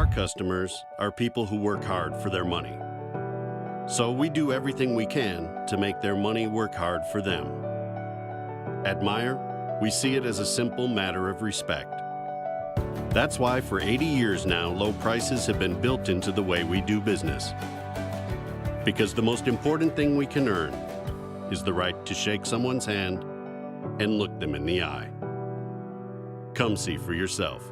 our customers are people who work hard for their money. So we do everything we can to make their money work hard for them. At Meijer, we see it as a simple matter of respect. That's why for 80 years now, low prices have been built into the way we do business. Because the most important thing we can earn is the right to shake someone's hand and look them in the eye. Come see for yourself.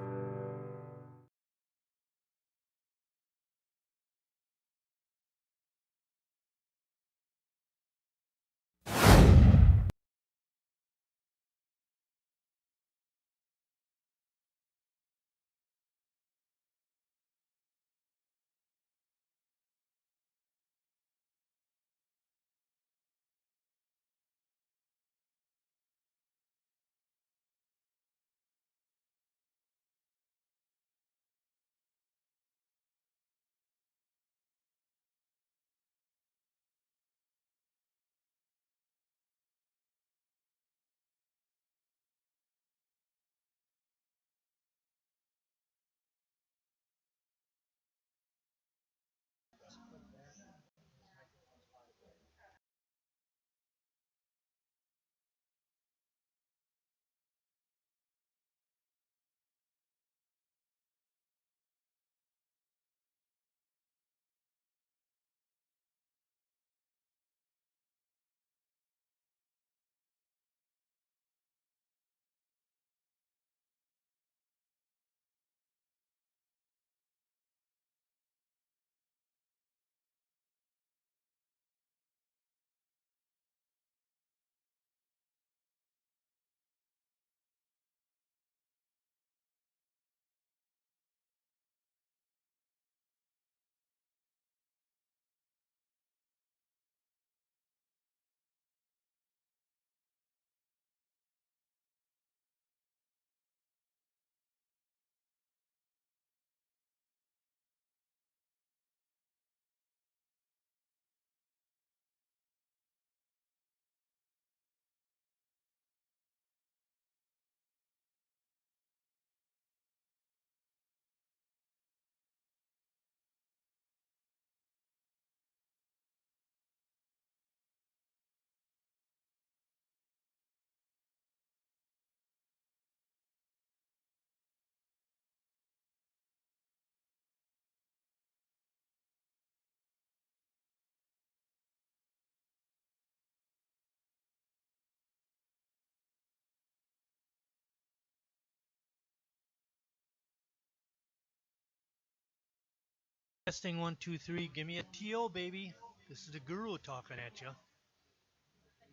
Testing 1 2 3. Give me a TO, baby. This is the guru talking at you.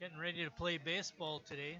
Getting ready to play baseball today.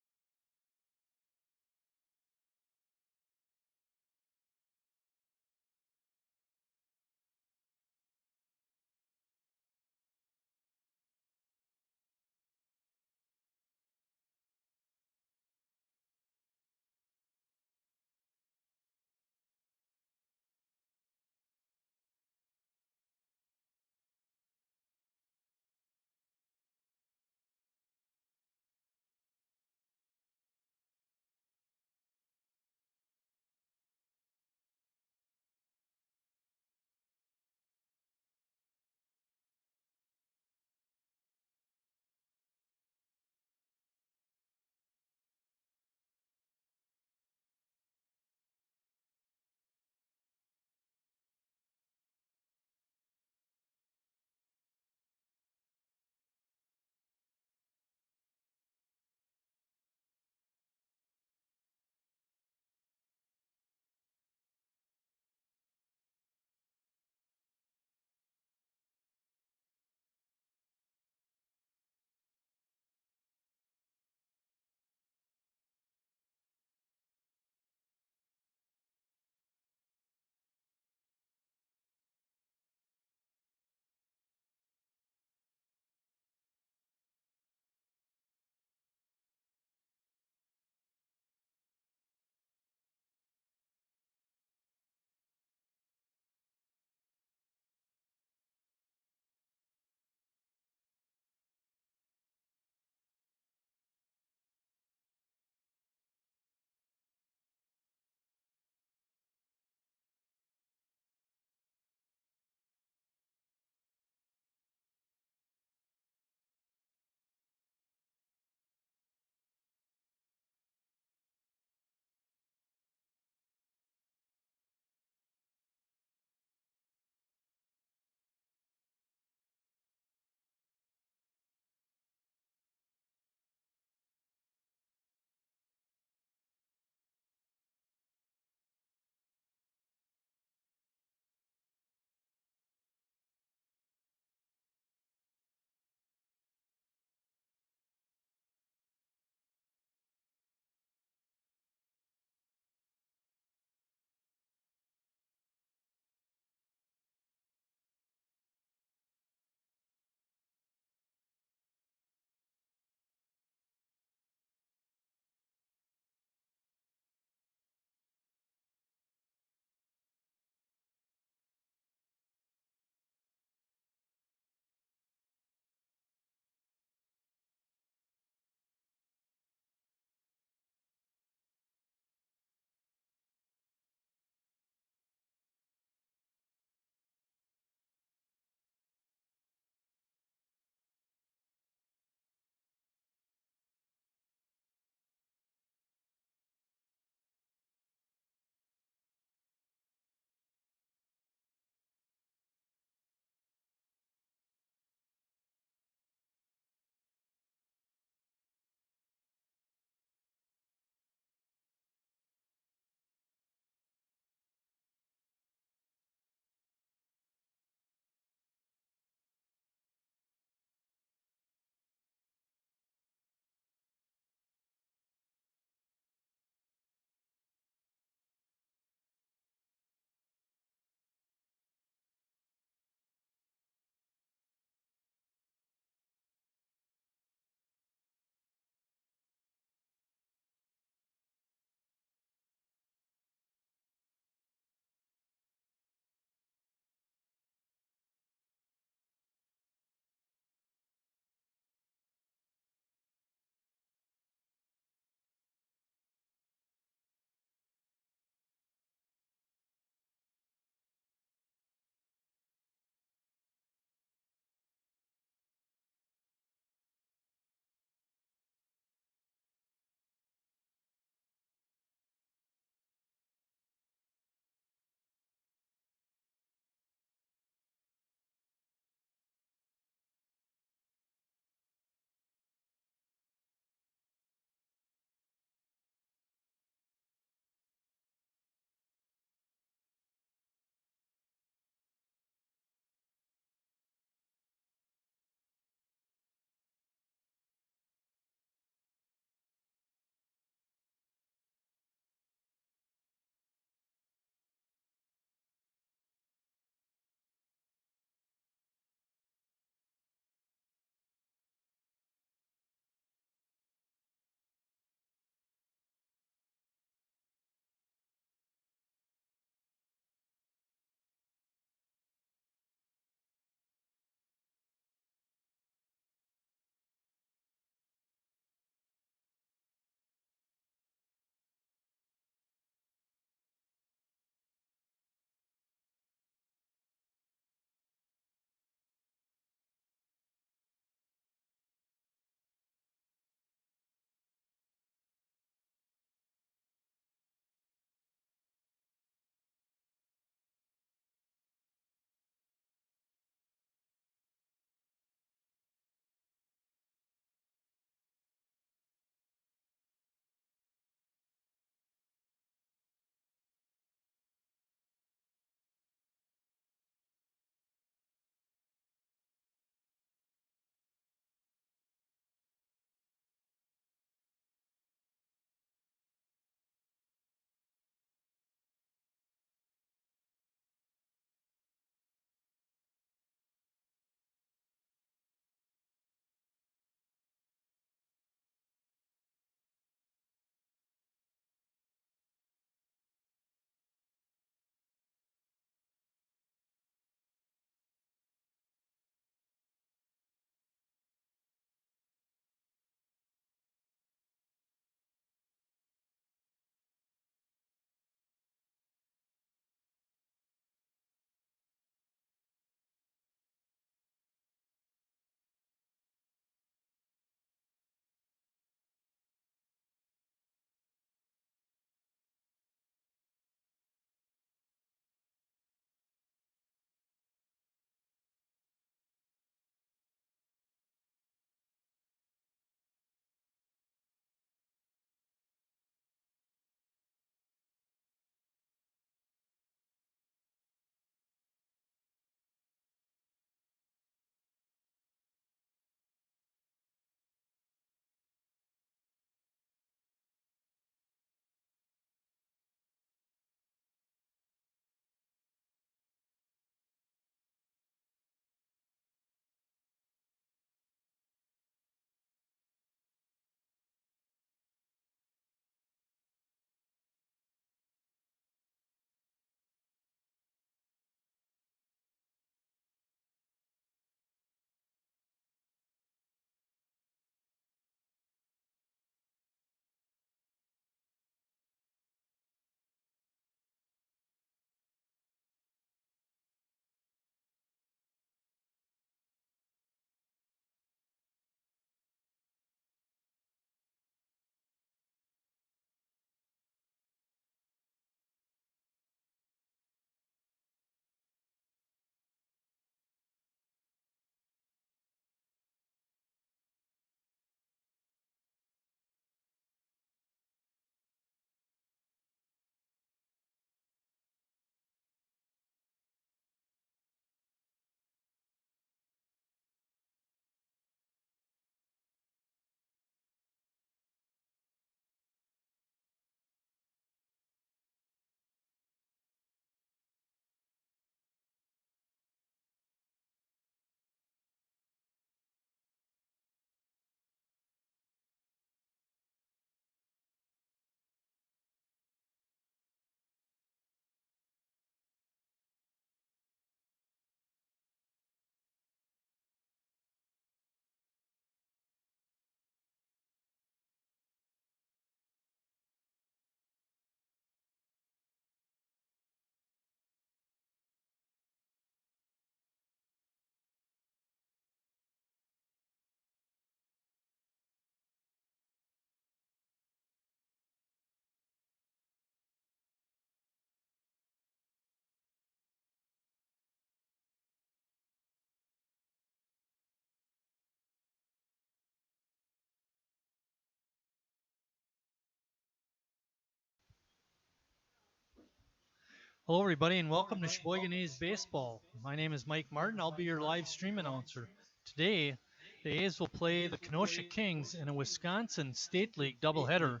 Hello, everybody, and welcome to Sheboygan A's Baseball. My name is Mike Martin. I'll be your live stream announcer. Today, the A's will play the Kenosha Kings in a Wisconsin State League doubleheader.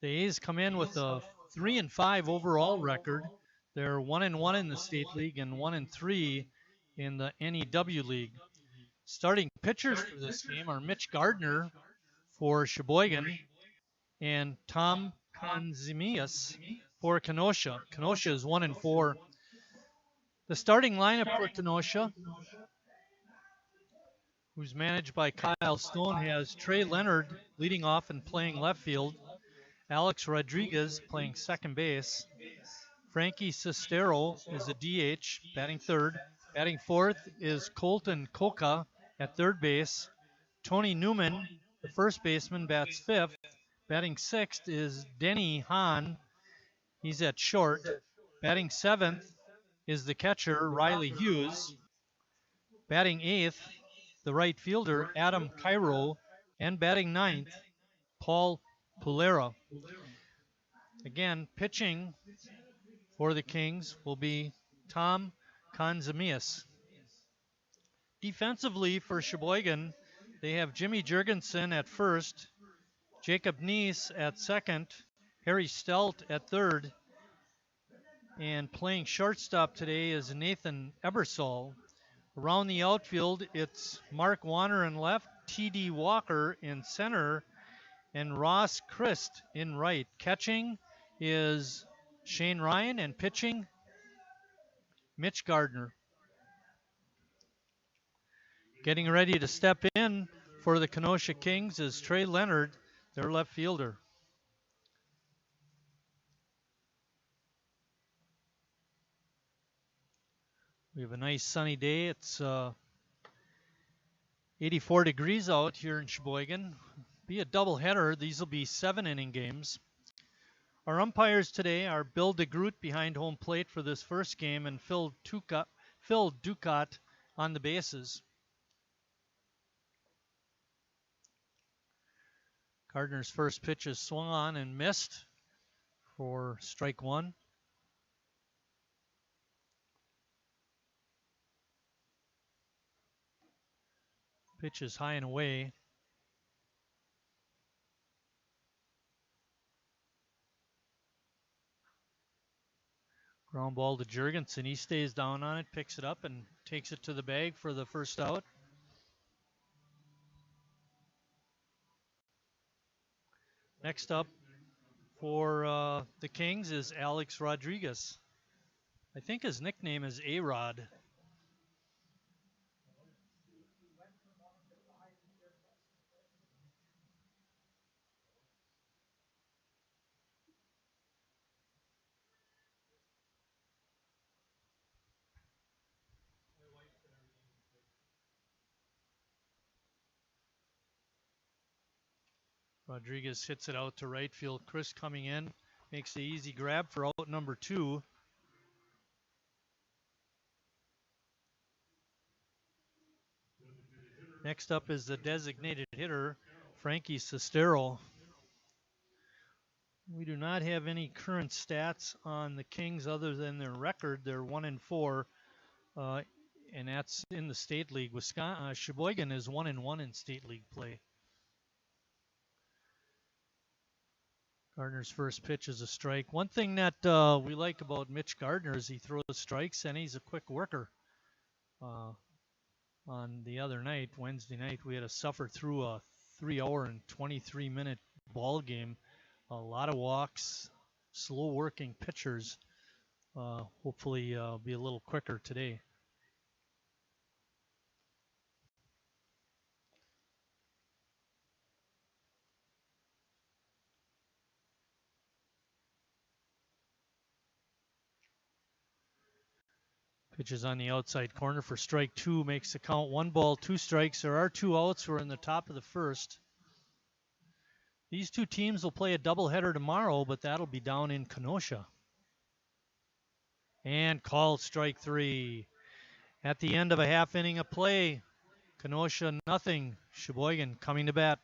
The A's come in with a 3-5 overall record. They're 1-1 in the State League and 1-3 in the NEW League. Starting pitchers for this game are Mitch Gardner for Sheboygan and Tom Kanzimias for Kenosha. Kenosha is 1-4. The starting lineup for Kenosha, who's managed by Kyle Stone, has Trey Leonard leading off and playing left field, Alex Rodriguez playing second base, Frankie Sestero is a DH, batting third. Batting fourth is Colton Coca at third base. Tony Newman, the first baseman, bats fifth. Batting sixth is Denny Hahn. He's at short. Batting seventh is the catcher, Riley Hughes. Batting eighth, the right fielder, Adam Cairo. And batting ninth, Paul Pulera. Again, pitching for the Kings will be Tom Kanzimias. Defensively for Sheboygan, they have Jimmy Jurgensen at first, Jacob Neese at second, Harry Stelt at third, and playing shortstop today is Nathan Ebersol. Around the outfield, it's Mark Warner in left, T.D. Walker in center, and Ross Christ in right. Catching is Shane Ryan, and pitching, Mitch Gardner. Getting ready to step in for the Kenosha Kings is Trey Leonard, their left fielder. We have a nice sunny day. It's 84 degrees out here in Sheboygan. Be a doubleheader. These will be 7-inning games. Our umpires today are Bill DeGroot behind home plate for this first game and Phil Ducat on the bases. Gardner's first pitch is swung on and missed for strike one. Pitch is high and away. Ground ball to Jurgensen. He stays down on it, picks it up, and takes it to the bag for the first out. Next up for the Kings is Alex Rodriguez. I think his nickname is A-Rod. Rodriguez hits it out to right field. Chris coming in, makes the easy grab for out number 2. Next up is the designated hitter, Frankie Sestero. We do not have any current stats on the Kings other than their record. They're 1-4, and that's in the State League. Sheboygan is 1-1 in State League play. Gardner's first pitch is a strike. One thing that we like about Mitch Gardner is he throws strikes and he's a quick worker. On the other night, Wednesday night, we had to suffer through a 3-hour and 23-minute ball game. A lot of walks, slow working pitchers. Hopefully be a little quicker today. Pitches on the outside corner for strike 2, makes the count 1 ball, 2 strikes. There are 2 outs. We're in the top of the first. These two teams will play a doubleheader tomorrow, but that'll be down in Kenosha. And called strike 3. At the end of a half inning of play, Kenosha nothing, Sheboygan coming to bat.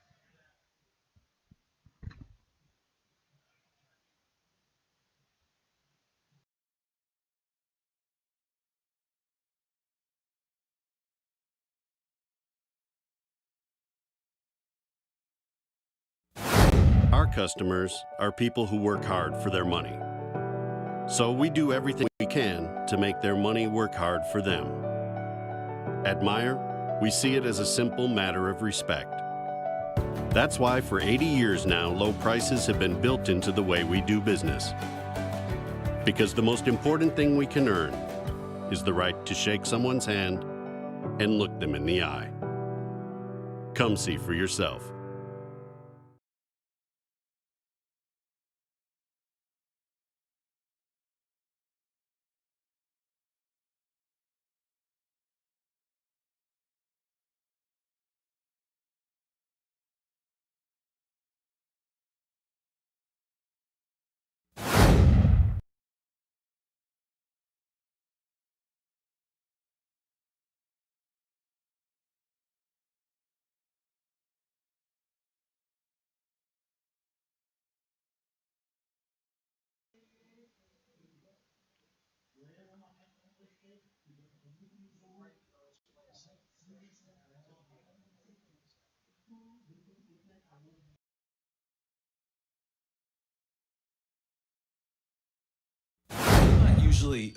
customers are people who work hard for their money. So we do everything we can to make their money work hard for them. At Meijer, we see it as a simple matter of respect. That's why for 80 years now, low prices have been built into the way we do business. Because the most important thing we can earn is the right to shake someone's hand and look them in the eye. Come see for yourself. Not usually.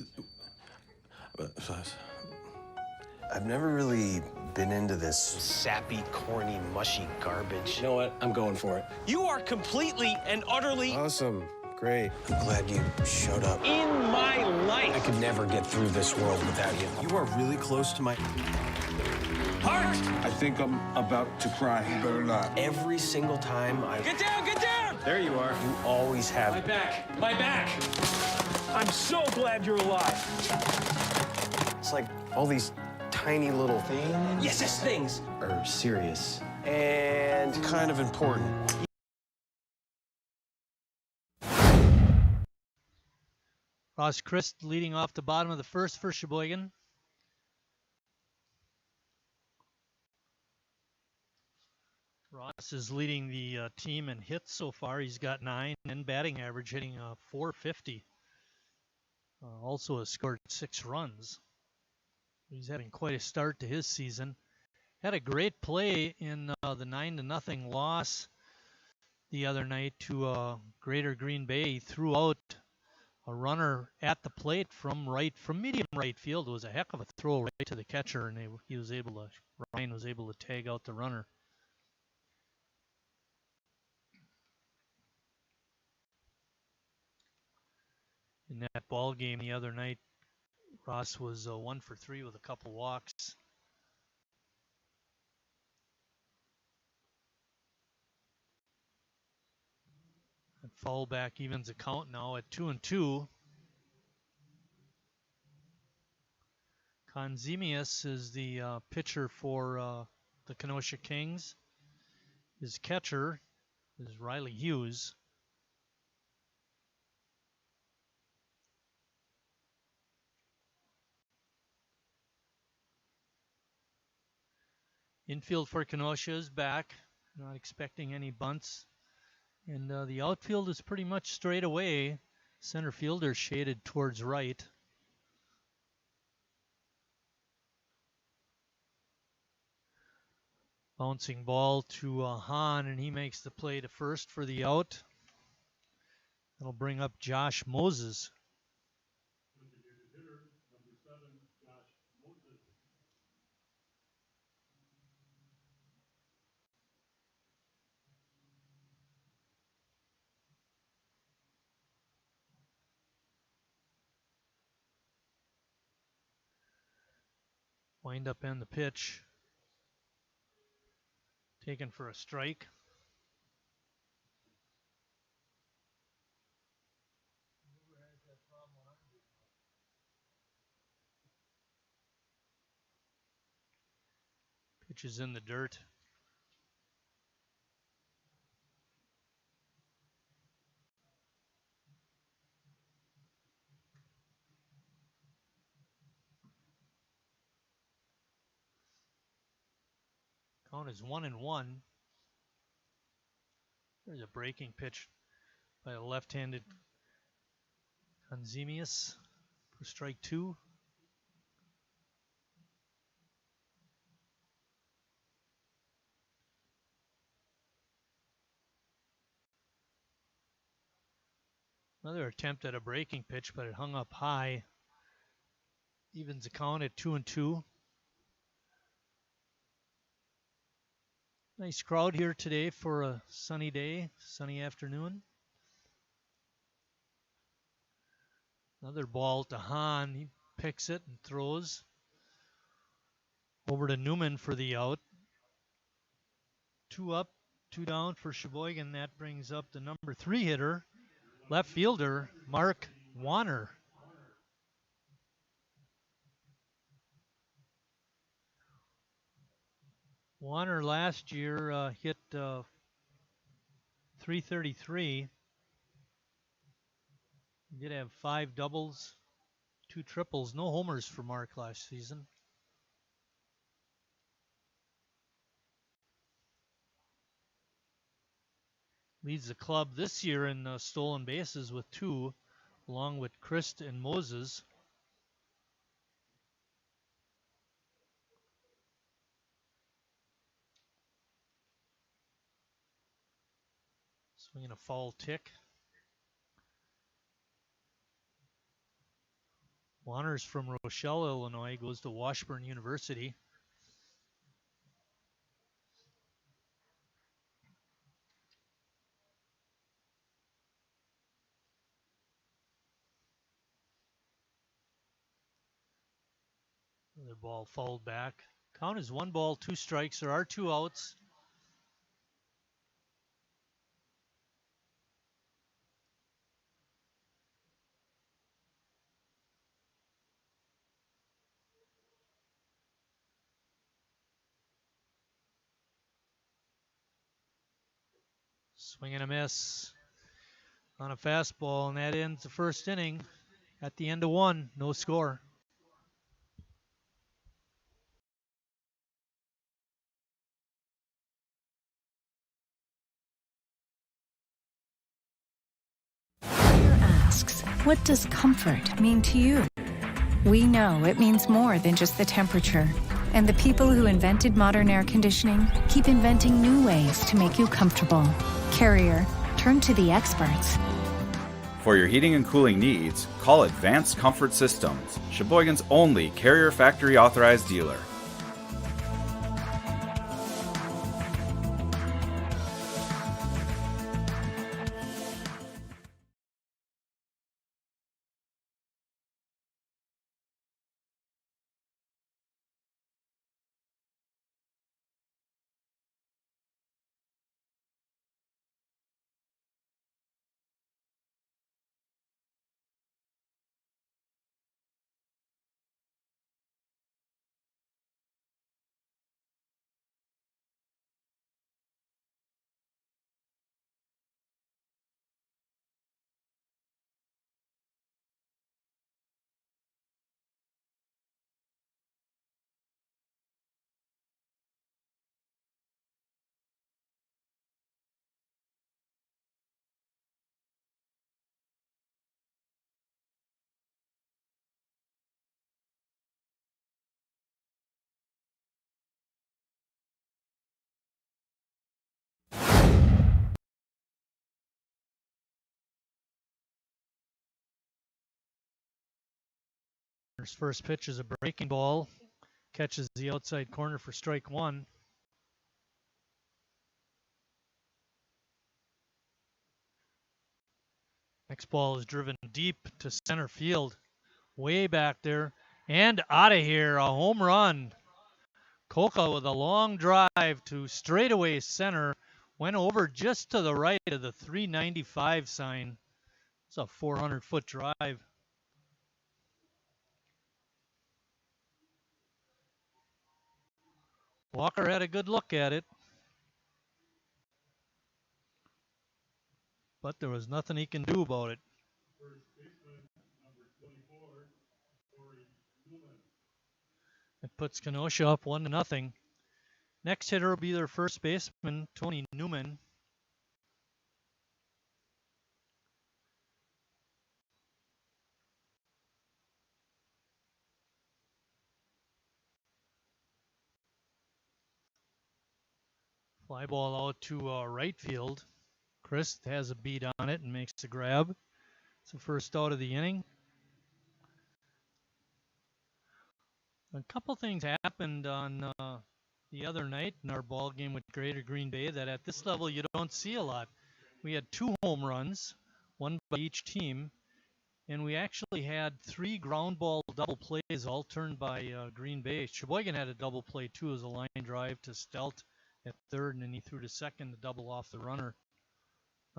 I've never really been into this sappy, corny, mushy garbage. You know what? I'm going for it. You are completely and utterly Awesome. Great. I'm glad you showed up. in my life. I could never get through this world without you. You are really close to my... Heart! I think I'm about to cry. You better not. Every single time I... Get down, get down! There you are. You always have... My back, my back. I'm so glad you're alive. It's like all these tiny little things Yes, things. are serious and kind of important. Ross Christ leading off the bottom of the first for Sheboygan. Ross is leading the team in hits so far. He's got 9 and batting average, hitting .450. Also has scored 6 runs. He's having quite a start to his season. Had a great play in the 9-0 loss the other night to Greater Green Bay. He threw out a runner at the plate from medium right field. It was a heck of a throw right to the catcher, and Ryan was able to tag out the runner. In that ball game the other night, Ross was 1 for 3 with a couple walks. And foul back evens the count now at 2-2. Konzemius is the pitcher for the Kenosha Kings. His catcher is Riley Hughes. Infield for Kenosha is back. Not expecting any bunts. And the outfield is pretty much straight away. Center fielder shaded towards right. Bouncing ball to Hahn, and he makes the play to first for the out. That'll bring up Josh Moses. Wind up and the pitch. Taken for a strike. Pitch is in the dirt. Count is 1-1. There's a breaking pitch by a left-handed Konzemius for strike 2. Another attempt at a breaking pitch, but it hung up high. Evens the count at 2-2. Nice crowd here today for a sunny day, sunny afternoon. Another ball to Hahn. He picks it and throws over to Newman for the out. 2 up, 2 down for Sheboygan. That brings up the number 3 hitter, left fielder Mark Warner. Warner last year hit .333. He did have 5 doubles, 2 triples, no homers for Mark last season. Leads the club this year in stolen bases with 2, along with Christ and Moses. Swinging a foul tick. Warner's from Rochelle, Illinois, goes to Washburn University. Another ball fouled back. Count is 1 ball, 2 strikes. There are 2 outs. Swing and a miss on a fastball, and that ends the first inning at the end of 1. No score. Asks, what does comfort mean to you? We know it means more than just the temperature. And the people who invented modern air conditioning keep inventing new ways to make you comfortable. Carrier, turn to the experts. For your heating and cooling needs, call Advanced Comfort Systems, Sheboygan's only Carrier factory authorized dealer. His first pitch is a breaking ball. Catches the outside corner for strike 1. Next ball is driven deep to center field. Way back there. And out of here. A home run. Coca with a long drive to straightaway center. Went over just to the right of the 395 sign. It's a 400-foot drive. Walker had a good look at it, but there was nothing he can do about it. It puts Kenosha up 1-0. Next hitter will be their first baseman, Tony Newman. Fly ball out to right field. Chris has a beat on it and makes the grab. It's the first out of the inning. A couple things happened on the other night in our ball game with Greater Green Bay that at this level you don't see a lot. We had 2 home runs, one by each team, and we actually had 3 ground ball double plays, all turned by Green Bay. Sheboygan had a double play too, as a line drive to Stelt at third, and then he threw to second to double off the runner.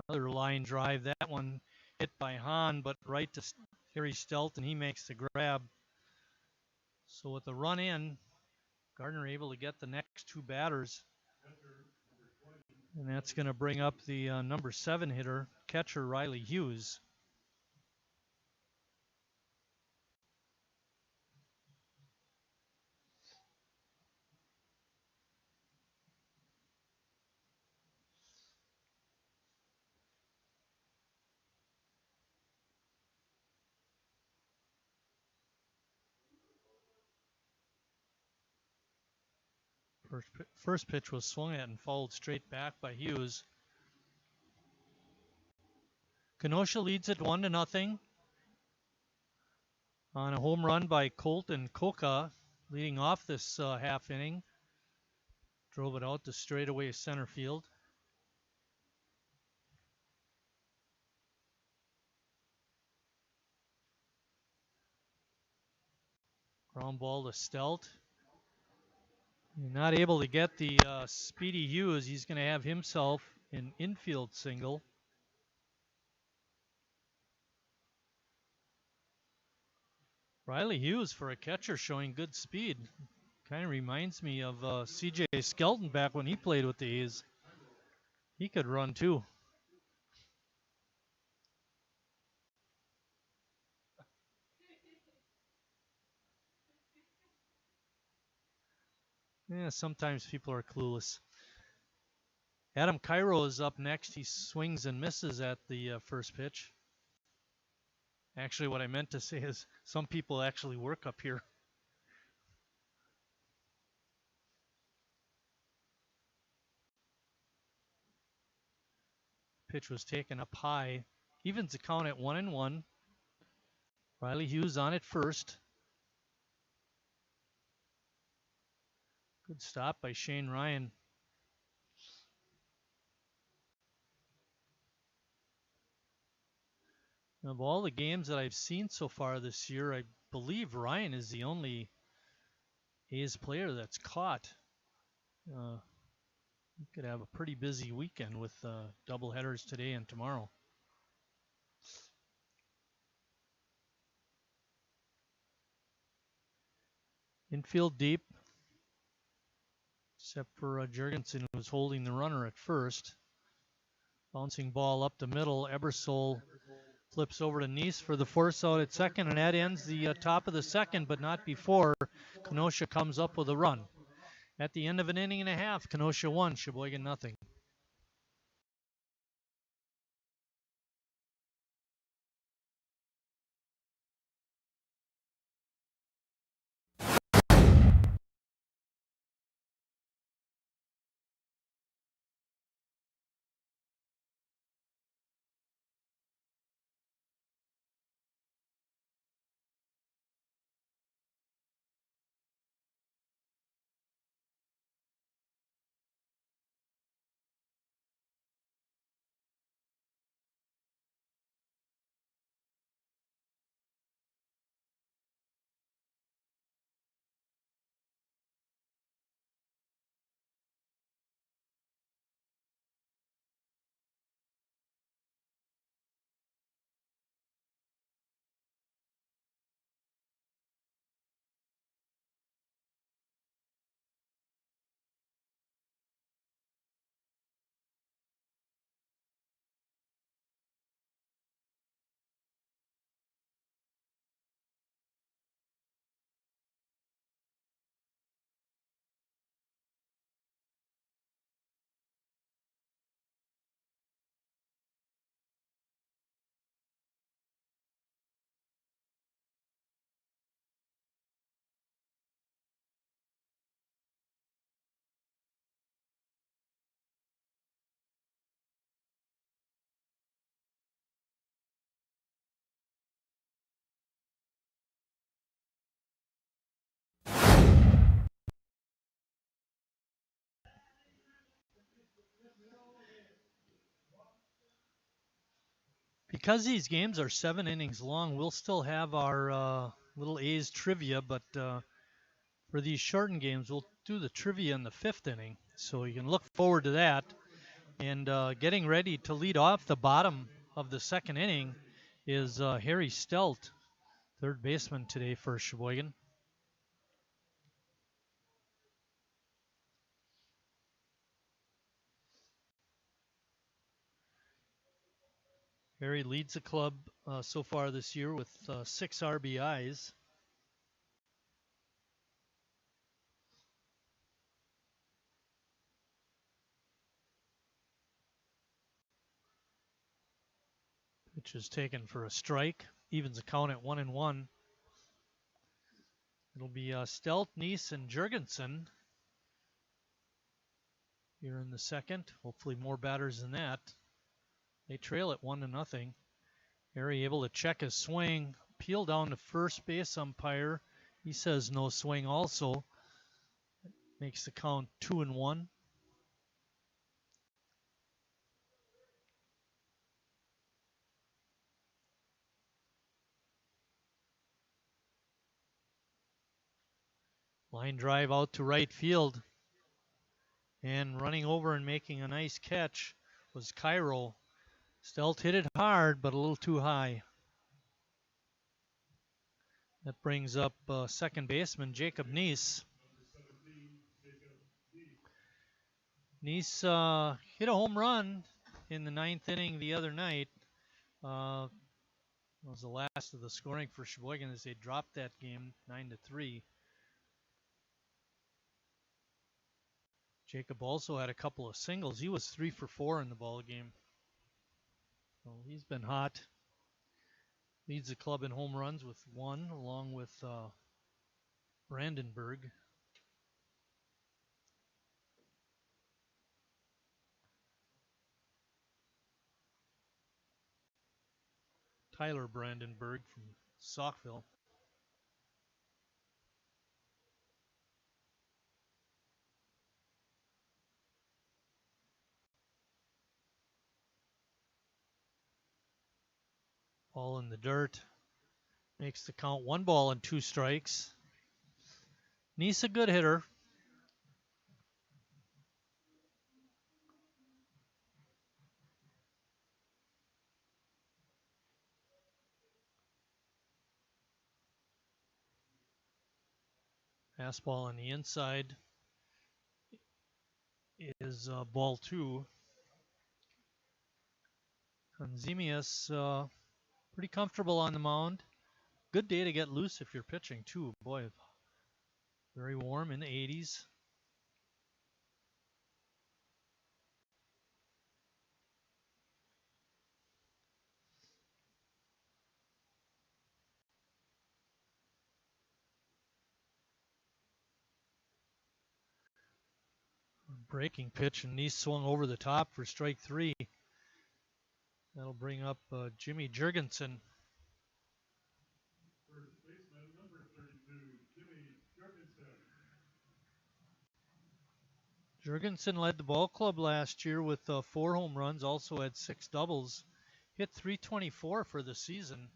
Another line drive, that one hit by Hahn, but right to Harry Stelt, and he makes the grab. So with the run in, Gardner able to get the next 2 batters. And that's going to bring up the number 7 hitter, catcher Riley Hughes. First pitch was swung at and fouled straight back by Hughes. Kenosha leads it 1-0 on a home run by Colton Coca, leading off this half inning. Drove it out to straightaway center field. Ground ball to Stelt. Not able to get the speedy Hughes. He's going to have himself an infield single. Riley Hughes, for a catcher, showing good speed. Kind of reminds me of C.J. Skelton back when he played with the A's. He could run too. Yeah, sometimes people are clueless. Adam Cairo is up next. He swings and misses at the first pitch. Actually, what I meant to say is some people actually work up here. Pitch was taken up high. Evens the count at 1-1. Riley Hughes on at first. Good stop by Shane Ryan. Of all the games that I've seen so far this year, I believe Ryan is the only A's player that's caught. We could have a pretty busy weekend with double headers today and tomorrow. Infield deep, except for Jurgensen, who was holding the runner at first. Bouncing ball up the middle. Ebersol flips over to Neese for the force out at second, and that ends the top of the second, but not before Kenosha comes up with a run. At the end of an inning and a half, Kenosha 1, Sheboygan 0. because these games are 7 innings long, we'll still have our little A's trivia, but for these shortened games, we'll do the trivia in the 5th inning. So you can look forward to that. And getting ready to lead off the bottom of the 2nd inning is Harry Stelt, third baseman today for Sheboygan. Harry leads the club so far this year with 6 RBIs. Pitch is taken for a strike. Evens the count at 1-1. It'll be Stelt, Neese, and Jurgensen here in the 2nd. Hopefully more batters than that. They trail at 1-0. Harry able to check his swing. Peel down to first base umpire. He says no swing also. Makes the count 2-1. Line drive out to right field. And running over and making a nice catch was Cairo. Stelt hit it hard, but a little too high. That brings up second baseman Jacob Neese. Neese hit a home run in the 9th inning the other night. It was the last of the scoring for Sheboygan as they dropped that game 9-3. Jacob also had a couple of singles. He was 3 for 4 in the ball game. So he's been hot. Leads the club in home runs with 1, along with Brandenburg. Tyler Brandenburg from Saukville. Ball in the dirt. Makes the count 1 ball and 2 strikes. Neese a good hitter. Fastball on the inside is ball 2. Konzemius pretty comfortable on the mound. Good day to get loose if you're pitching too. Boy, very warm in the 80s. Breaking pitch, and Neese swung over the top for strike 3. That'll bring up Jimmy Jurgensen. Jurgensen led the ball club last year with 4 home runs, also had 6 doubles. Hit .324 for the season,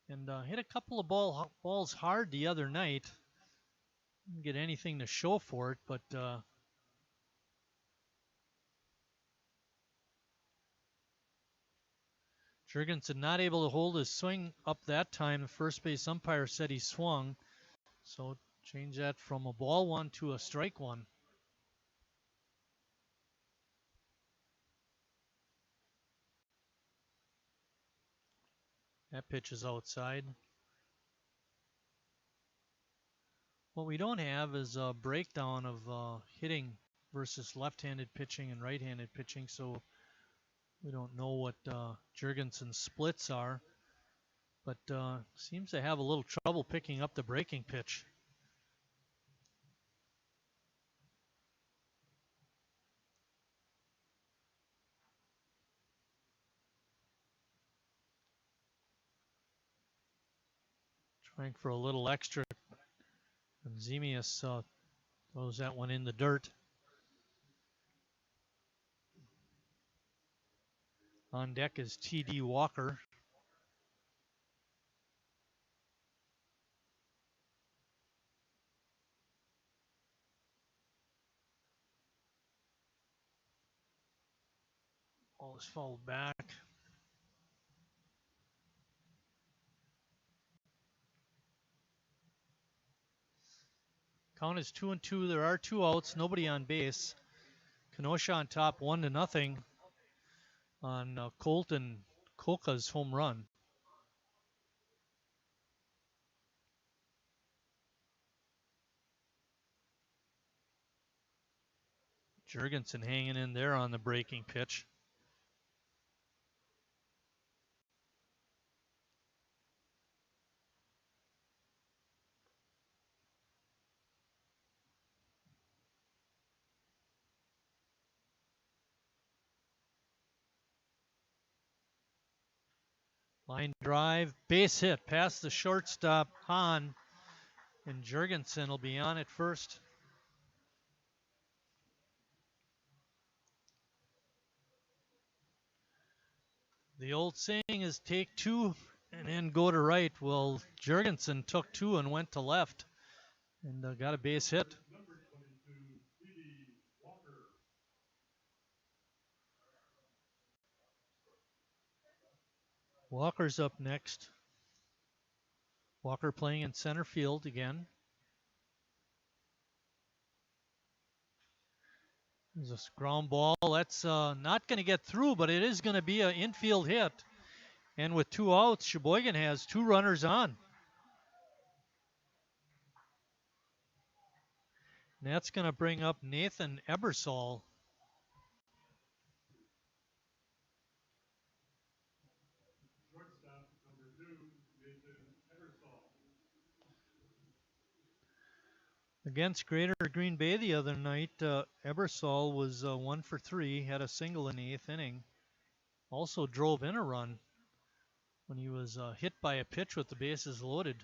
and hit a couple of balls hard the other night. Didn't get anything to show for it, but Jurgensen not able to hold his swing up that time. The first base umpire said he swung, so change that from a ball 1 to a strike 1. That pitch is outside. What we don't have is a breakdown of hitting versus left-handed pitching and right-handed pitching, so we don't know what Jurgensen's splits are, but seems to have a little trouble picking up the breaking pitch. Trying for a little extra. And Zemius throws that one in the dirt. On deck is T.D. Walker. Ball is fouled back. Count is 2-2. There are 2 outs, nobody on base. Kenosha on top 1-0 on Colton Koka's home run. Jurgensen hanging in there on the breaking pitch. Line drive, base hit past the shortstop Hahn, and Jurgensen will be on at first. The old saying is take 2 and then go to right. Well, Jurgensen took 2 and went to left and got a base hit. Walker's up next. Walker playing in center field again. There's a ground ball. That's not going to get through, but it is going to be an infield hit. And with 2 outs, Sheboygan has 2 runners on. And that's going to bring up Nathan Ebersol. Against Greater Green Bay the other night, Ebersol was 1 for 3, had a single in the 8th inning. Also drove in a run when he was hit by a pitch with the bases loaded.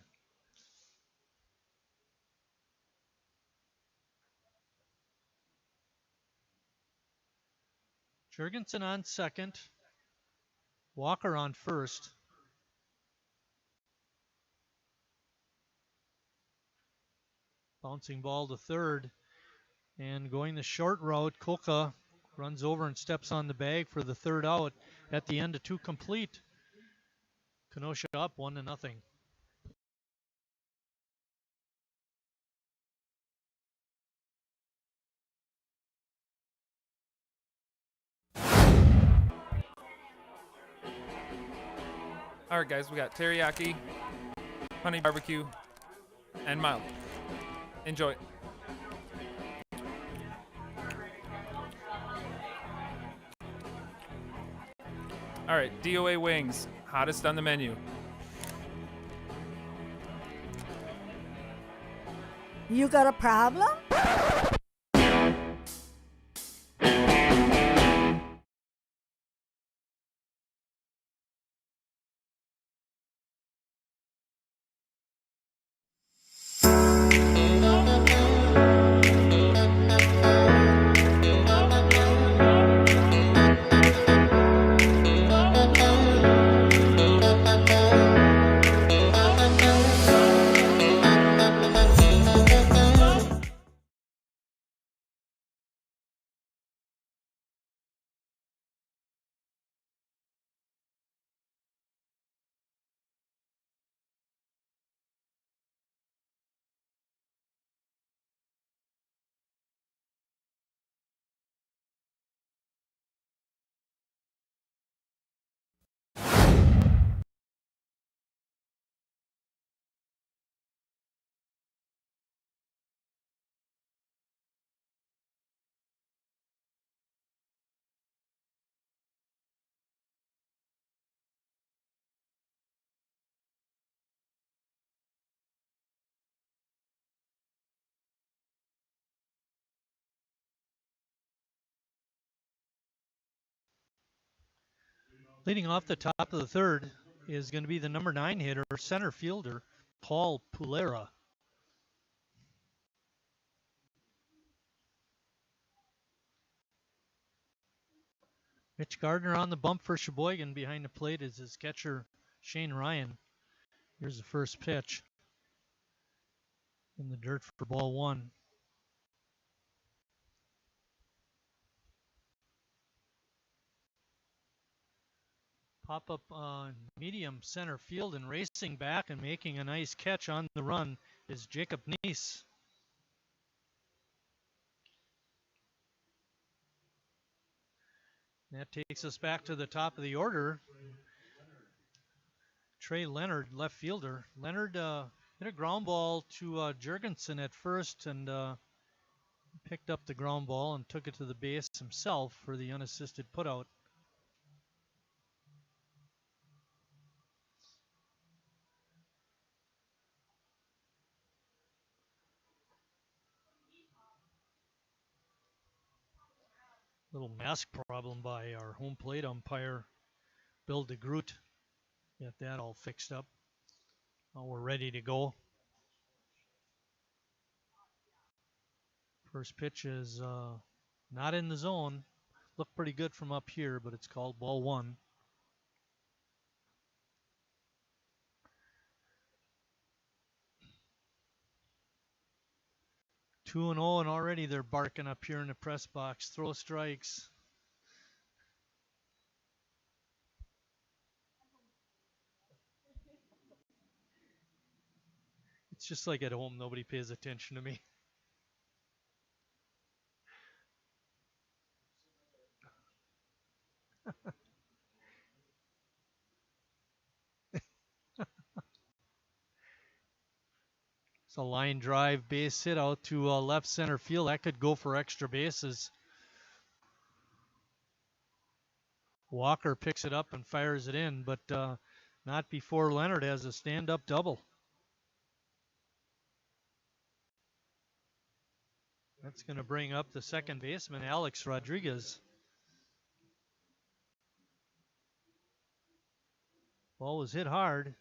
Jurgensen on second. Walker on first. Bouncing ball to third. And going the short route, Koka runs over and steps on the bag for the 3rd out at the end of 2 complete. Kenosha up 1-0. All right, guys, we got teriyaki, honey barbecue, and mild. Enjoy. All right, DOA wings, hottest on the menu. You got a problem? Leading off the top of the 3rd is going to be the number 9 hitter, center fielder, Paul Pulera. Mitch Gardner on the bump for Sheboygan. Behind the plate is his catcher, Shane Ryan. Here's the first pitch. In the dirt for ball 1. Pop up medium center field, and racing back and making a nice catch on the run is Jacob Neese. That takes us back to the top of the order. Trey Leonard, left fielder. Leonard hit a ground ball to Jurgensen at first and picked up the ground ball and took it to the base himself for the unassisted putout. Little mask problem by our home plate umpire, Bill DeGroot. Get that all fixed up. Now we're ready to go. First pitch is not in the zone. Looked pretty good from up here, but it's called ball one. Two and oh, and already they're barking up here in the press box. Throw strikes. It's just like at home, nobody pays attention to me. It's a line drive base hit out to left center field. That could go for extra bases. Walker picks it up and fires it in, but not before Leonard has a stand-up double. That's going to bring up the second baseman, Alex Rodriguez. Ball was hit hard.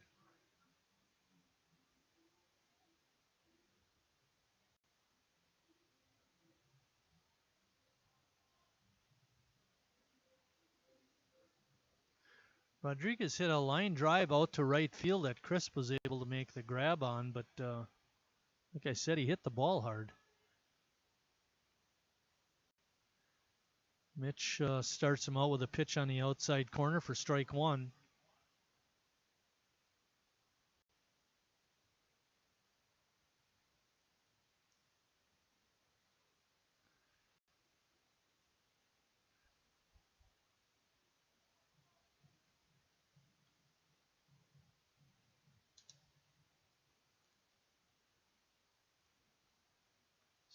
Rodriguez hit a line drive out to right field that Crisp was able to make the grab on, but like I said, he hit the ball hard. Mitch starts him out with a pitch on the outside corner for strike one.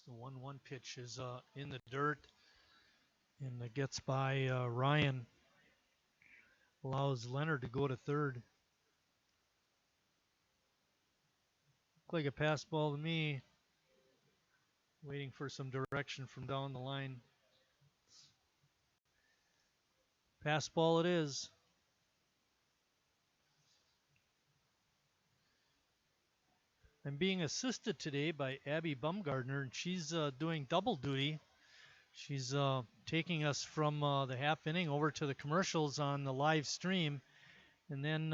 The 1-1 pitch is in the dirt, and it gets by Ryan. Allows Leonard to go to third. Looked like a pass ball to me. Waiting for some direction from down the line. Pass ball it is. I'm being assisted today by Abby Bumgardner, and she's doing double duty. She's taking us from the half inning over to the commercials on the live stream, and then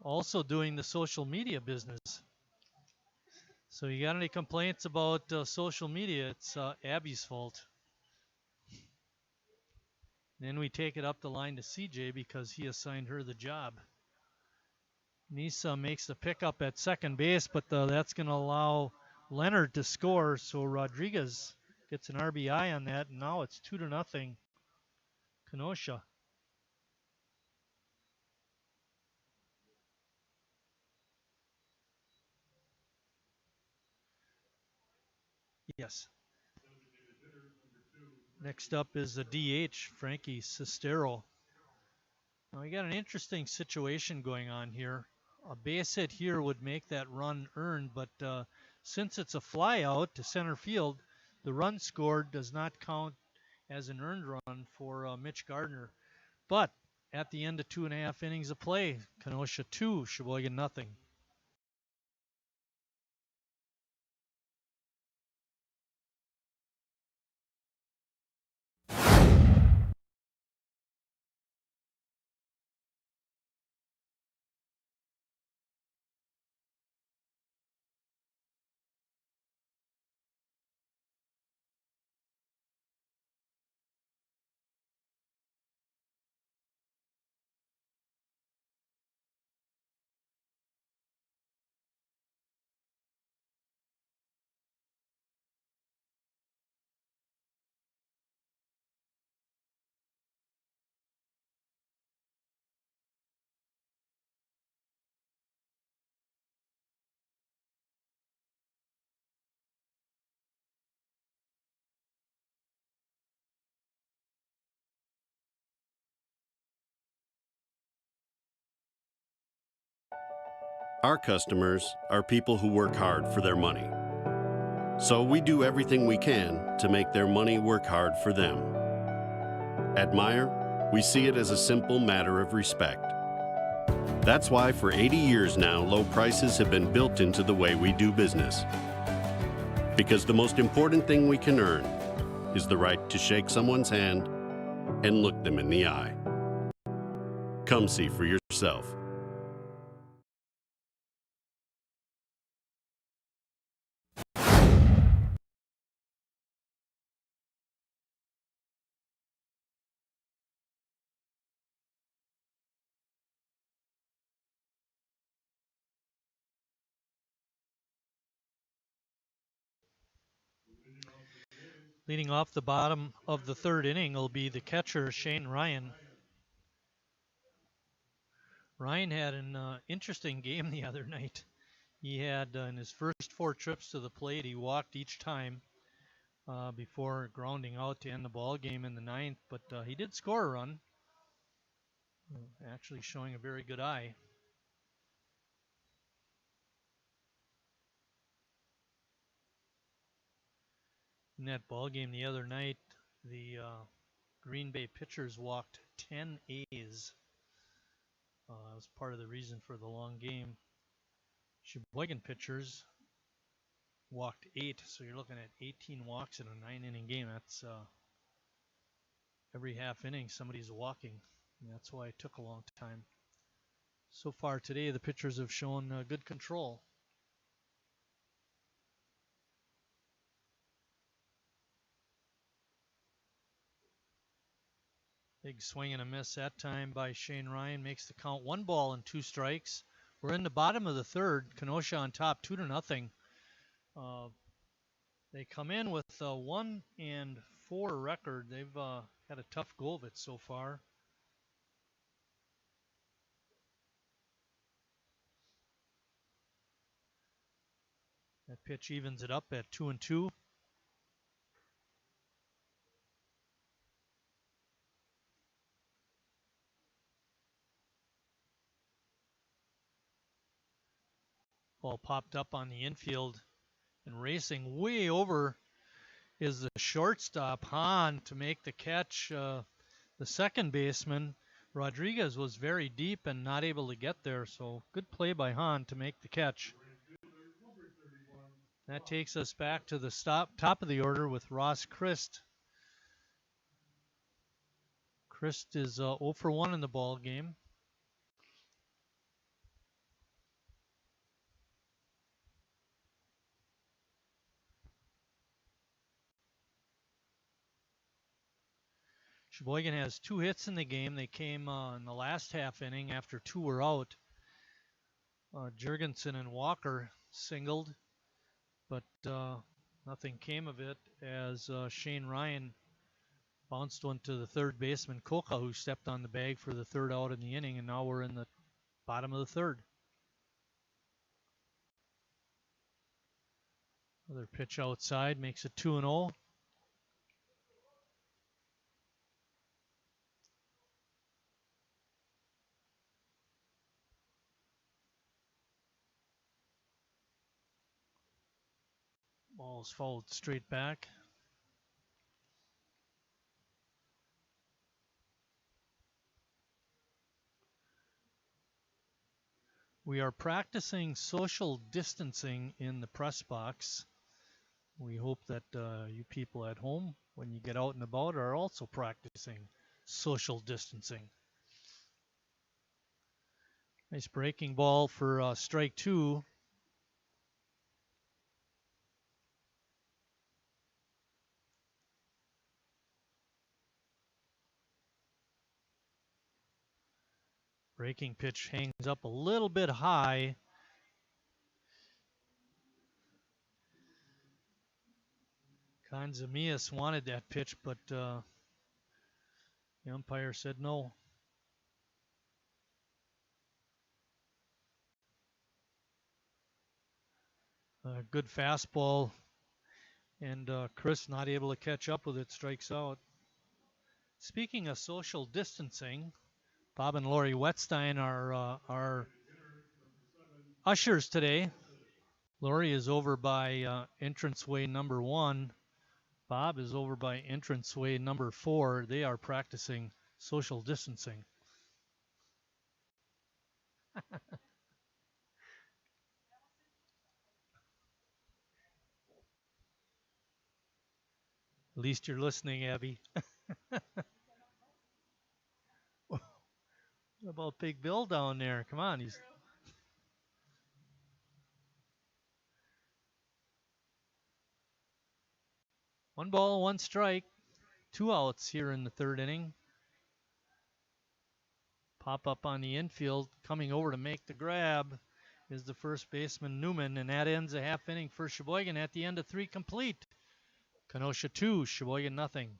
also doing the social media business. So you got any complaints about social media, it's Abby's fault. Then we take it up the line to CJ because he assigned her the job. Nisa makes the pickup at second base, but that's going to allow Leonard to score. So Rodriguez gets an RBI on that, and now it's 2-0. Kenosha. Yes. Next up is the DH, Frankie Sestero. Now we got an interesting situation going on here. A base hit here would make that run earned, but since it's a fly out to center field, the run scored does not count as an earned run for Mitch Gardner. But at the end of 2.5 innings of play, Kenosha 2, Sheboygan nothing. Our customers are people who work hard for their money. So we do everything we can to make their money work hard for them. At Meijer, we see it as a simple matter of respect. That's why for 80 years now, low prices have been built into the way we do business. Because the most important thing we can earn is the right to shake someone's hand and look them in the eye. Come see for yourself. Leading off the bottom of the third inning will be the catcher, Shane Ryan. Ryan had an interesting game the other night. He had, in his first 4 trips to the plate, he walked each time before grounding out to end the ball game in the 9th, but he did score a run, actually showing a very good eye. In that ball game the other night, the Green Bay pitchers walked 10 A's. That was part of the reason for the long game. Sheboygan pitchers walked 8, so you're looking at 18 walks in a 9-inning game. That's every half inning somebody's walking, and that's why it took a long time. So far today, the pitchers have shown good control. Big swing and a miss that time by Shane Ryan makes the count 1 ball and 2 strikes. We're in the bottom of the third. Kenosha on top, 2-0. They come in with a 1-4 record. They've had a tough go of it so far. That pitch evens it up at 2-2. Ball popped up on the infield, and racing way over is the shortstop, Hahn, to make the catch. The second baseman, Rodriguez, was very deep and not able to get there, so good play by Hahn to make the catch. That takes us back to the top of the order with Ross Christ. Christ is 0 for 1 in the ball game. Sheboygan has 2 hits in the game. They came in the last half inning after 2 were out. Jurgensen and Walker singled, but nothing came of it as Shane Ryan bounced one to the third baseman, Koka, who stepped on the bag for the 3rd out in the inning, and now we're in the bottom of the 3rd. Another pitch outside makes it 2-0. Ball's fouled straight back. We are practicing social distancing in the press box. We hope that you people at home, when you get out and about, are also practicing social distancing. Nice breaking ball for strike 2. Breaking pitch hangs up a little bit high. Kanzamias wanted that pitch, but the umpire said no. Good fastball, and Chris not able to catch up with it, strikes out. Speaking of social distancing, Bob and Lori Wetstein are Ushers today. Lori is over by entranceway number 1. Bob is over by entranceway number 4. They are practicing social distancing. At least you're listening, Abby. What about Big Bill down there? Come on, he's one ball, one strike, 2 outs here in the 3rd inning. Pop up on the infield, coming over to make the grab is the first baseman Newman, and that ends a half inning for Sheboygan at the end of 3 complete. Kenosha 2, Sheboygan nothing.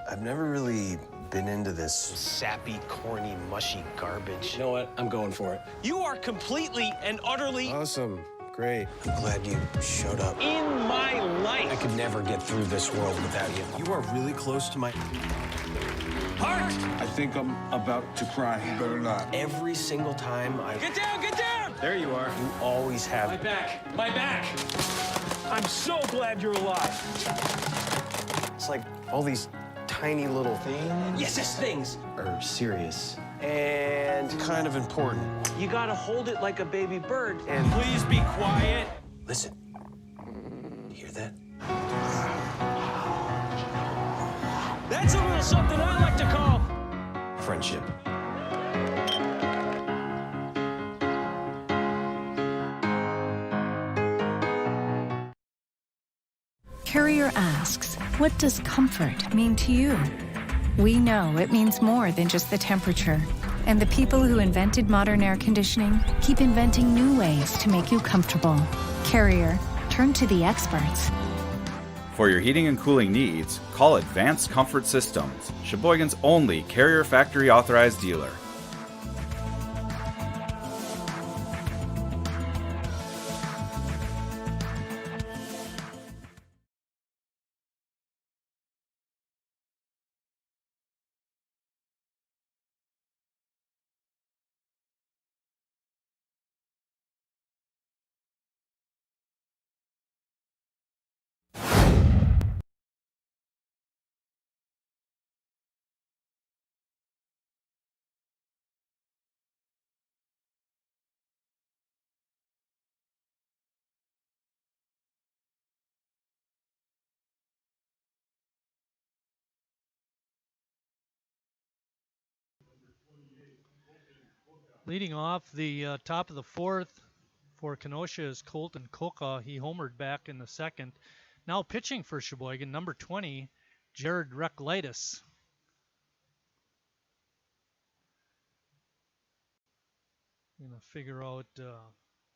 I've never really been into this sappy, corny, mushy garbage. You know what? I'm going for it. You are completely and utterly Awesome. Great. I'm glad you showed up. in my I life. could never get through this world without you. You are really close to my... Heart! I think I'm about to cry. You better not. Every single time I... Get down, get down! There you are. You always My have... back, my back! I'm so glad you're alive. It's like all these tiny little things Yes, things. are serious and kind of important. You gotta hold it like a baby bird. And Please be quiet. listen, you hear that? That's a little something I like to call Friendship. Carrier asks, what does comfort mean to you? We know it means more than just the temperature. And the people who invented modern air conditioning keep inventing new ways to make you comfortable. Carrier, turn to the experts. For your heating and cooling needs, call Advanced Comfort Systems, Sheboygan's only Carrier Factory authorized dealer. Leading off the top of the 4th for Kenosha is Colton Coca. He homered back in the 2nd. Now pitching for Sheboygan, number 20, Jared Reklitis. I'm going to figure out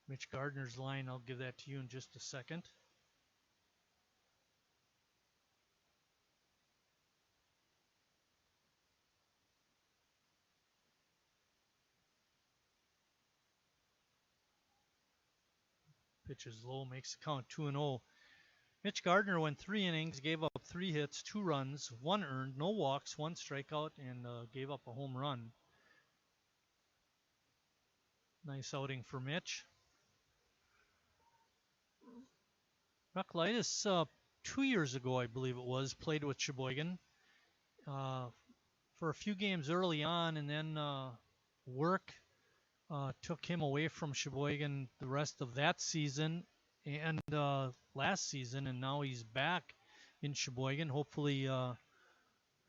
Mitch Gardner's line. I'll give that to you in just a second. Pitches low, makes the count 2-0. Mitch Gardner went 3 innings, gave up 3 hits, 2 runs, 1 earned, no walks, 1 strikeout, and gave up a home run. Nice outing for Mitch. Reklitis, 2 years ago, I believe it was, played with Sheboygan for a few games early on, and then work took him away from Sheboygan the rest of that season and last season, and now he's back in Sheboygan. Hopefully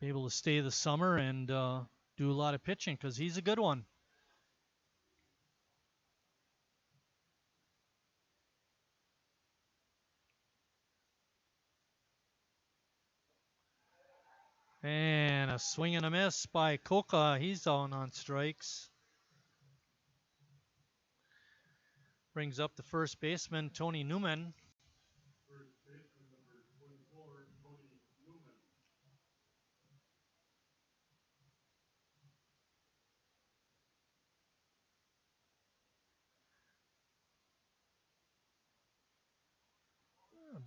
be able to stay the summer and do a lot of pitching because he's a good one. And a swing and a miss by Coca. He's down on strikes. Brings up the first baseman, Tony Newman.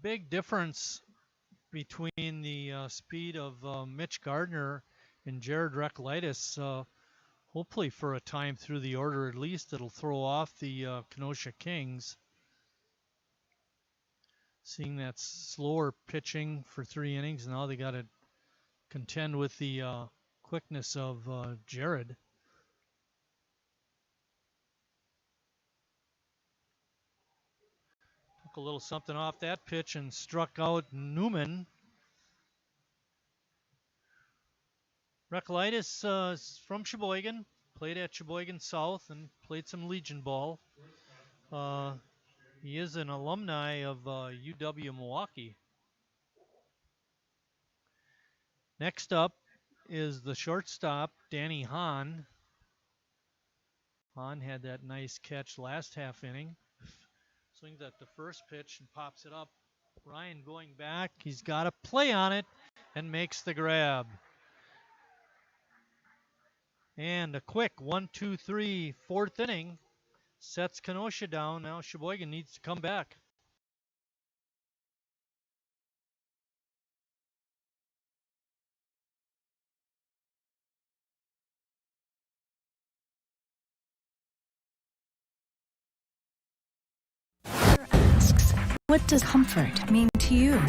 big difference between the speed of Mitch Gardner and Jared Recklitis. Hopefully for a time through the order at least, it'll throw off the Kenosha Kings. Seeing that slower pitching for 3 innings, now they got to contend with the quickness of Jared. Took a little something off that pitch and struck out Newman. Recklitis is from Sheboygan, played at Sheboygan South and played some Legion ball. He is an alumni of UW Milwaukee. Next up is the shortstop, Danny Hahn. Hahn had that nice catch last half inning. Swings at the first pitch and pops it up. Ryan going back. He's got a play on it and makes the grab. And a quick 1-2-3 fourth inning sets Kenosha down. Now Sheboygan needs to come back. Asks, what does comfort mean to you?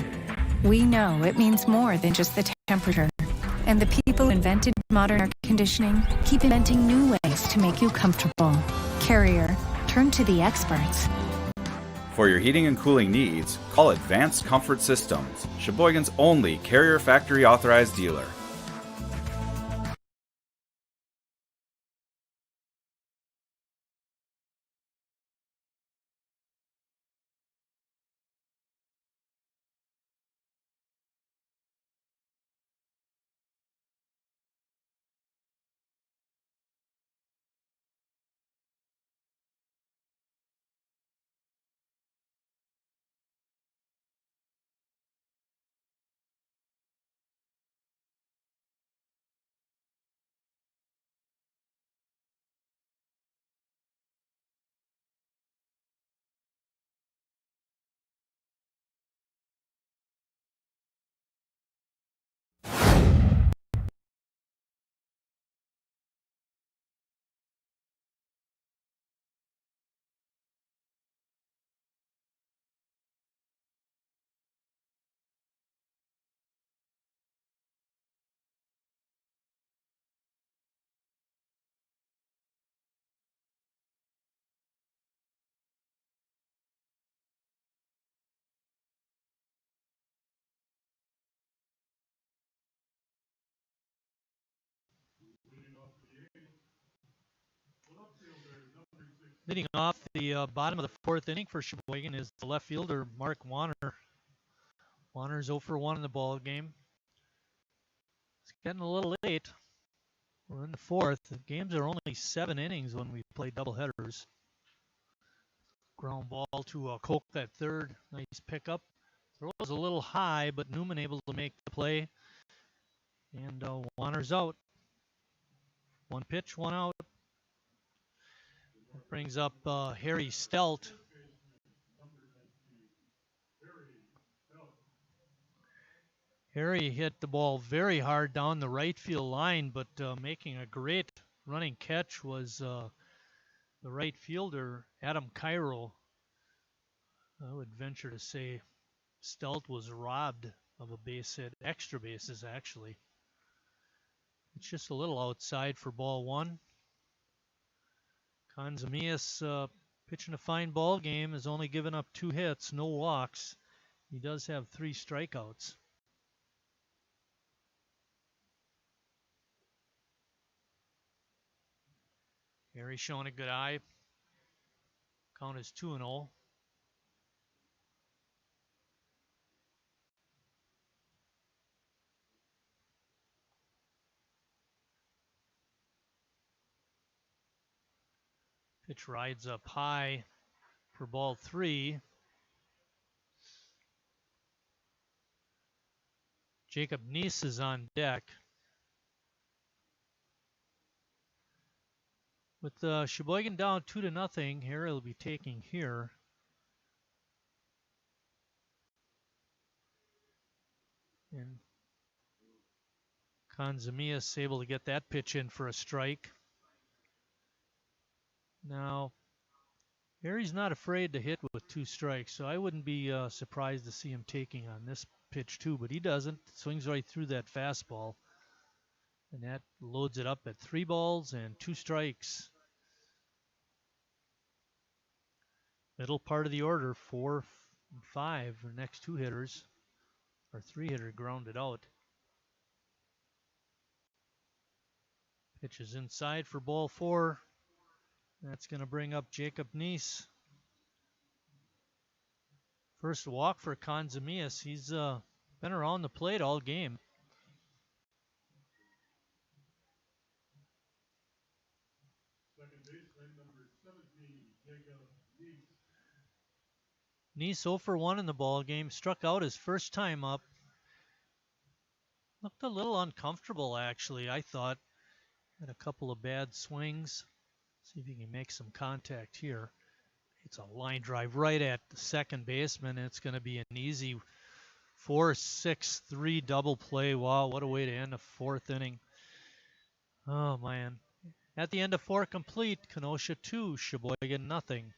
We know it means more than just the temperature. And the people who invented modern air conditioning keep inventing new ways to make you comfortable. Carrier, turn to the experts. For your heating and cooling needs, call Advanced Comfort Systems, Sheboygan's only Carrier factory authorized dealer. Leading off the bottom of the fourth inning for Sheboygan is the left fielder, Mark Warner. Warner's 0 for 1 in the ball game. It's getting a little late. We're in the fourth. The games are only 7 innings when we play doubleheaders. Ground ball to Koch at third. Nice pickup. Throw was a little high, but Newman able to make the play. And Warner's out. 1 pitch, 1 out. That brings up Harry Stelt. Harry hit the ball very hard down the right field line, but making a great running catch was the right fielder, Adam Cairo. I would venture to say Stelt was robbed of a base hit, extra bases actually. It's just a little outside for ball 1. Konzamias pitching a fine ball game, has only given up 2 hits, no walks. He does have 3 strikeouts. Harry showing a good eye. Count is 2-0. Pitch rides up high for ball 3. Jacob Neese is on deck. With Sheboygan down 2-0, Harry will be taking here. And Kanzamias able to get that pitch in for a strike. Now, Harry's not afraid to hit with 2 strikes, so I wouldn't be surprised to see him taking on this pitch too, but he doesn't. Swings right through that fastball, and that loads it up at 3 balls and 2 strikes. Middle part of the order, 4 and 5, the next 2 hitters. Our 3-hitter grounded out. Pitch is inside for ball 4. That's going to bring up Jacob Neese. First walk for Kanzamias. He's been around the plate all game. Neese 0 for 1 in the ball game. Struck out his first time up. Looked a little uncomfortable, actually, I thought. Had a couple of bad swings. See if he can make some contact here. It's a line drive right at the second baseman, and it's going to be an easy 4-6-3 double play. Wow, what a way to end the 4th inning. Oh, man. At the end of 4 complete, Kenosha 2, Sheboygan nothing.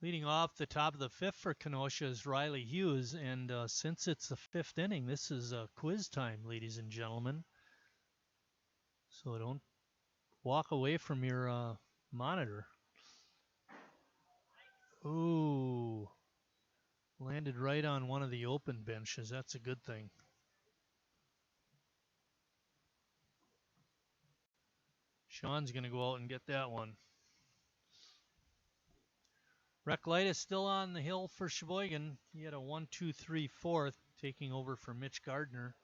Leading off the top of the 5th for Kenosha is Riley Hughes, and since it's the 5th inning, this is quiz time, ladies and gentlemen. So don't walk away from your monitor. Ooh, landed right on one of the open benches. That's a good thing. Sean's going to go out and get that one. Rec Light is still on the hill for Sheboygan. He had a 1-2-3-4, taking over for Mitch Gardner.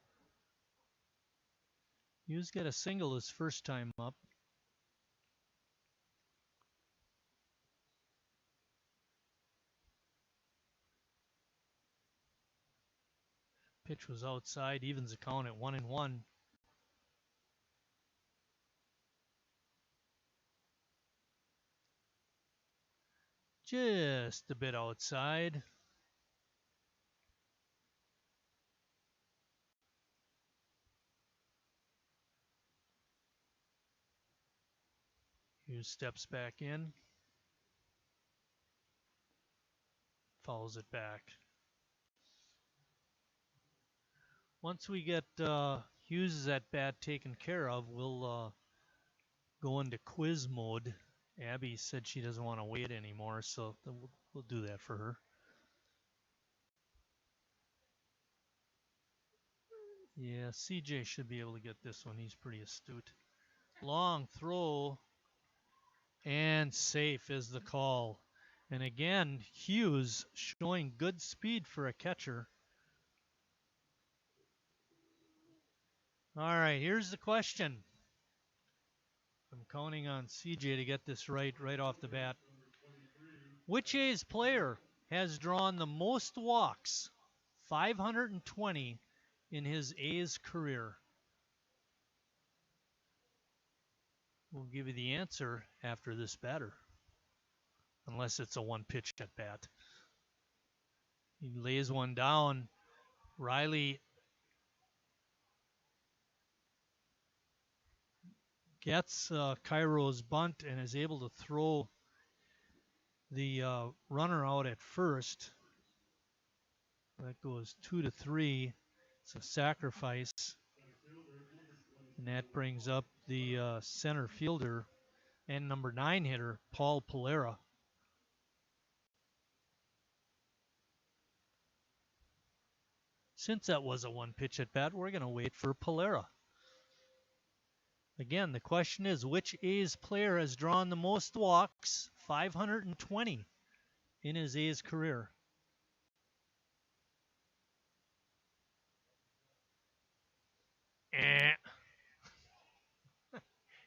Hughes got a single his first time up. Pitch was outside, evens the count at 1-1. Just a bit outside. Hughes steps back in. Follows it back. Once we get Hughes' at bat taken care of, we'll go into quiz mode. Abby said she doesn't want to wait anymore, so we'll do that for her. Yeah, CJ should be able to get this one. He's pretty astute. Long throw, and safe is the call. And again, Hughes showing good speed for a catcher. All right, here's the question. I'm counting on CJ to get this right off the bat. Which A's player has drawn the most walks, 520, in his A's career? We'll give you the answer after this batter, unless it's a one-pitch at bat. He lays one down. Riley gets Cairo's bunt and is able to throw the runner out at first. That goes 2-3. It's a sacrifice. And that brings up the center fielder and number 9 hitter, Paul Polera. Since that was a one-pitch at bat, we're going to wait for Polera. Again, the question is, which A's player has drawn the most walks, 520, in his A's career?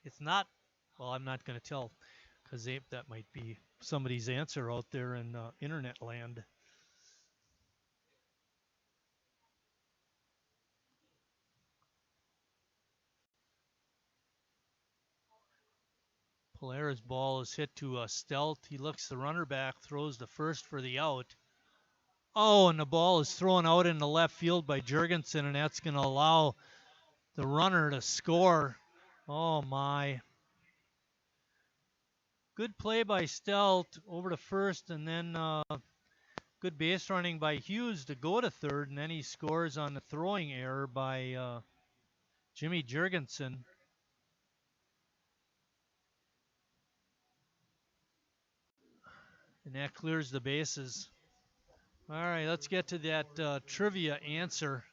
It's not, well, I'm not going to tell, because that might be somebody's answer out there in internet land. Polera's ball is hit to Stelt. He looks the runner back, throws the first for the out. Oh, and the ball is thrown out in the left field by Jurgensen, and that's going to allow the runner to score. Oh, my. Good play by Stelt over to first, and then good base running by Hughes to go to third, and then he scores on the throwing error by Jimmy Jurgensen. And that clears the bases. All right, let's get to that trivia answer.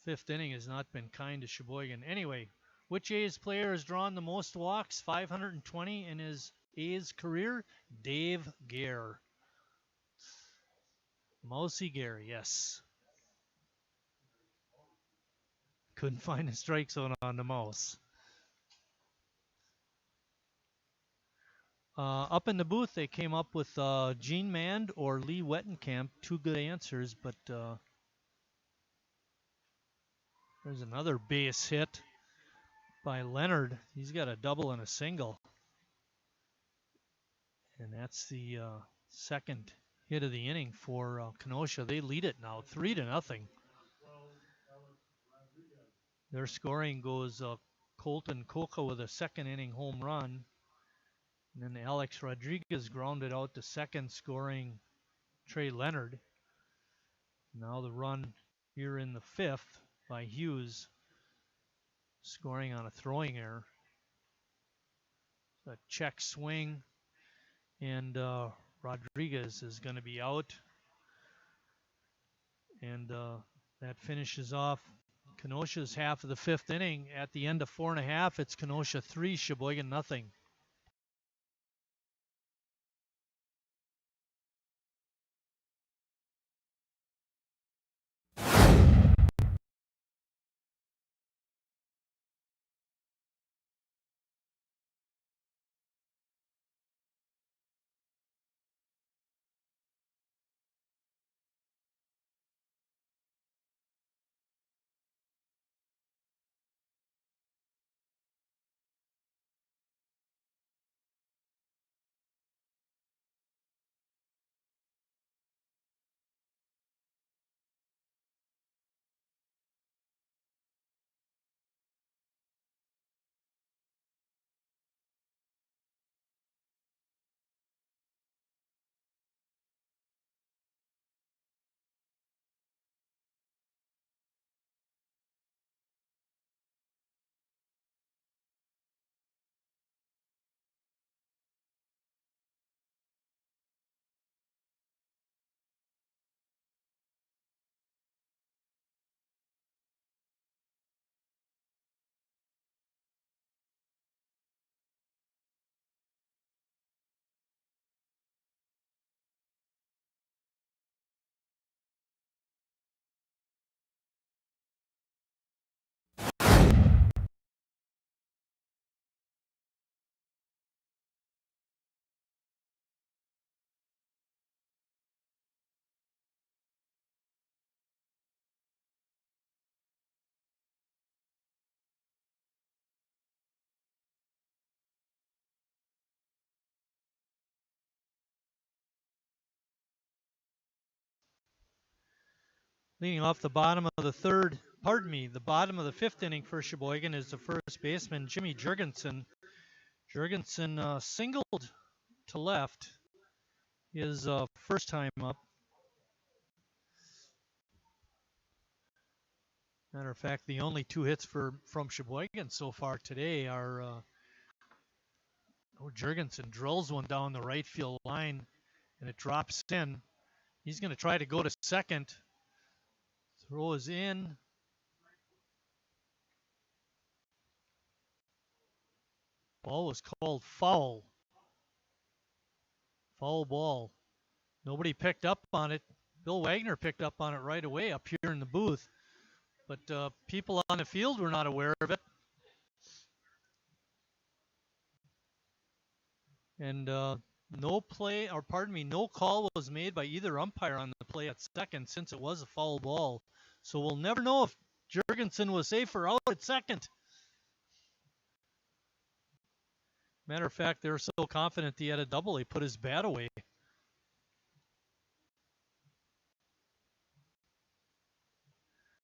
Fifth inning has not been kind to Sheboygan. Anyway, which A's player has drawn the most walks, 520, in his A's career? Dave Gare. Mousy Gare, yes. Couldn't find a strike zone on the mouse. Up in the booth, they came up with Gene Mand or Lee Wettenkamp. Two good answers, but there's another base hit by Leonard. He's got a double and a single. And that's the second hit of the inning for Kenosha. They lead it now, 3-0. Their scoring goes Colton Coca with a second inning home run. And then Alex Rodriguez grounded out to second, scoring Trey Leonard. Now the run here in the fifth by Hughes, scoring on a throwing error. A check swing, and Rodriguez is going to be out. And that finishes off Kenosha's half of the fifth inning. At the end of 4.5, it's Kenosha 3, Sheboygan nothing. Leading off the bottom of the bottom of the fifth inning for Sheboygan is the first baseman, Jimmy Jurgensen. Jurgensen singled to left his first time up. Matter of fact, the only two hits from Sheboygan so far today are Jurgensen drills one down the right field line, and it drops in. He's going to try to go to second. Throw is in. Ball was called foul. Foul ball. Nobody picked up on it. Bill Wagner picked up on it right away up here in the booth. But people on the field were not aware of it. And no call was made by either umpire on the play at second since it was a foul ball. So we'll never know if Jurgensen was safe or out at second. Matter of fact, they were so confident he had a double, he put his bat away.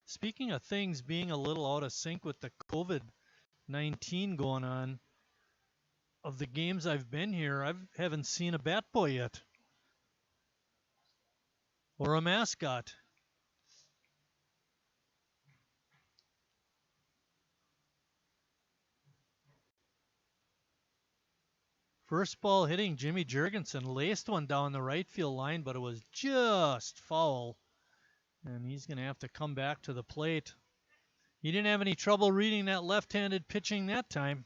Speaking of things being a little out of sync with the COVID-19 going on, of the games I've been here, I haven't seen a bat boy yet. Or a mascot. First ball hitting Jimmy Jurgensen, laced one down the right field line, but it was just foul. And he's going to have to come back to the plate. He didn't have any trouble reading that left-handed pitching that time.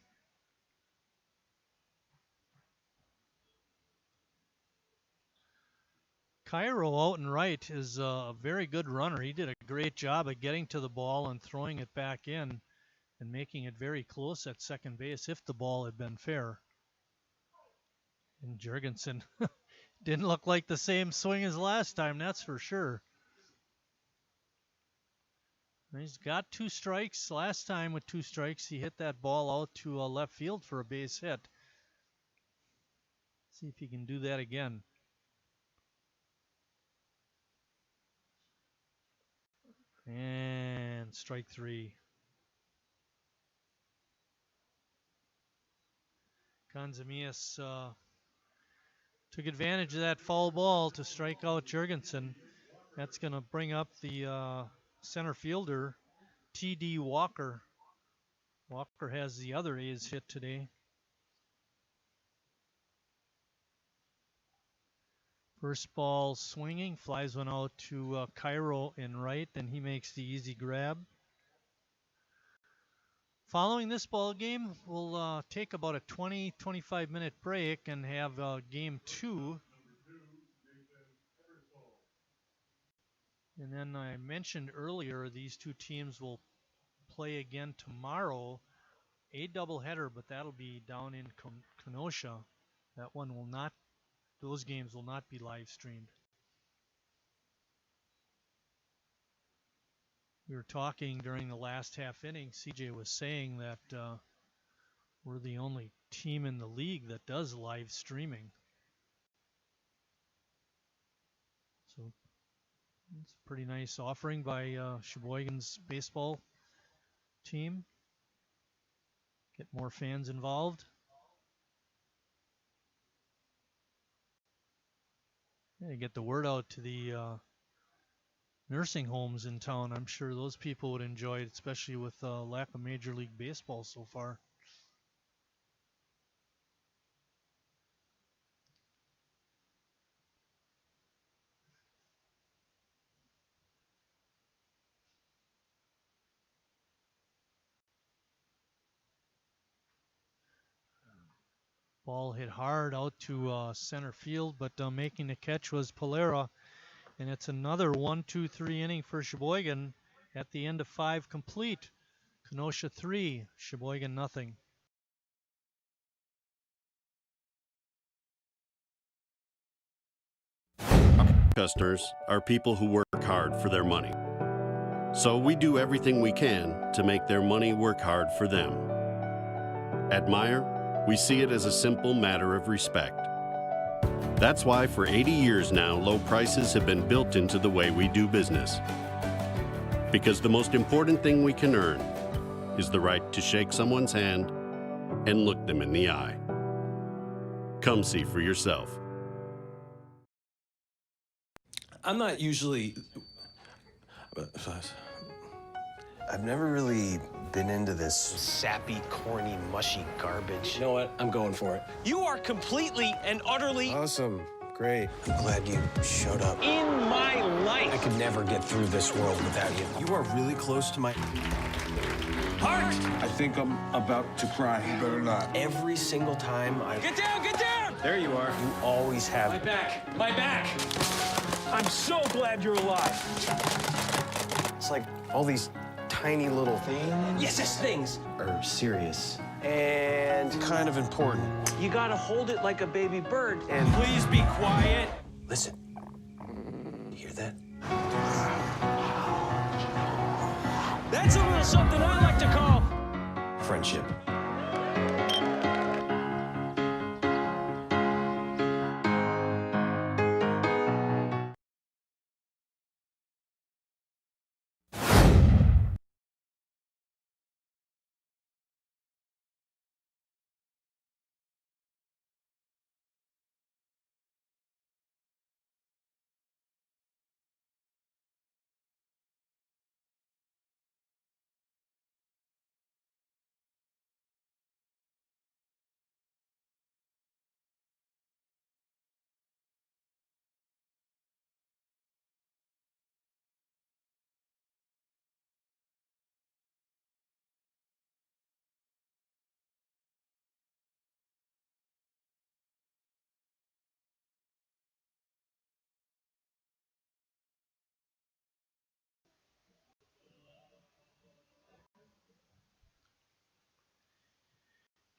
Cairo out and right is a very good runner. He did a great job of getting to the ball and throwing it back in and making it very close at second base if the ball had been fair. And Jurgensen didn't look like the same swing as last time, that's for sure. He's got 2 strikes. Last time with 2 strikes, he hit that ball out to left field for a base hit. See if he can do that again. And strike 3. Kanzamias took advantage of that foul ball to strike out Jurgensen. That's going to bring up the center fielder, T.D. Walker. Walker has the other A's hit today. First ball swinging, flies one out to Cairo in right, and he makes the easy grab. Following this ball game, we'll take about a 20-25 minute break and have game 2. And then I mentioned earlier these two teams will play again tomorrow, a doubleheader, but that'll be down in Kenosha. That one will not. Those games will not be live streamed. We were talking during the last half inning. CJ was saying that we're the only team in the league that does live streaming. So it's a pretty nice offering by Sheboygan's baseball team. Get more fans involved. Yeah, get the word out to the nursing homes in town. I'm sure those people would enjoy it, especially with lack of Major League Baseball so far. Ball hit hard out to center field, but making the catch was Polera. And it's another 1-2-3 inning for Sheboygan at the end of 5 complete. Kenosha 3, Sheboygan nothing. Customers are people who work hard for their money. So we do everything we can to make their money work hard for them. At Meyer, we see it as a simple matter of respect. That's why for 80 years now, low prices have been built into the way we do business. Because the most important thing we can earn is the right to shake someone's hand and look them in the eye. Come see for yourself. I'm not usually... I've never really been into this sappy, corny, mushy garbage. You know what? I'm going for it. You are completely and utterly... Awesome. Great. I'm glad you showed up. in my life. I could never get through this world without you. You are really close to my heart. I think I'm about to cry. You better not. Every single time I... Get down, get down! There you are. You always have... My back, my back! I'm so glad you're alive. It's like all these tiny little things. Yes, things are serious and kind of important. You gotta hold it like a baby bird and... Please be quiet. Listen. You hear that? That's a little something I like to call Friendship.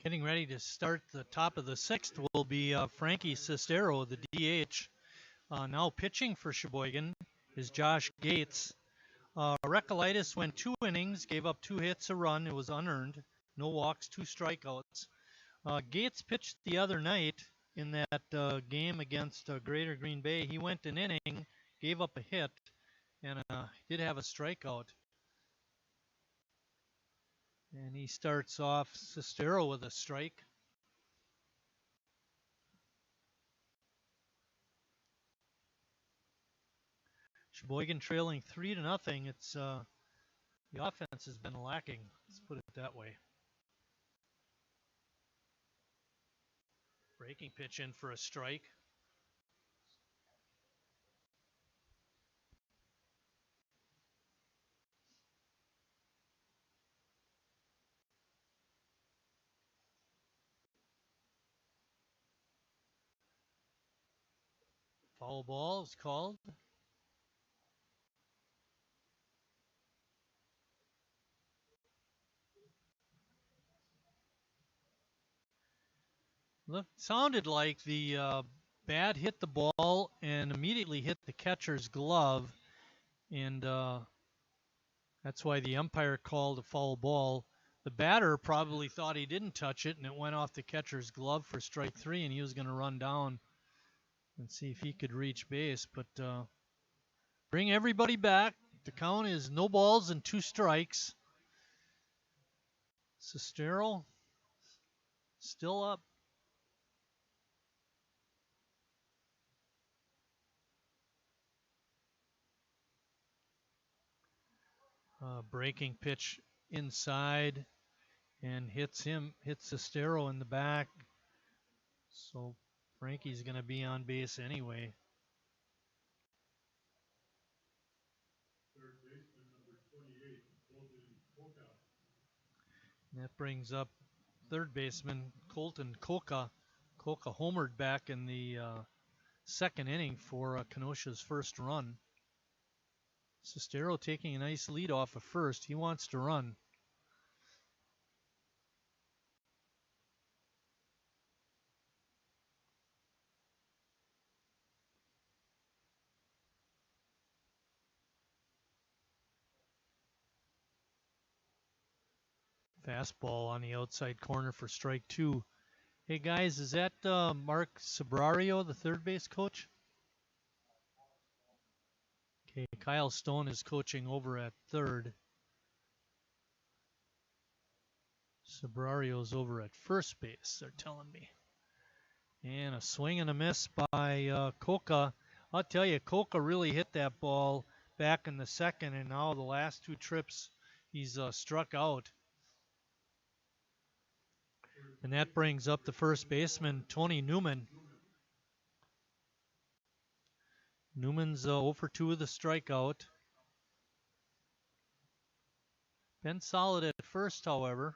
Getting ready to start the top of the sixth will be Frankie Cestero, the DH. Now pitching for Sheboygan is Josh Gates. Recollaitis went 2 innings, gave up 2 hits, a run. It was unearned. No walks, 2 strikeouts. Gates pitched the other night in that game against Greater Green Bay. He went an inning, gave up a hit, and did have a strikeout. And he starts off Cestero with a strike. Sheboygan trailing 3-0. It's the offense has been lacking. Let's put it that way. Breaking pitch in for a strike. Foul ball is called. Look, sounded like the bat hit the ball and immediately hit the catcher's glove, and that's why the umpire called a foul ball. The batter probably thought he didn't touch it, and it went off the catcher's glove for strike 3, and he was going to run down and see if he could reach base. But bring everybody back. The count is no balls and 2 strikes. Cestero still up. Breaking pitch inside and hits Cestero in the back. So Frankie's going to be on base anyway. And that brings up third baseman Colton Coca. Coca homered back in the second inning for Kenosha's first run. Cestero taking a nice lead off of first. He wants to run. Fastball on the outside corner for strike 2. Hey guys, is that Mark Sabrario, the third base coach? Okay, Kyle Stone is coaching over at third. Sabrario's over at first base, they're telling me. And a swing and a miss by Coca. I'll tell you, Coca really hit that ball back in the second, and now the last two trips he's struck out. And that brings up the first baseman, Tony Newman. Newman's 0 for 2 with a strikeout. Been solid at first, however.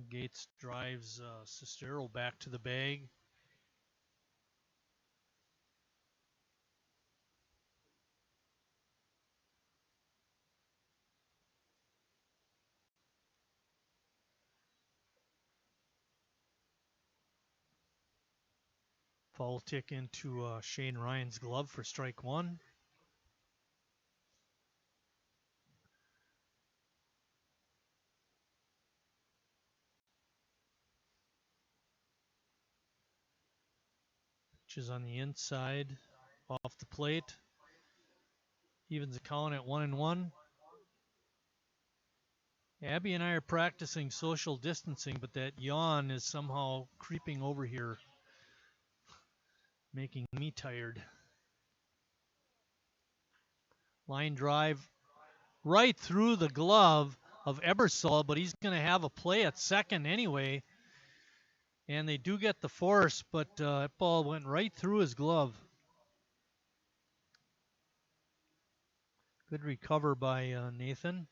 Gates drives Cestero back to the bag. Foul tick into Shane Ryan's glove for strike one. Pitch is on the inside, off the plate. Evens the count at 1-1. Abby and I are practicing social distancing, but that yawn is somehow creeping over here, making me tired. Line drive right through the glove of Ebersol, but he's going to have a play at second anyway. And they do get the force, but that ball went right through his glove. Good recover by Nathan.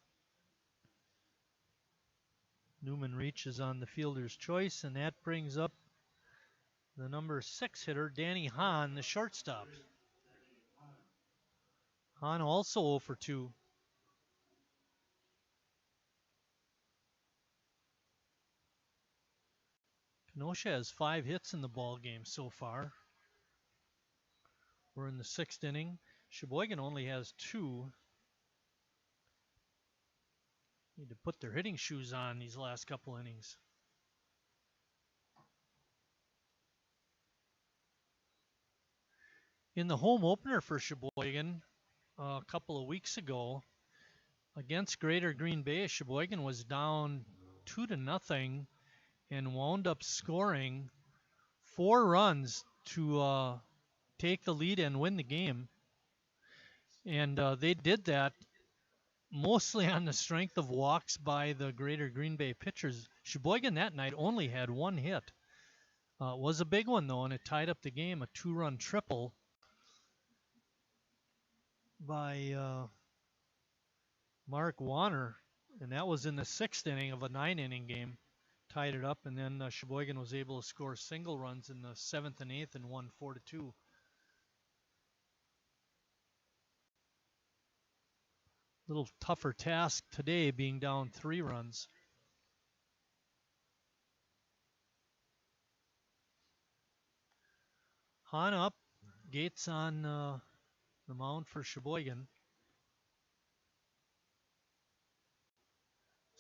Newman reaches on the fielder's choice, and that brings up the number 6 hitter, Danny Hahn, the shortstop. Hahn also 0 for 2. Kenosha has 5 hits in the ball game so far. We're in the 6th inning. Sheboygan only has 2. Need to put their hitting shoes on these last couple innings. In the home opener for Sheboygan a couple of weeks ago against Greater Green Bay, Sheboygan was down 2-0 and wound up scoring 4 runs to take the lead and win the game. And they did that mostly on the strength of walks by the Greater Green Bay pitchers. Sheboygan that night only had 1 hit. It was a big one, though, and it tied up the game, a 2-run triple by Mark Warner, and that was in the 6th inning of a 9-inning game. Tied it up, and then Sheboygan was able to score single runs in the 7th and 8th and won 4-2. Little tougher task today, being down 3 runs. Hahn up, Gates on the mound for Sheboygan.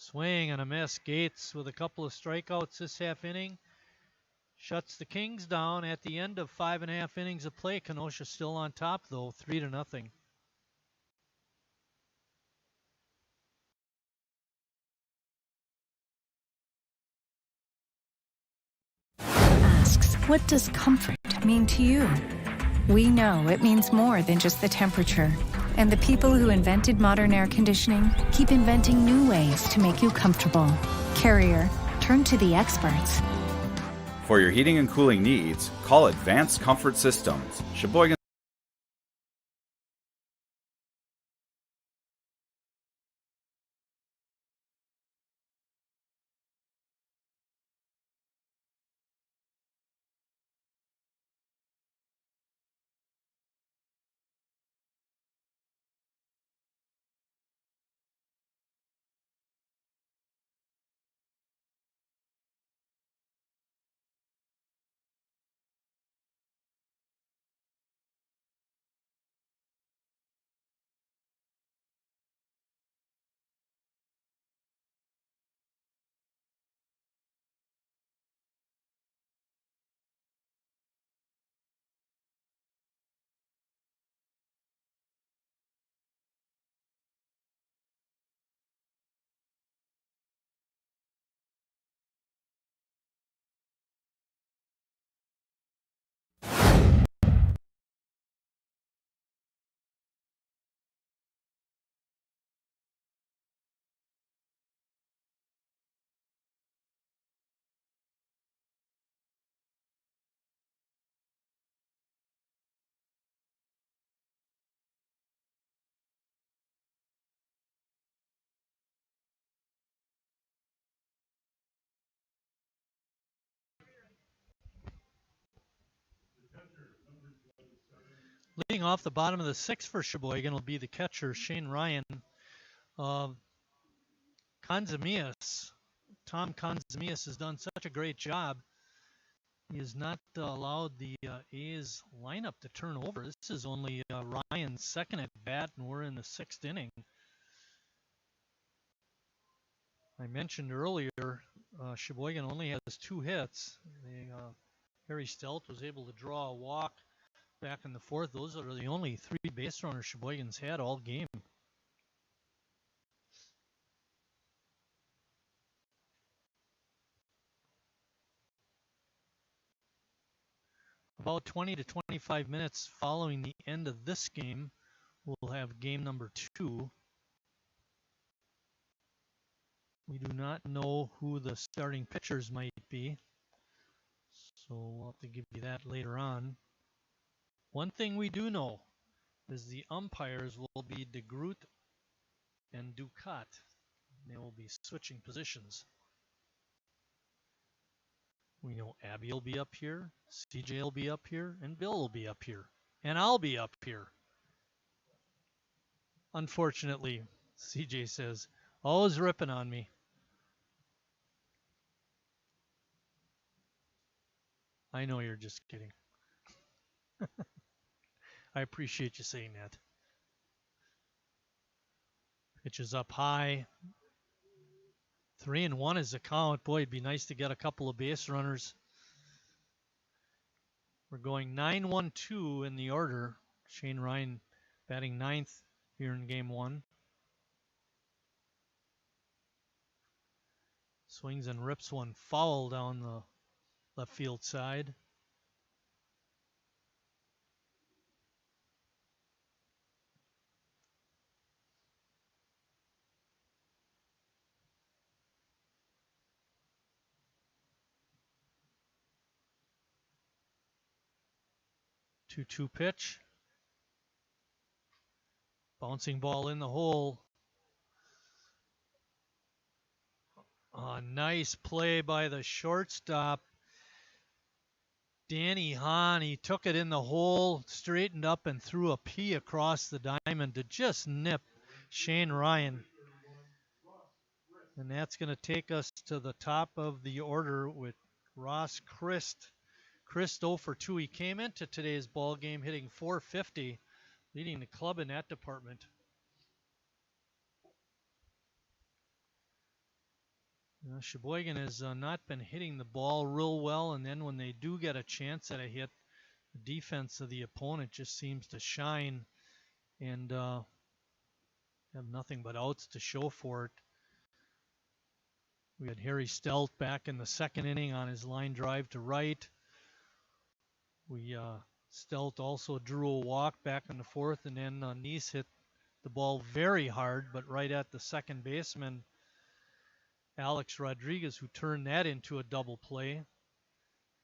Swing and a miss. Gates with a couple of strikeouts this half inning. Shuts the Kings down at the end of 5.5 innings of play. Kenosha still on top, though, 3-0. Asks, what does comfort mean to you? We know it means more than just the temperature. And the people who invented modern air conditioning keep inventing new ways to make you comfortable. Carrier, turn to the experts. For your heating and cooling needs, call Advanced Comfort Systems, Sheboygan Leading off the bottom of the sixth for Sheboygan will be the catcher, Shane Ryan. Kanzamias, Tom Kanzamias has done such a great job. He has not allowed the A's lineup to turn over. This is only Ryan's second at bat, and we're in the sixth inning. I mentioned earlier, Sheboygan only has 2 hits. Harry Stelt was able to draw a walk back in the fourth. Those are the only 3 base runners Sheboygan's had all game. About 20 to 25 minutes following the end of this game, we'll have game number 2. We do not know who the starting pitchers might be, so we'll have to give you that later on. One thing we do know is the umpires will be DeGroot and Ducat. They will be switching positions. We know Abby will be up here, CJ will be up here, and Bill will be up here. And I'll be up here. Unfortunately, CJ says, always ripping on me. I know you're just kidding. I appreciate you saying that. Pitch is up high. 3-1 is the count. Boy, it'd be nice to get a couple of base runners. We're going 9-1-2 in the order. Shane Ryan batting 9th here in game 1. Swings and rips one foul down the left field side. Two pitch. Bouncing ball in the hole. A nice play by the shortstop, Danny Hahn. He took it in the hole, straightened up, and threw a P across the diamond to just nip Shane Ryan. And that's going to take us to the top of the order with Ross Christ. Christ 0 for 2. He came into today's ball game hitting .450, leading the club in that department. Sheboygan has not been hitting the ball real well, and then when they do get a chance at a hit, the defense of the opponent just seems to shine and have nothing but outs to show for it. We had Harry Stelt back in the second inning on his line drive to right. Stelt also drew a walk back in the fourth, and then Neese hit the ball very hard, but right at the second baseman, Alex Rodriguez, who turned that into a double play.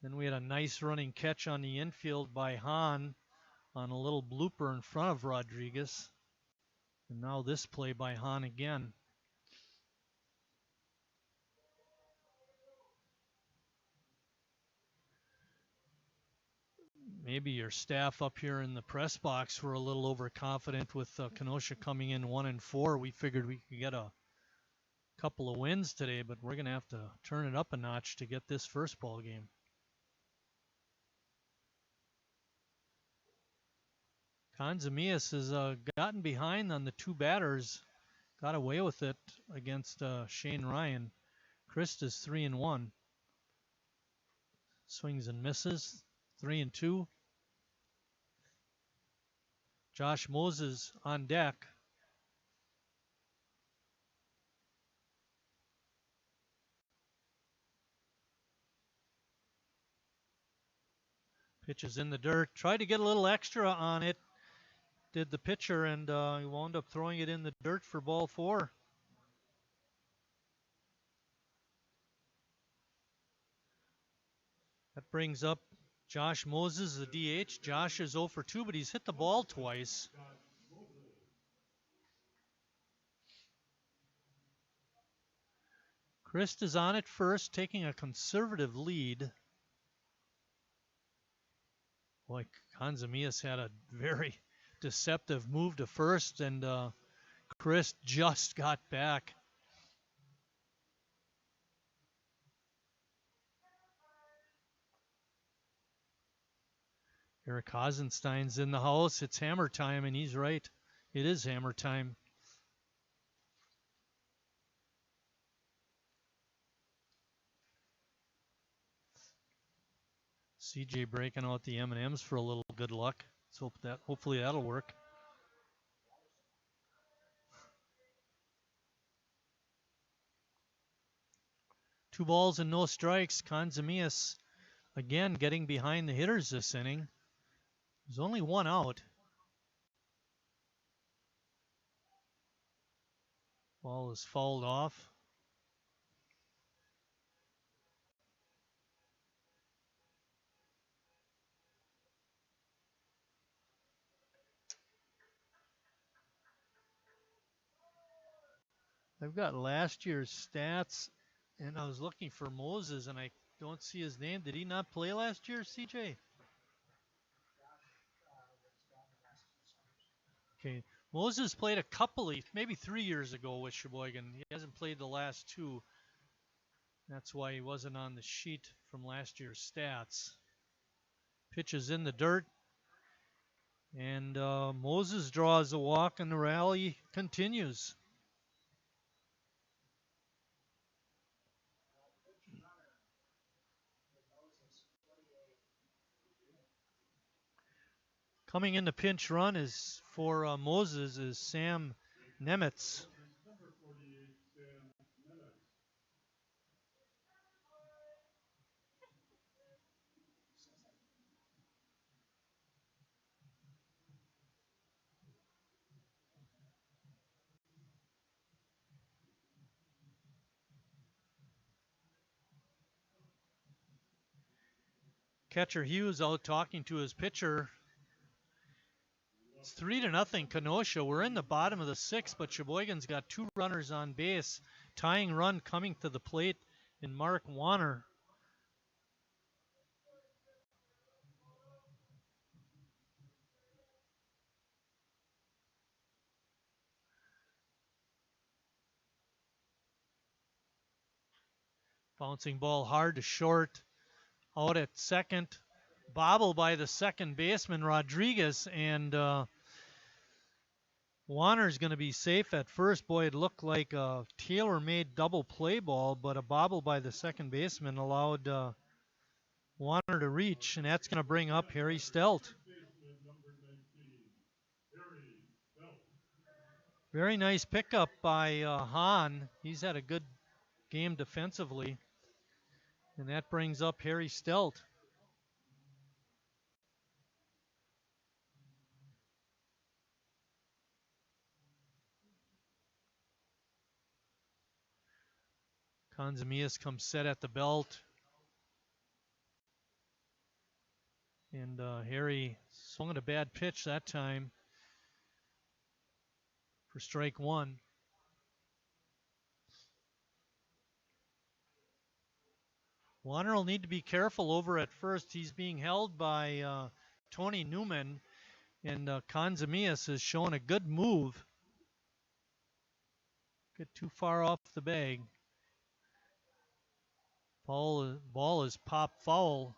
Then we had a nice running catch on the infield by Hahn on a little blooper in front of Rodriguez. And now this play by Hahn again. Maybe your staff up here in the press box were a little overconfident with Kenosha coming in 1-4. We figured we could get a couple of wins today, but we're going to have to turn it up a notch to get this first ball game. Kanzamias has gotten behind on the 2 batters, got away with it against Shane Ryan. Christ is 3-1. Swings and misses, 3-2. Josh Moses on deck. Pitch is in the dirt. Tried to get a little extra on it, did the pitcher, and he wound up throwing it in the dirt for ball 4. That brings up Josh Moses, the DH. Josh is 0 for 2, but he's hit the ball twice. Christ is on at first, taking a conservative lead. Boy, Kanzamias had a very deceptive move to first, and Chris just got back. Eric Hasenstein's in the house. It's hammer time, and he's right. It is hammer time. CJ breaking out the M&Ms for a little good luck. Let's hope hopefully that'll work. Two balls and no strikes. Kanzamias again getting behind the hitters this inning. There's only one out. Ball is fouled off. I've got last year's stats, and I was looking for Moses, and I don't see his name. Did he not play last year, CJ? Okay. Moses played a couple of, maybe 3 years ago with Sheboygan. He hasn't played the last two. That's why he wasn't on the sheet from last year's stats. Pitch is in the dirt. And Moses draws a walk, and the rally continues. Coming in the pinch run is for Moses is Sam Nemitz. Catcher Hughes out talking to his pitcher. It's 3-0 Kenosha. We're in the bottom of the sixth, but Sheboygan's got two runners on base. Tying run coming to the plate in Mark Warner. Bouncing ball hard to short. Out at second. Bobble by the second baseman, Rodriguez, and Warner's going to be safe at first. Boy, it looked like a tailor-made double play ball, but a bobble by the second baseman allowed Warner to reach, and that's going to bring up Harry Stelt. Very nice pickup by Hahn. He's had a good game defensively, and that brings up Harry Stelt. Kanzamias comes set at the belt. And Harry swung at a bad pitch that time for strike one. Warner will need to be careful over at first. He's being held by Tony Newman, and Kanzamias has shown a good move. Get too far off the bag. Ball is popped foul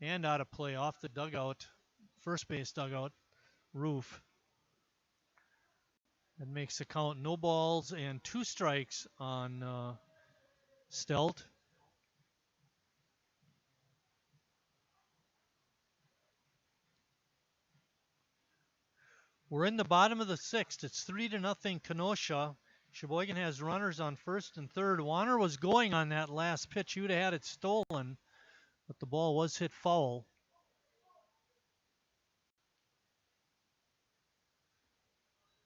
and out of play off the dugout, first base dugout roof. That makes the count no balls and 2 strikes on Stelt. We're in the bottom of the sixth. It's 3-0 Kenosha. Sheboygan has runners on first and third. Warner was going on that last pitch. He would have had it stolen, but the ball was hit foul.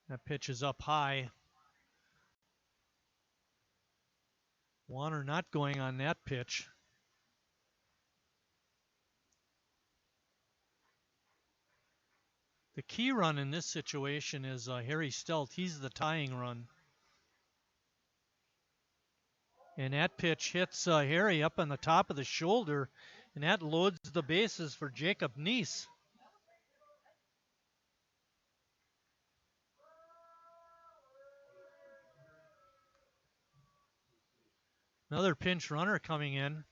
That pitch is up high. Warner not going on that pitch. The key run in this situation is Harry Stelt. He's the tying run. And that pitch hits Harry up on the top of the shoulder, And that loads the bases for Jacob Neese. Another pinch runner coming in.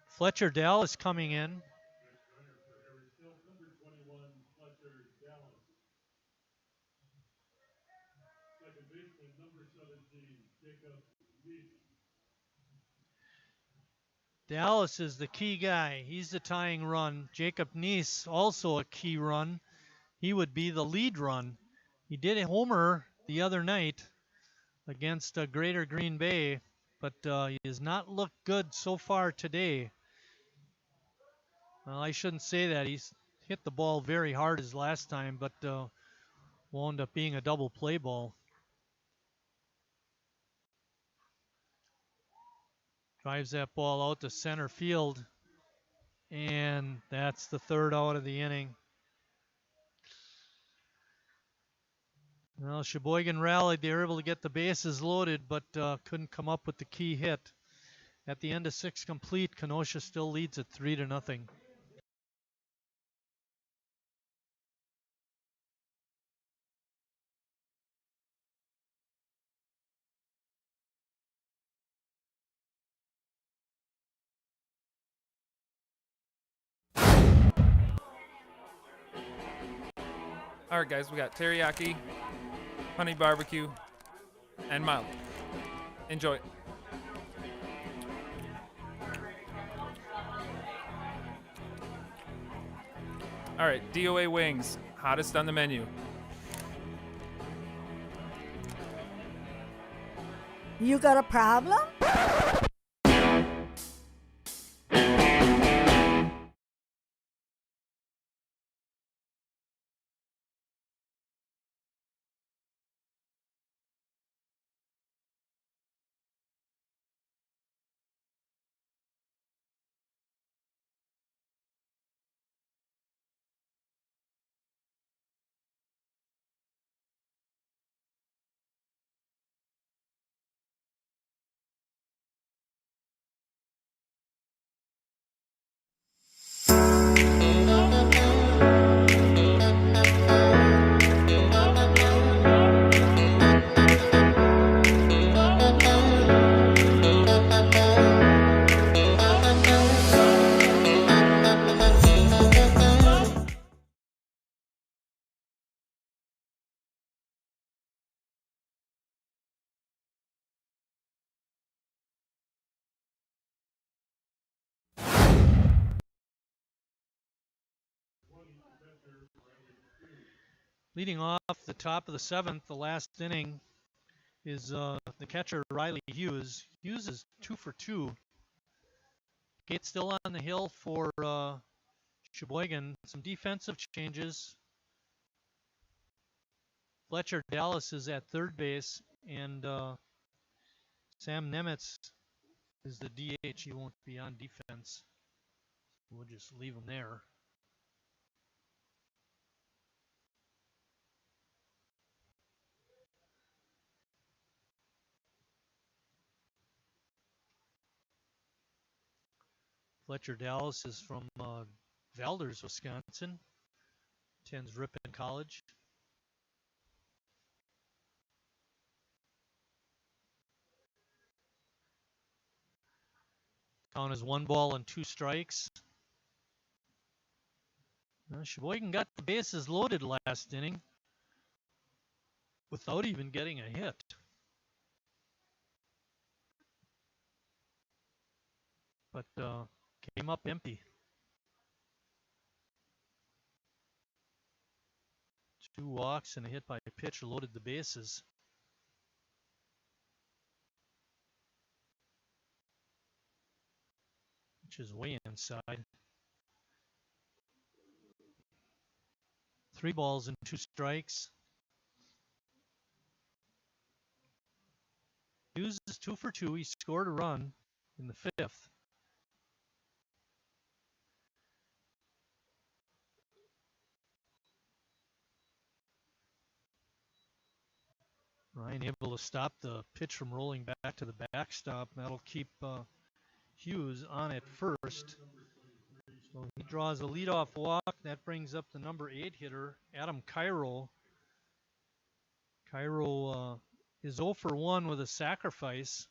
Fletcher Dallas coming in. Dallas is the key guy. He's the tying run. Jacob Neese, also a key run. He would be the lead run. He did a homer the other night against Greater Green Bay, but he has not looked good so far today. Well, I shouldn't say that. He's hit the ball very hard his last time, but will end up being a double play ball. Drives that ball out to center field, and that's the third out of the inning. Well, Sheboygan rallied. They were able to get the bases loaded, but couldn't come up with the key hit. At the end of 6 complete, Kenosha still leads at 3-0. All right, guys, we got teriyaki, honey barbecue, and mild. Enjoy. All right, DOA wings, hottest on the menu. You got a problem? Leading off the top of the 7th, the last inning, is the catcher Riley Hughes. Hughes is 2 for 2. Gates still on the hill for Sheboygan. Some defensive changes. Fletcher Dallas is at third base, and Sam Nemitz is the DH. He won't be on defense. We'll just leave him there. Fletcher Dallas is from Valders, Wisconsin. Attends Ripon College. Count is 1 ball and 2 strikes. Sheboygan got the bases loaded last inning without even getting a hit. But came up empty. 2 walks and a hit by a pitch loaded the bases. Which is way inside. 3 balls and 2 strikes. Hughes is 2 for 2. He scored a run in the 5th. Ryan able to stop the pitch from rolling back to the backstop. That'll keep Hughes on at first. So he draws a leadoff walk. That brings up the number 8 hitter, Adam Cairo. Cairo is 0 for 1 with a sacrifice.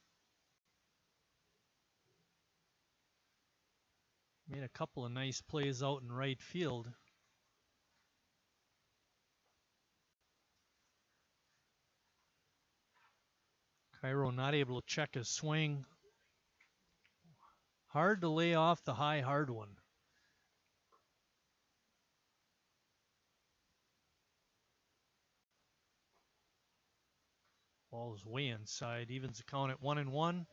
Made a couple of nice plays out in right field. Cairo not able to check his swing. Hard to lay off the high hard one. Ball is way inside. Evens the count at 1-1.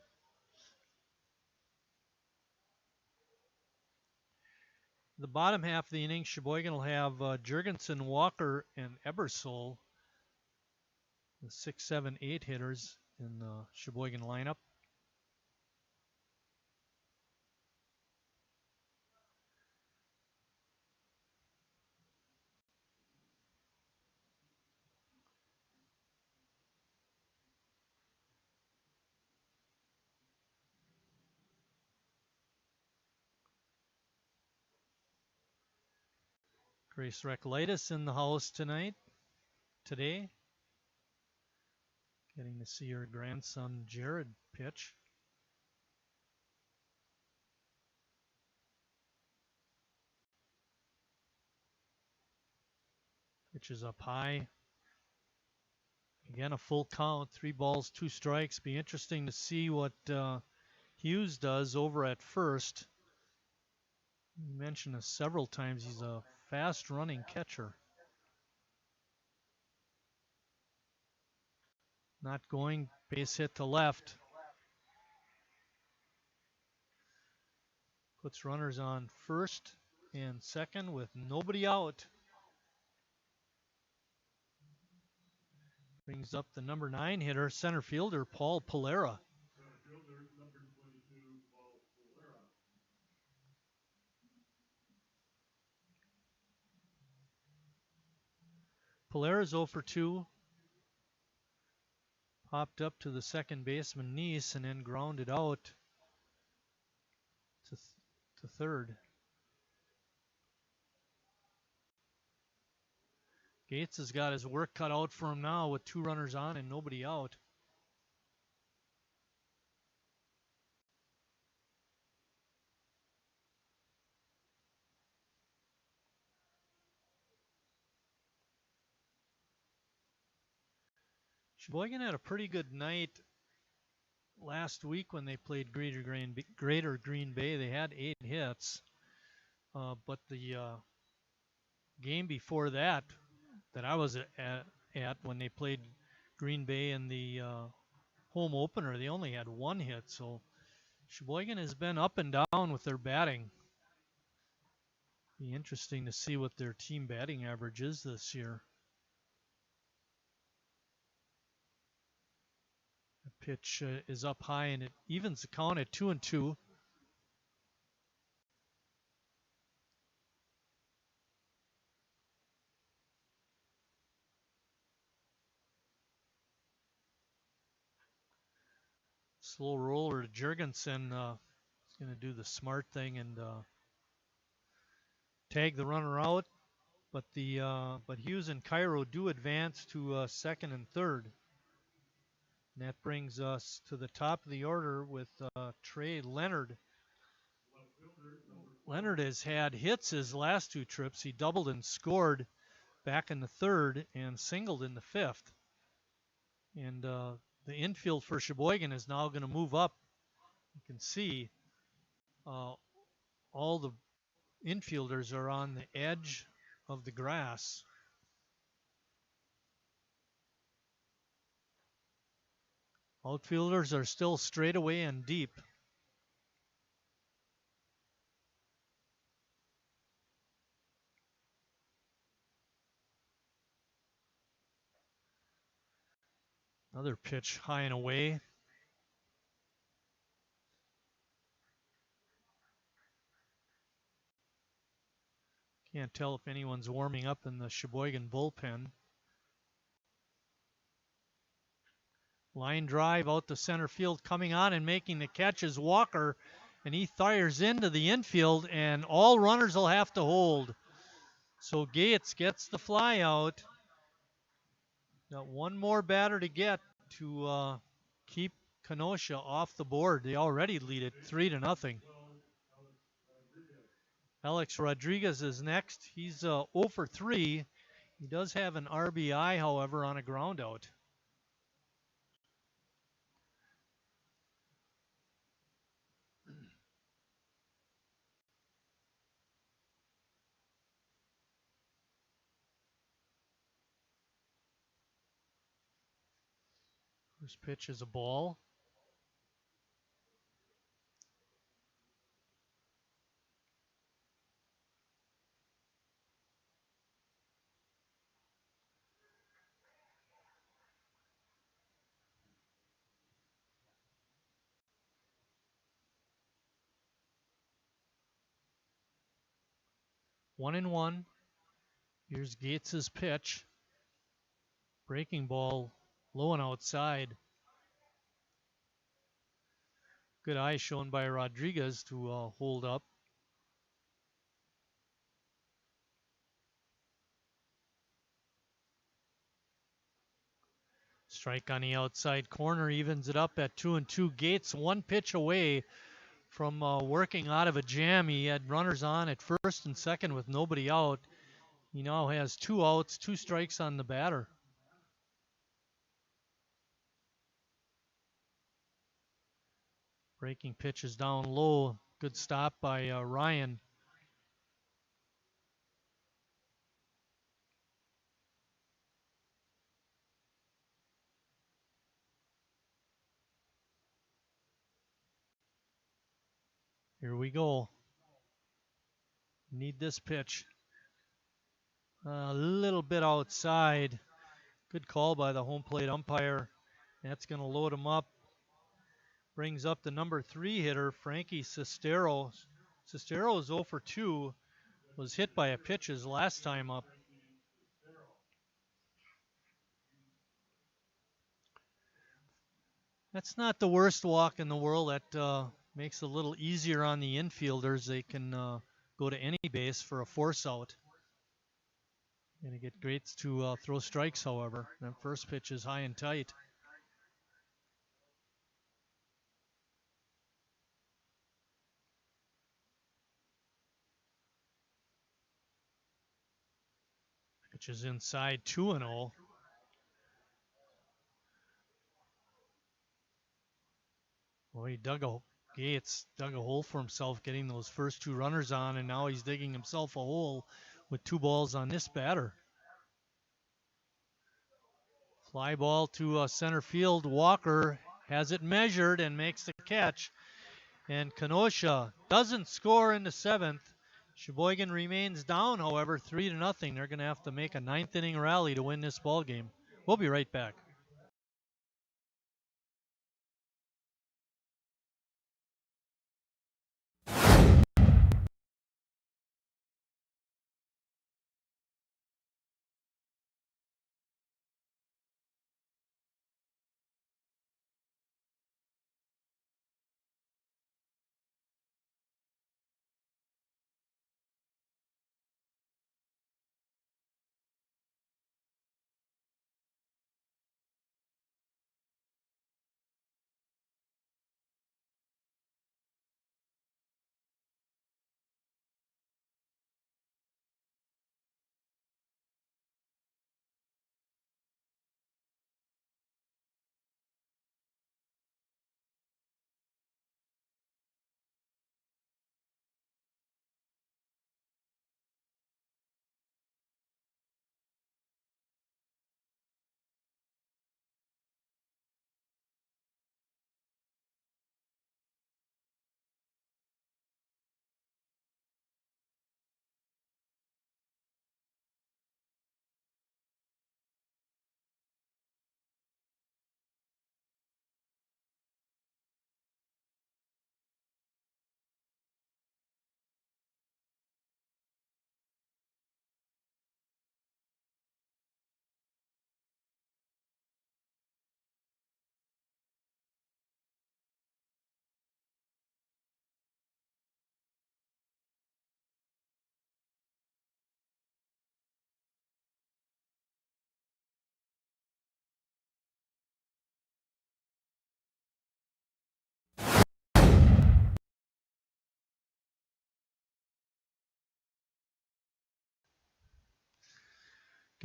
The bottom half of the inning, Sheboygan will have Jurgensen, Walker, and Ebersol, the 6, 7, 8 hitters in the Sheboygan lineup. Grace Recklitis in the house today. Getting to see her grandson Jared pitch. Pitch is up high. Again, a full count, 3 balls, 2 strikes. Be interesting to see what Hughes does over at first. You mentioned this several times. He's a fast-running catcher. Not going, base hit to left. Puts runners on first and second with nobody out. Brings up the number 9 hitter, center fielder, Paul Polera. Polera's 0 for 2. Popped up to the second baseman, Neese, and then grounded out to third. Gates has got his work cut out for him now with 2 runners on and nobody out. Sheboygan had a pretty good night last week when they played Greater Green Bay. They had 8 hits, but the game before that I was at when they played Green Bay in the home opener, they only had 1 hit. So Sheboygan has been up and down with their batting. Be interesting to see what their team batting average is this year. The pitch is up high and it evens the count at 2-2. Slow roller to Jurgensen. He's going to do the smart thing and tag the runner out. But Hughes and Cairo do advance to second and third. And that brings us to the top of the order with Trey Leonard. Leonard has had hits his last 2 trips. He doubled and scored back in the third and singled in the fifth. And the infield for Sheboygan is now going to move up. You can see all the infielders are on the edge of the grass. Outfielders are still straight away and deep. Another pitch high and away. Can't tell if anyone's warming up in the Sheboygan bullpen. Line drive out to center field, coming on and making the catch is Walker, and he fires into the infield, and all runners will have to hold. So Gates gets the fly out. Got one more batter to get to keep Kenosha off the board. They already lead it 3-0. Alex Rodriguez is next. He's 0 for 3. He does have an RBI, however, on a ground out. First pitch is a ball. One and one. Here's Gates's pitch. Breaking ball, low and outside. Good eye shown by Rodriguez to hold up. Strike on the outside corner evens it up at 2-2. Gates one pitch away from working out of a jam. He had runners on at first and second with nobody out. He now has 2 outs, 2 strikes on the batter. Breaking pitch is down low. Good stop by Ryan. Here we go. Need this pitch. A little bit outside. Good call by the home plate umpire. That's going to load him up. Brings up the number 3 hitter, Frankie Sestero. Sestero is 0 for 2. Was hit by a pitch his last time up. That's not the worst walk in the world. That makes it a little easier on the infielders. They can go to any base for a force out. Going to get Gates to throw strikes, however. That first pitch is high and tight. Pitch is inside, 2-0. Boy, Gates dug a hole for himself getting those first 2 runners on, and now he's digging himself a hole with 2 balls on this batter. Fly ball to center field. Walker has it measured and makes the catch. And Kenosha doesn't score in the 7th. Sheboygan remains down, however, 3-0. They're going to have to make a 9th inning rally to win this ball game. We'll be right back.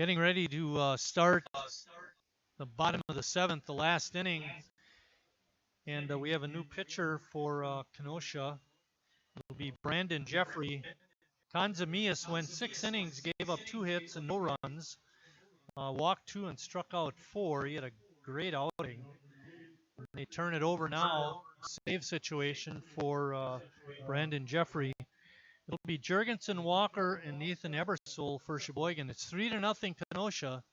Getting ready to start the bottom of the 7th, the last inning. And we have a new pitcher for Kenosha. It'll be Brandon Jeffrey. Kanzamias went 6 innings, gave up 2 hits and no runs. Walked 2 and struck out 4. He had a great outing. They turn it over now. Save situation for Brandon Jeffrey. It'll be Jurgensen, Walker, and Nathan Ebersole for Sheboygan. It's 3-0 Kenosha.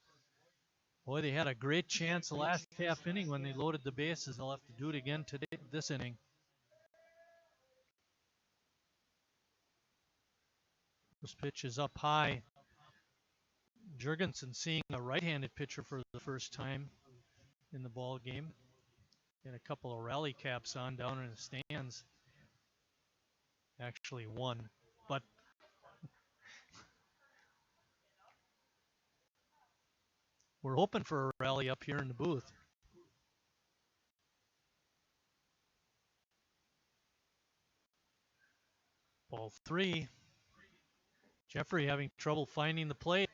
Boy, they had a great chance the last half inning when they loaded the bases. They'll have to do it again today, this inning. This pitch is up high. Jurgensen seeing a right-handed pitcher for the first time in the ball game. And a couple of rally caps on down in the stands. Actually one, but we're hoping for a rally up here in the booth. Ball 3. Jeffrey having trouble finding the plate.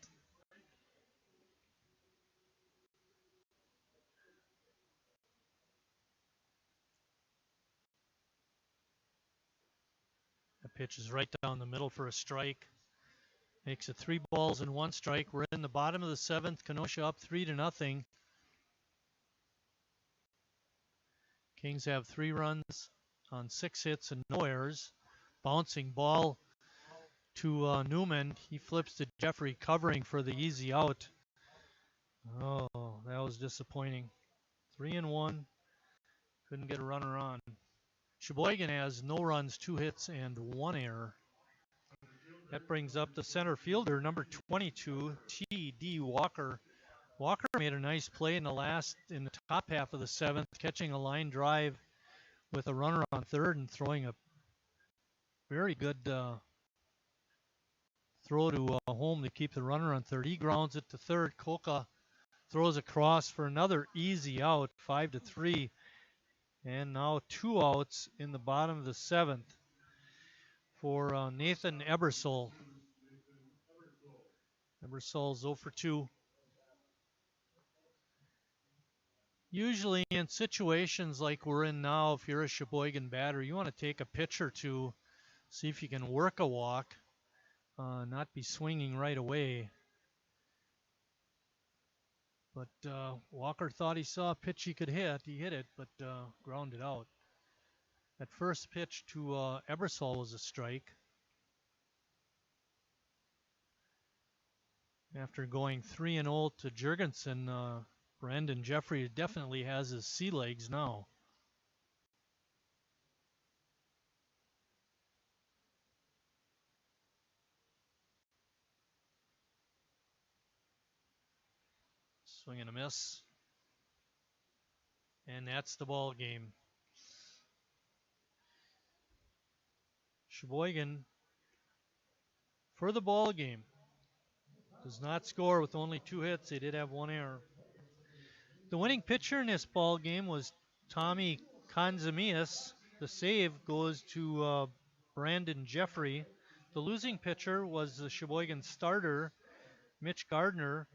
The pitch is right down the middle for a strike. Makes it 3 balls and 1 strike. We're in the bottom of the 7th. Kenosha up 3-0. Kings have 3 runs on 6 hits and no errors. Bouncing ball to Newman. He flips to Jeffrey, covering for the easy out. Oh, that was disappointing. 3-1. Couldn't get a runner on. Sheboygan has no runs, 2 hits, and 1 error. That brings up the center fielder, number 22, T.D. Walker. Walker made a nice play in the top half of the 7th, catching a line drive with a runner on third and throwing a very good throw to home to keep the runner on third. He grounds it to third. Koka throws across for another easy out, 5-3. And now 2 outs in the bottom of the 7th for Nathan Ebersole. Ebersole's 0 for 2. Usually in situations like we're in now, if you're a Sheboygan batter, you want to take a pitch or two, see if you can work a walk, not be swinging right away. But Walker thought he saw a pitch he could hit. He hit it, but grounded out. That first pitch to Ebersole was a strike. After going 3-0 to Jurgensen, Brandon Jeffrey definitely has his sea legs now. Swing and a miss. And that's the ball game. Sheboygan, for the ball game, does not score with only 2 hits. They did have 1 error. The winning pitcher in this ball game was Tommy Kanzamias. The save goes to Brandon Jeffrey. The losing pitcher was the Sheboygan starter, Mitch Gardner.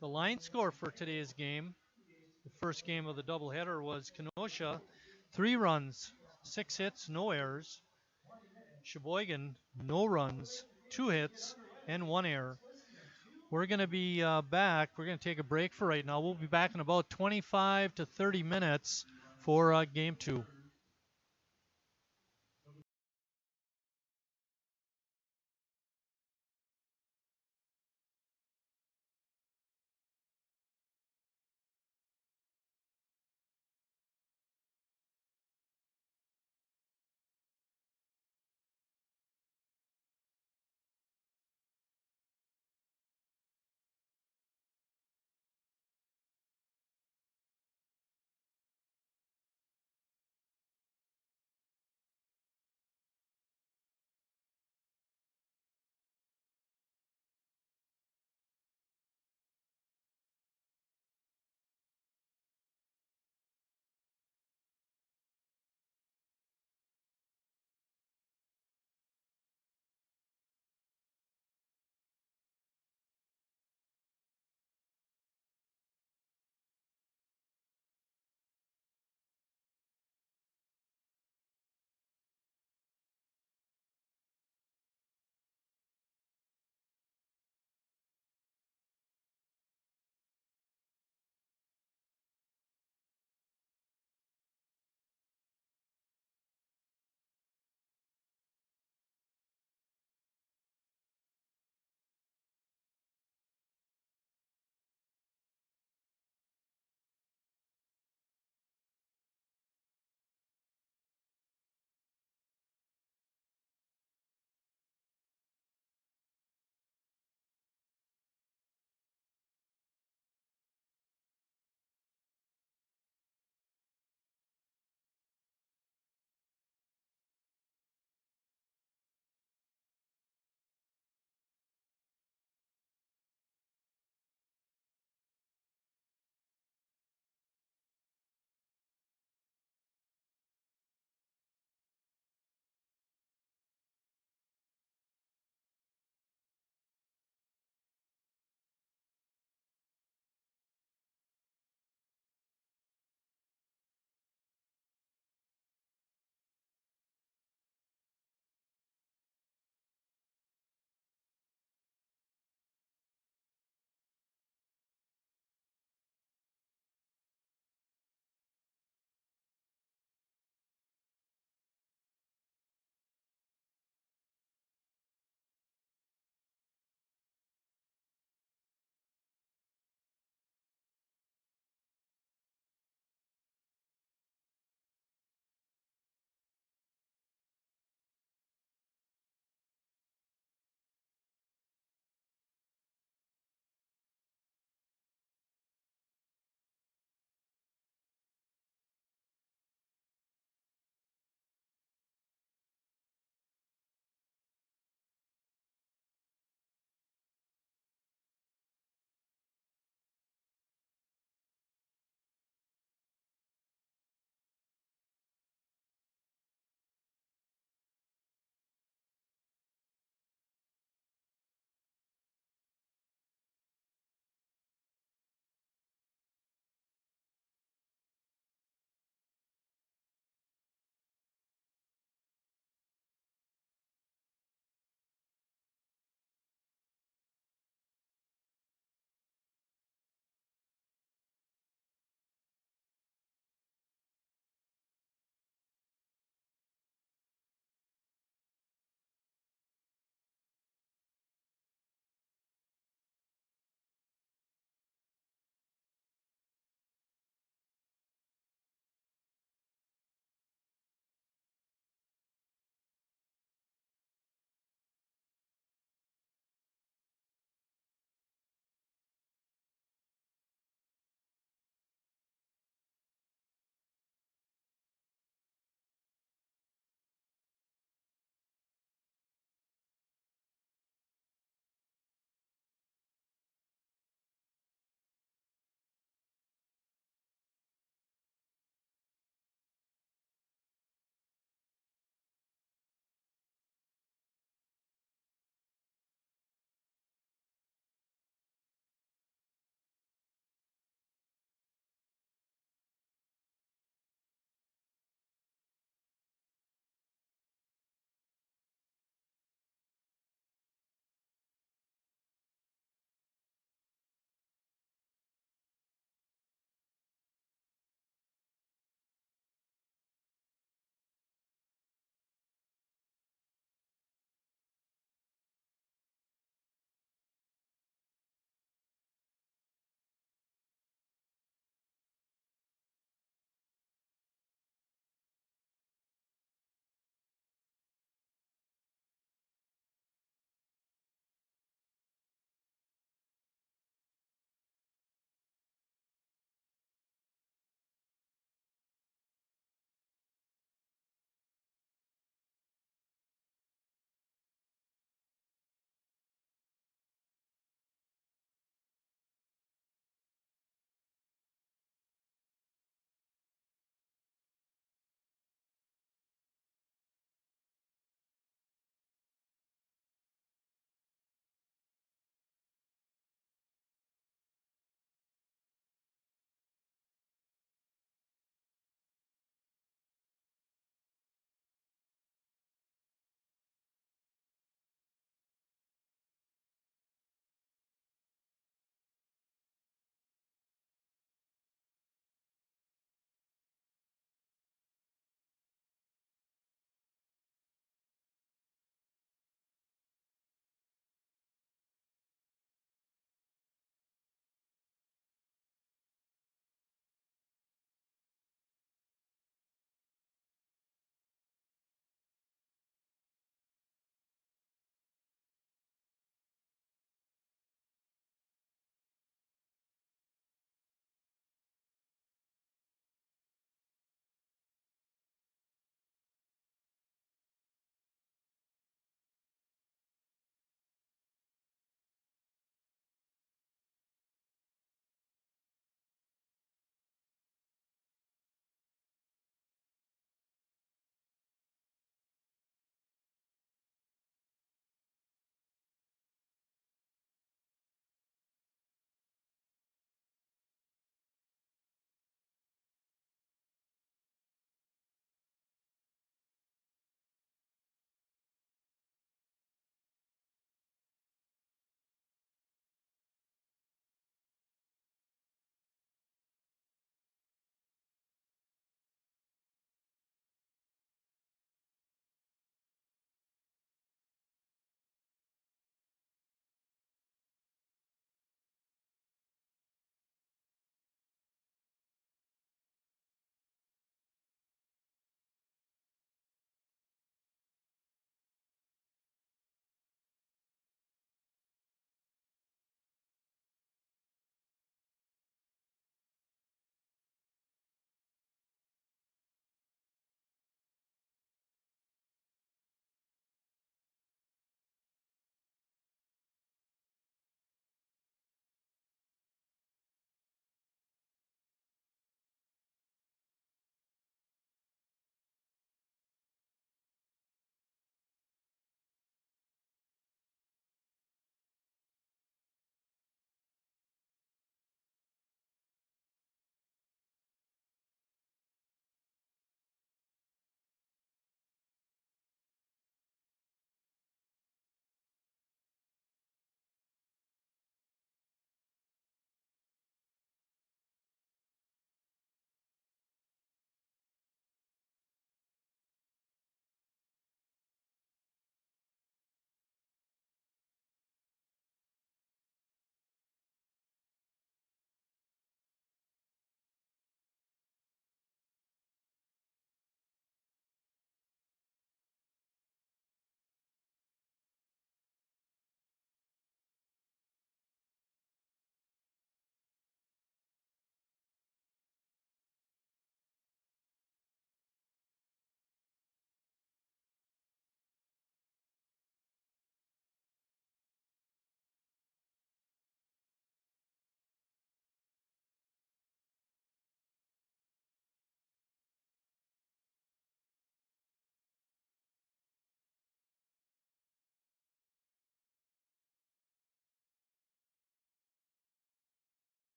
The line score for today's game, the first game of the doubleheader, was Kenosha, 3 runs, 6 hits, no errors. Sheboygan, no runs, 2 hits, and 1 error. We're going to be back. We're going to take a break for right now. We'll be back in about 25 to 30 minutes for Game 2.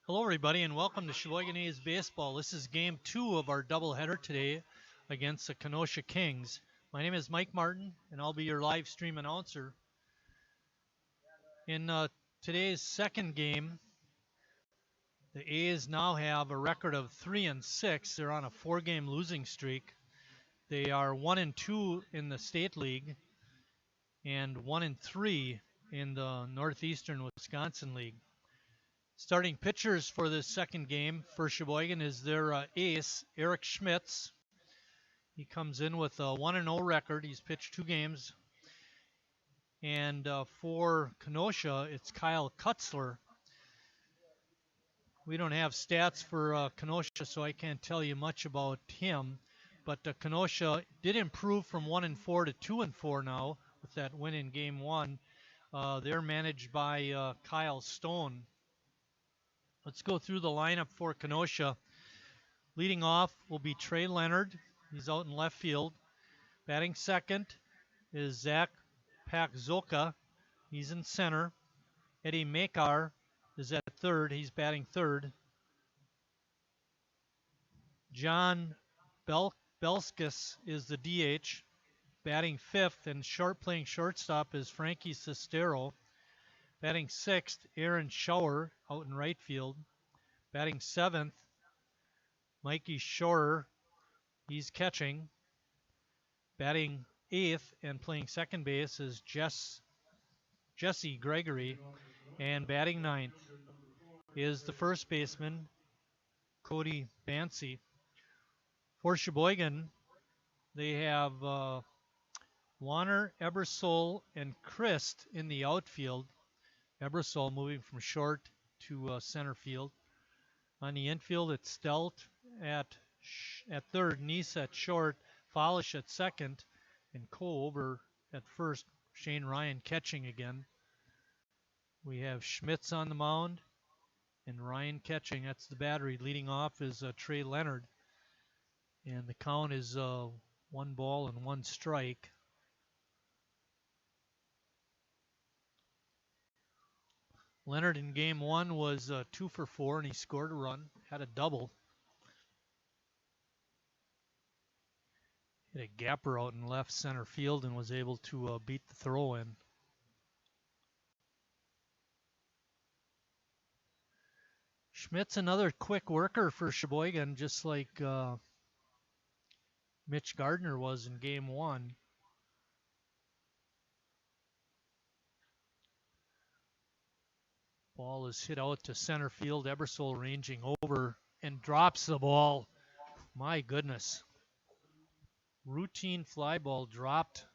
Hello, everybody, and welcome to Sheboygan A's Baseball. This is Game 2 of our doubleheader today against the Kenosha Kings. My name is Mike Martin, and I'll be your live stream announcer. In today's second game, the A's now have a record of 3-6. They're on a 4-game losing streak. They are 1-2 in the State League and 1-3 in the Northeastern Wisconsin League. Starting pitchers for this second game for Sheboygan is their ace, Eric Schmitz. He comes in with a 1-0 record. He's pitched 2 games. And for Kenosha, it's Kyle Kutzler. We don't have stats for Kenosha, so I can't tell you much about him. But Kenosha did improve from 1-4 to 2-4 now with that win in Game 1. They're managed by Kyle Stone. Let's go through the lineup for Kenosha. Leading off will be Trey Leonard. He's out in left field. Batting second is Zach Pakzoka. He's in center. Eddie Makar is at third. He's batting third. John Belskis is the DH, batting fifth, and playing shortstop is Frankie Sestero. Batting sixth, Aaron Schauer out in right field. Batting seventh, Mikey Shorer. He's catching. Batting eighth and playing second base is Jesse Gregory. And batting ninth is the first baseman, Cody Bancy. For Sheboygan, they have Warner, Ebersol, and Christ in the outfield. Ebersol moving from short to center field. On the infield, it's Stelt at third, Neese at short, Folish at second, and Cole over at first. Shane Ryan catching again. We have Schmitz on the mound and Ryan catching. That's the battery. Leading off is Trey Leonard. And the count is 1 ball and 1 strike. Leonard in Game 1 was 2 for 4, and he scored a run, had a double. Hit a gapper out in left center field and was able to beat the throw in. Schmidt's another quick worker for Sheboygan, just like Mitch Gardner was in Game 1. Ball is hit out to center field. Ebersol ranging over and drops the ball. My goodness. Routine fly ball dropped.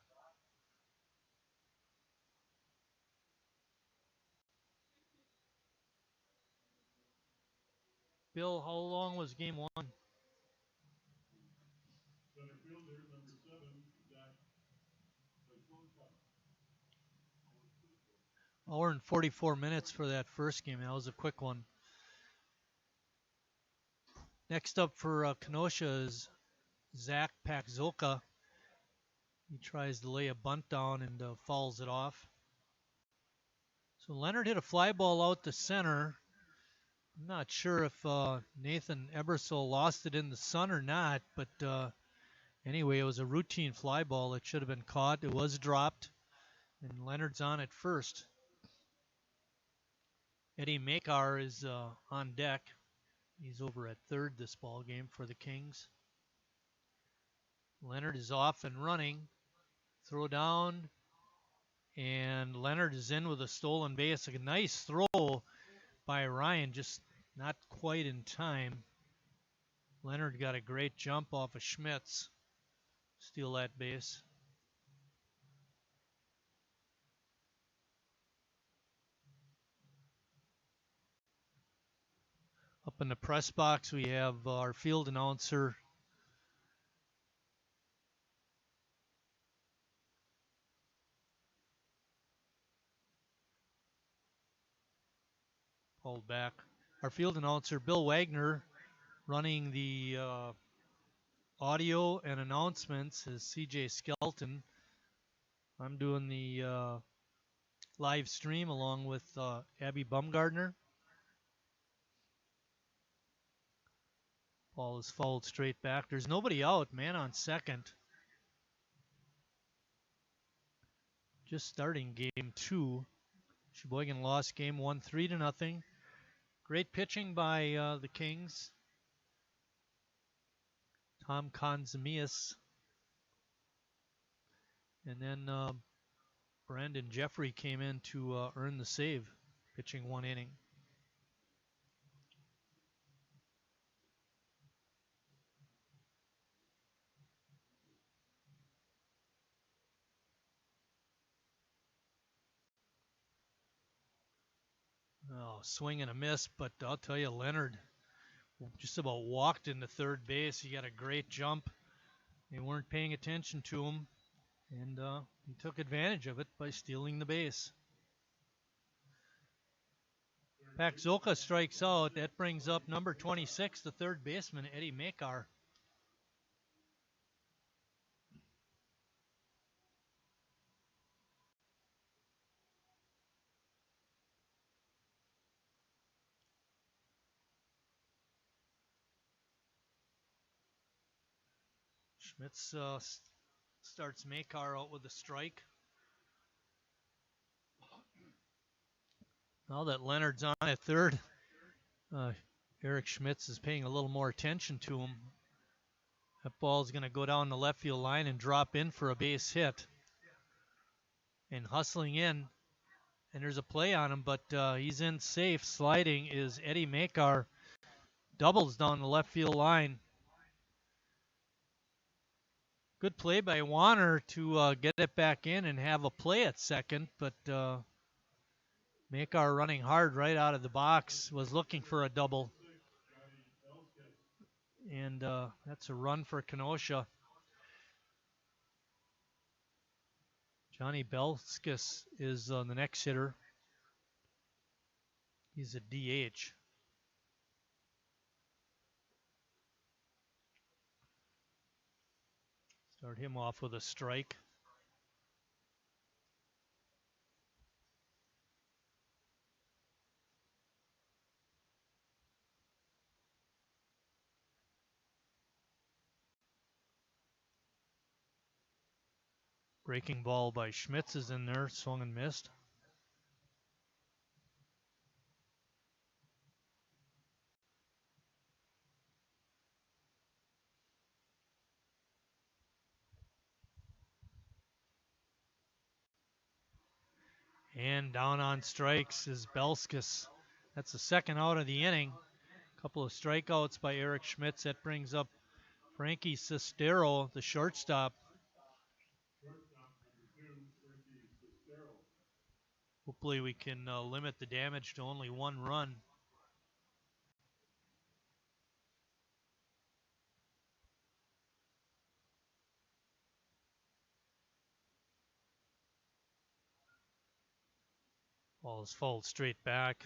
Bill, how long was Game 1? Hour and 44 minutes for that first game. That was a quick one. Next up for Kenosha is Zach Pakzoka. He tries to lay a bunt down and fouls it off. So Leonard hit a fly ball out to center. I'm not sure if Nathan Ebersol lost it in the sun or not, but anyway, it was a routine fly ball that should have been caught. It was dropped, and Leonard's on at first. Eddie Makar is on deck. He's over at third this ball game for the Kings. Leonard is off and running. Throw down, and Leonard is in with a stolen base. A nice throw by Ryan, just not quite in time. Leonard got a great jump off of Schmitz. Steal that base. Up in the press box, we have our field announcer, pulled back. Our field announcer, Bill Wagner, running the audio and announcements is CJ Skelton. I'm doing the live stream along with Abby Bumgardner. Ball is fouled straight back. There's nobody out, man on second. Just starting game 2. Sheboygan lost game 1 3-0. Great pitching by the Kings. Tom Konzemius. And then Brandon Jeffrey came in to earn the save, pitching 1 inning. Oh, swing and a miss, but I'll tell you, Leonard just about walked into third base. He got a great jump. They weren't paying attention to him, and he took advantage of it by stealing the base. Paxoka strikes out. That brings up number 26, the third baseman, Eddie Makar. Schmitz starts Makar out with a strike. Now that Leonard's on at third, Eric Schmitz is paying a little more attention to him. That ball's going to go down the left field line and drop in for a base hit. And hustling in, and there's a play on him, but he's in safe. Sliding is Eddie Makar. Doubles down the left field line. Good play by Warner to get it back in and have a play at second, but Makar running hard right out of the box, was looking for a double. And that's a run for Kenosha. Johnny Belskis is the next hitter. He's a DH. Start him off with a strike. Breaking ball by Schmitz is in there, swung and missed. And down on strikes is Belskis. That's the second out of the inning. A couple of strikeouts by Eric Schmitz. That brings up Frankie Sestero, the shortstop. Hopefully we can limit the damage to only 1 run. Ball is fouled straight back.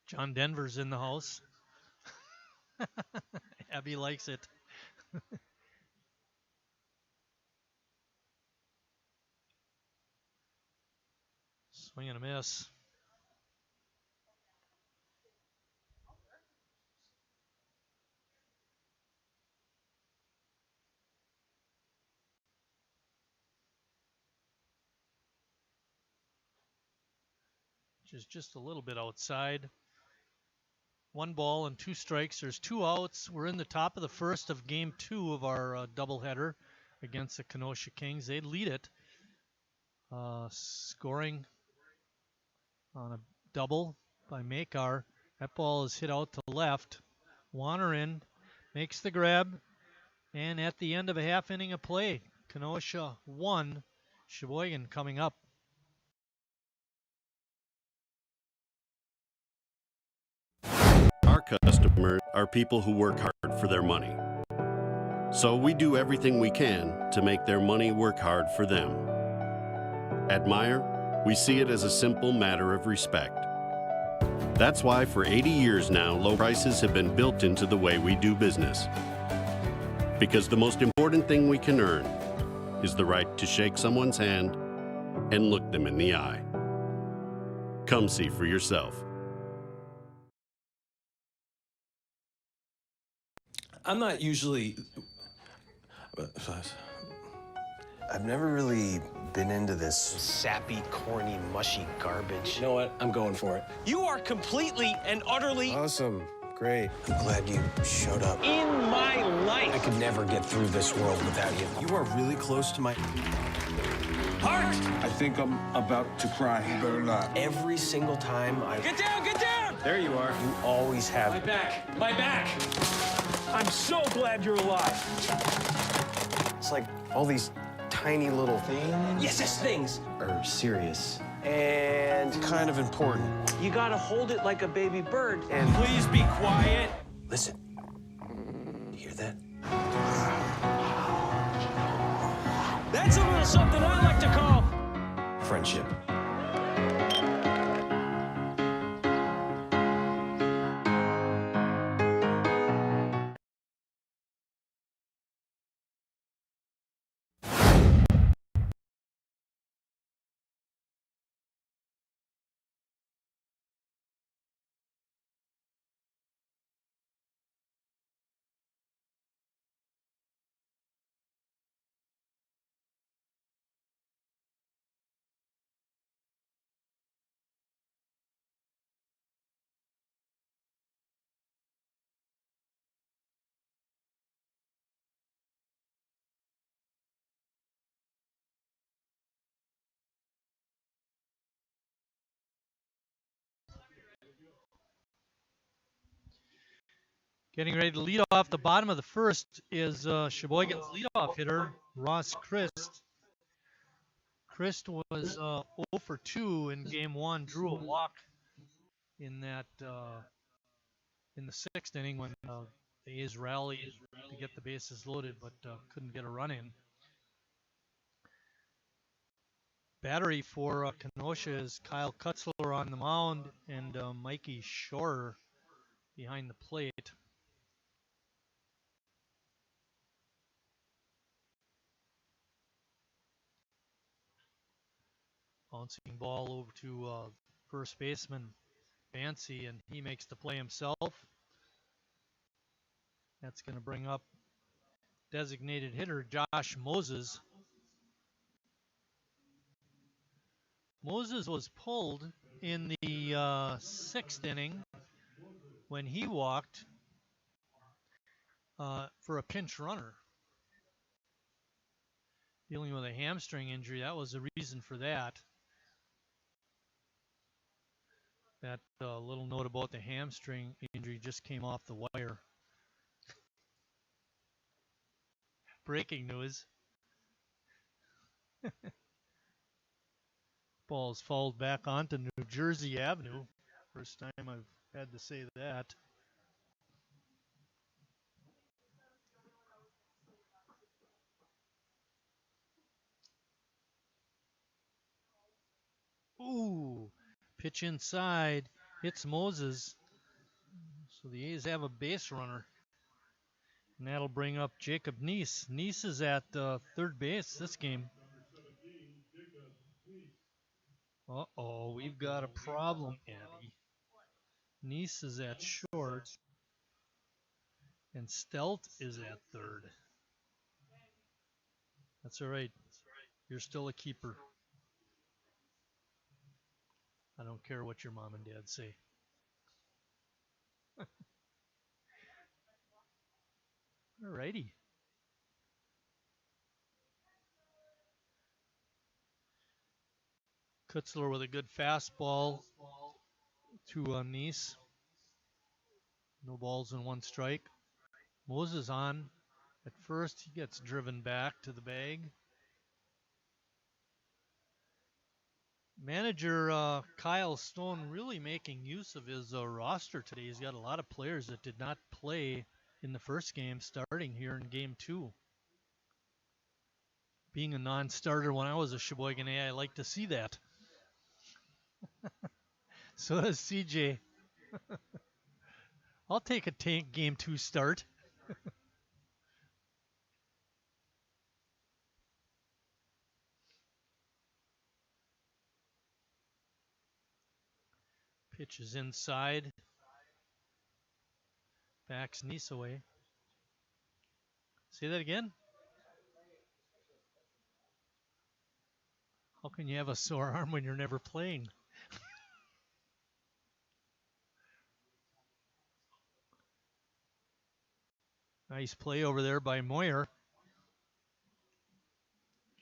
John Denver's in the house. Abby likes it. Swing and a miss. Which is just a little bit outside. 1 ball and 2 strikes. There's 2 outs. We're in the top of the first of game 2 of our doubleheader against the Kenosha Kings. They lead it, scoring on a double by Makar. That ball is hit out to left. Wannerin makes the grab, and at the end of a half inning of play, Kenosha 1, Sheboygan coming up. Our customers are people who work hard for their money. So we do everything we can to make their money work hard for them. At Meyer, we see it as a simple matter of respect. That's why for 80 years now, low prices have been built into the way we do business. Because the most important thing we can earn is the right to shake someone's hand and look them in the eye. Come see for yourself. I'm not usually... I've never really been into this sappy, corny, mushy garbage. You know what? I'm going for it. You are completely and utterly... Awesome. Great. I'm glad you showed up. in my life. I could never get through this world without you. You are really close to my heart. I think I'm about to cry. You better not. Every single time I... Get down, get down! There you are. You always have... My back, my back! I'm so glad you're alive. It's like all these tiny little things. Yes, things. Are serious and kind of important. You gotta hold it like a baby bird and... Please be quiet. Listen. You hear that? That's a little something I like to call Friendship. Getting ready to lead off the bottom of the first is Sheboygan's leadoff hitter, Ross Christ. Christ was 0 for 2 in game 1, drew a walk in that in the 6th inning when the A's rallied to get the bases loaded, but couldn't get a run in. Battery for Kenosha is Kyle Kutzler on the mound and Mikey Shore behind the plate. Bouncing ball over to first baseman Fancy, and he makes the play himself. That's going to bring up designated hitter Josh Moses. Moses was pulled in the 6th inning when he walked for a pinch runner. Dealing with a hamstring injury, that was the reason for that. That little note about the hamstring injury just came off the wire. Breaking news. Ball's fouled back onto New Jersey Avenue. First time I've had to say that. Ooh, pitch inside. Hits Moses. So the A's have a base runner. And that'll bring up Jacob Neese. Neese is at third base this game. Uh-oh, we've got a problem, Abby. Neese is at short, and Stelt is at third. That's all right. You're still a keeper. I don't care what your mom and dad say. All righty. Kutzler with a good fastball to Neese. No balls and one strike. Moses on at first. He gets driven back to the bag. Manager Kyle Stone really making use of his roster today. He's got a lot of players that did not play in the first game starting here in game 2. Being a non-starter when I was a Sheboygan A, I like to see that. So does CJ. I'll take a game 2 start. Pitch is inside. Backs Neese away. Say that again? How can you have a sore arm when you're never playing? Nice play over there by Moyer.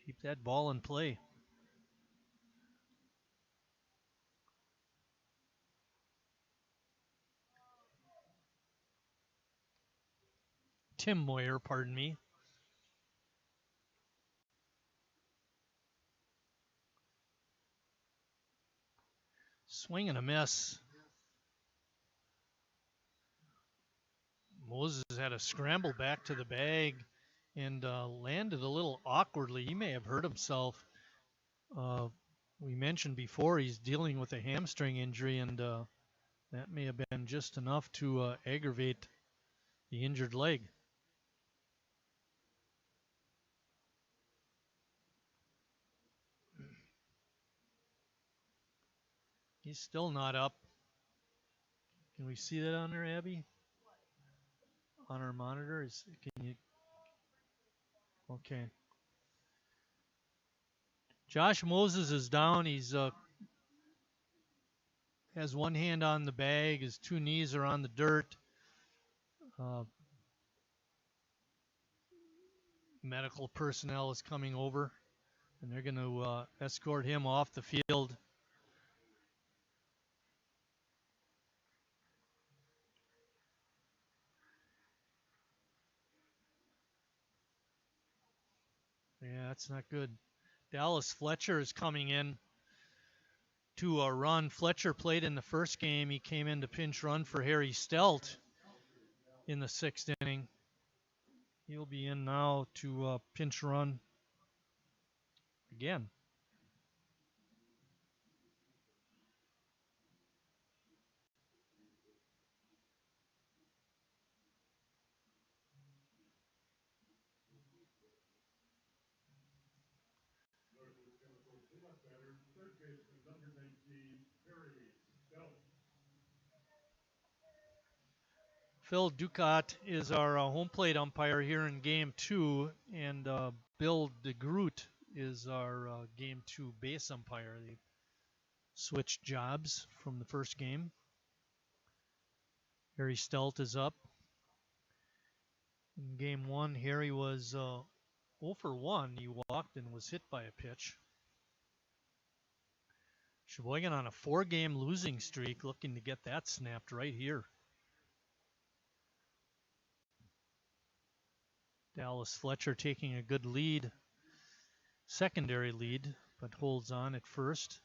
Keep that ball in play. Tim Moyer, pardon me. Swing and a miss. Moses had a scramble back to the bag and landed a little awkwardly. He may have hurt himself. We mentioned before he's dealing with a hamstring injury, and that may have been just enough to aggravate the injured leg. He's still not up. Can we see that on there, Abby? On our monitor? Can you? Okay. Josh Moses is down. He's has one hand on the bag. His two knees are on the dirt. Medical personnel is coming over, and they're going to escort him off the field. Yeah, that's not good. Dallas Fletcher is coming in to run. Fletcher played in the first game. He came in to pinch run for Harry Stelt in the 6th inning. He'll be in now to pinch run again. Phil Ducat is our home plate umpire here in Game 2, and Bill DeGroot is our Game 2 base umpire. They switched jobs from the first game. Harry Stelt is up. In Game 1, Harry was 0 for 1. He walked and was hit by a pitch. Sheboygan on a 4-game losing streak, looking to get that snapped right here. Dallas Fletcher taking a good lead, secondary lead, but holds on at first.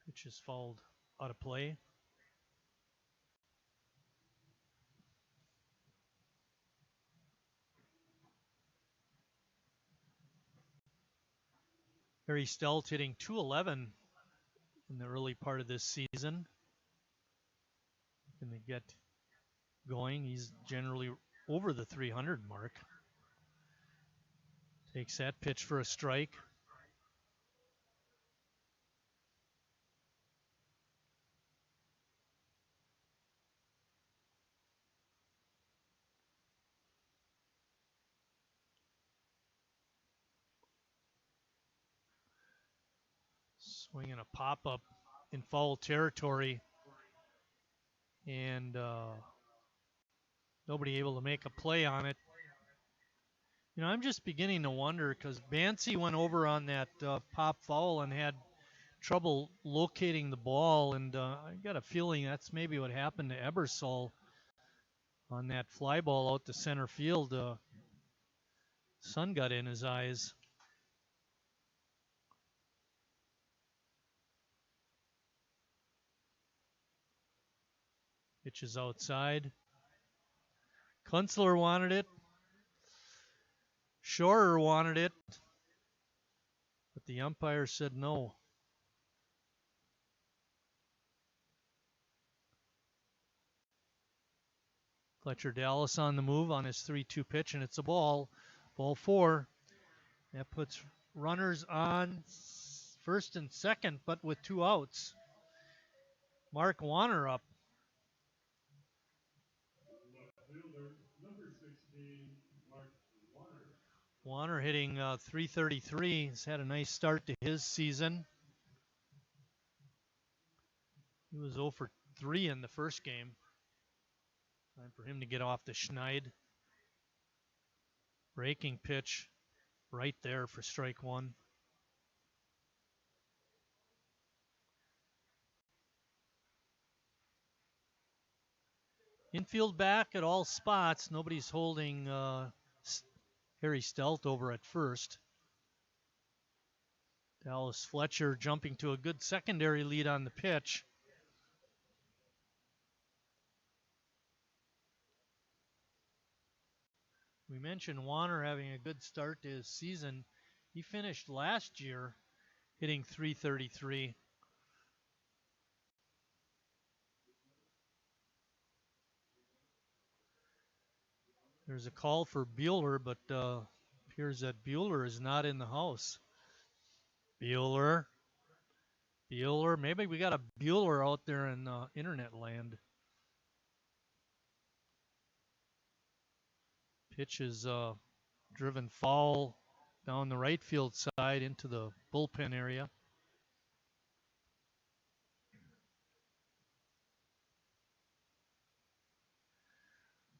Pitch is fouled out of play. Harry Stelt hitting .211 in the early part of this season. Going to get going. He's generally over the 300 mark. Takes that pitch for a strike. Swinging a pop-up in foul territory. And nobody able to make a play on it. You know, I'm just beginning to wonder because Bancy went over on that pop foul and had trouble locating the ball, and I got a feeling that's maybe what happened to Ebersol on that fly ball out to center field. Sun got in his eyes. Pitch is outside. Kunstler wanted it. Shorer wanted it, but the umpire said no. Fletcher Dallas on the move on his 3-2 pitch, and it's a ball. Ball 4. That puts runners on first and second, but with 2 outs. Mark Warner up. Warner hitting .333. He's had a nice start to his season. He was 0 for 3 in the first game. Time for him to get off the schneid. Breaking pitch right there for strike 1. Infield back at all spots. Nobody's holding Harry Stelt over at first. Dallas Fletcher jumping to a good secondary lead on the pitch. We mentioned Warner having a good start to his season. He finished last year hitting .333. There's a call for Bueller, but appears that Bueller is not in the house. Bueller. Maybe we got a Bueller out there in internet land. Pitch is driven foul down the right field side into the bullpen area.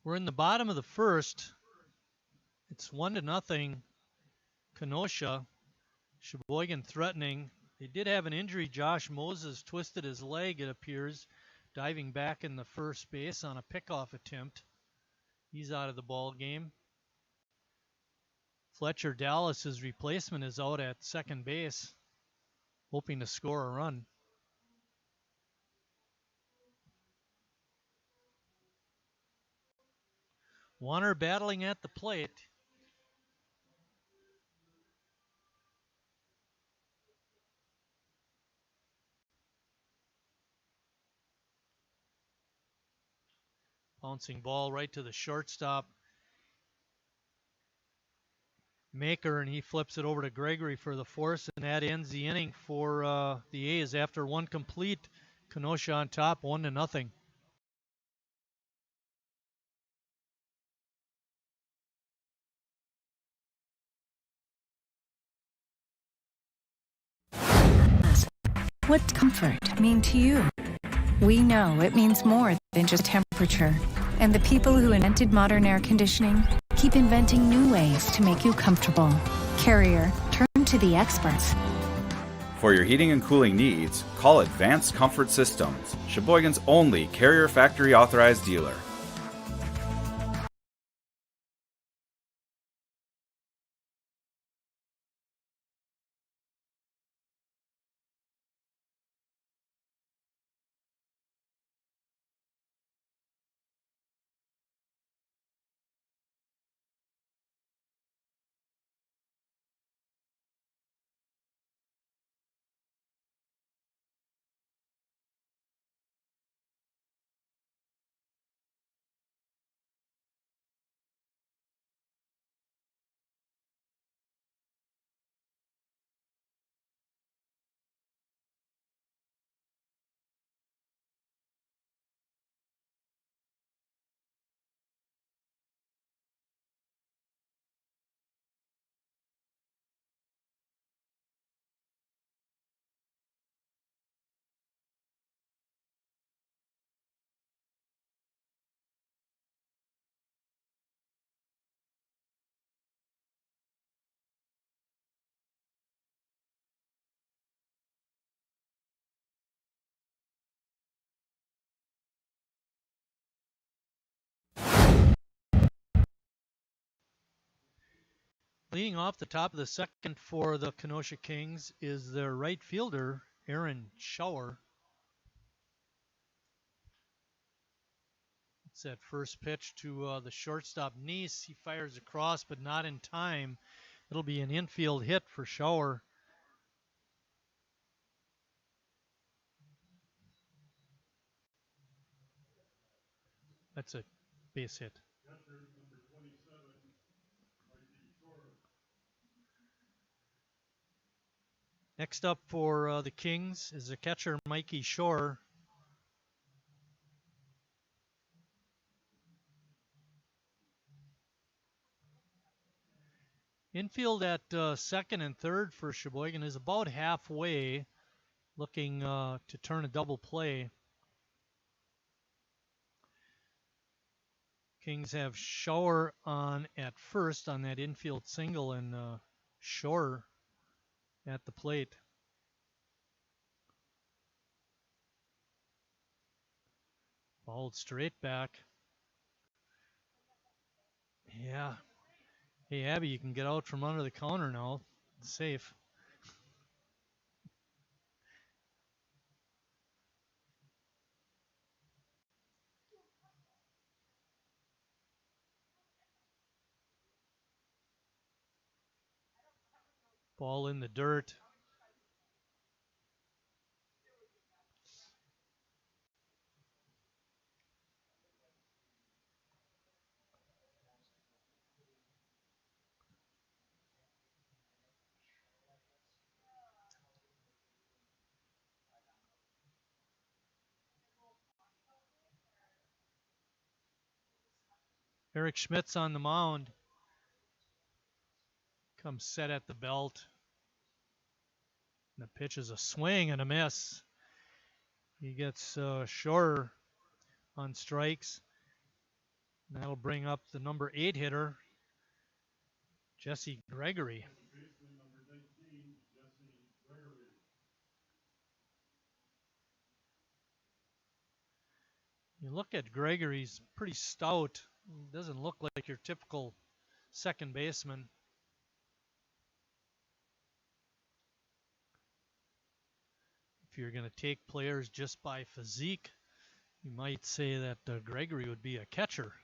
We're in the bottom of the first. It's 1-0. Kenosha. Sheboygan threatening. They did have an injury. Josh Moses twisted his leg, it appears, diving back in the first base on a pickoff attempt. He's out of the ball game. Fletcher Dallas's replacement is out at second base, hoping to score a run. Warner battling at the plate. Bouncing ball right to the shortstop. Maker, and he flips it over to Gregory for the force, and that ends the inning for the A's after one complete. Kenosha on top, 1-0. What does comfort mean to you? We know it means more than just temperature. And the people who invented modern air conditioning keep inventing new ways to make you comfortable. Carrier, turn to the experts. For your heating and cooling needs, call Advanced Comfort Systems, Sheboygan's only Carrier factory authorized dealer. Leading off the top of the second for the Kenosha Kings is their right fielder, Aaron Schauer. It's that first pitch to the shortstop, Neese. He fires across, but not in time. It'll be an infield hit for Schauer. That's a base hit. Next up for the Kings is the catcher, Mikey Shore. Infield at second and third for Sheboygan is about halfway, looking to turn a double play. Kings have Shore on at first on that infield single, and Shore at the plate. Ball straight back. Yeah. Hey, Abby, you can get out from under the counter now. It's safe. Ball in the dirt. Eric Schmidt's on the mound. Comes set at the belt. And the pitch is a swing and a miss. He gets Shore on strikes. And that'll bring up the number 8 hitter, Jesse Gregory. You look at Gregory, he's pretty stout. He doesn't look like your typical second baseman. If you're going to take players just by physique, you might say that Gregory would be a catcher.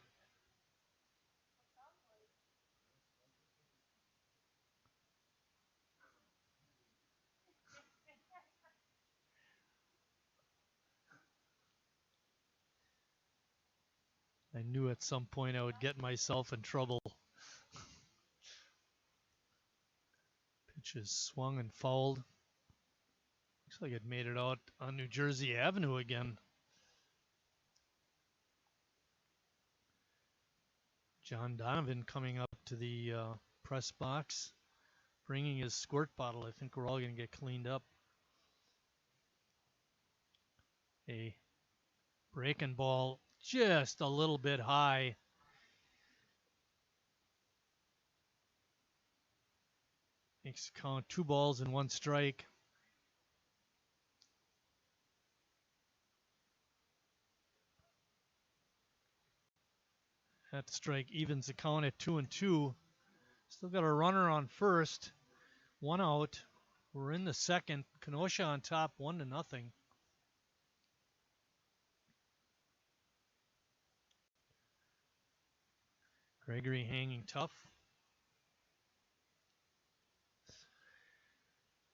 I knew at some point I would get myself in trouble. Pitch is swung and fouled. Looks like it made it out on New Jersey Avenue again. John Donovan coming up to the press box, bringing his squirt bottle. I think we're all going to get cleaned up. A breaking ball just a little bit high. Makes the count 2 balls and 1 strike. That strike evens the count at 2-2. Still got a runner on first. 1 out. We're in the second. Kenosha on top, 1-0. Gregory hanging tough.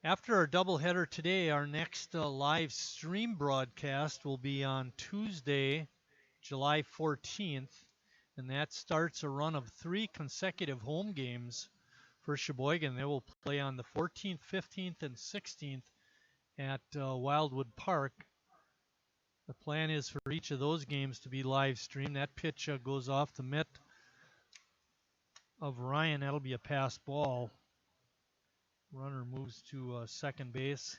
After our doubleheader today, our next live stream broadcast will be on Tuesday, July 14th, and that starts a run of 3 consecutive home games for Sheboygan. They will play on the 14th, 15th, and 16th at Wildwood Park. The plan is for each of those games to be live streamed. That pitch goes off the mitt of Ryan. That'll be a pass ball. Runner moves to second base.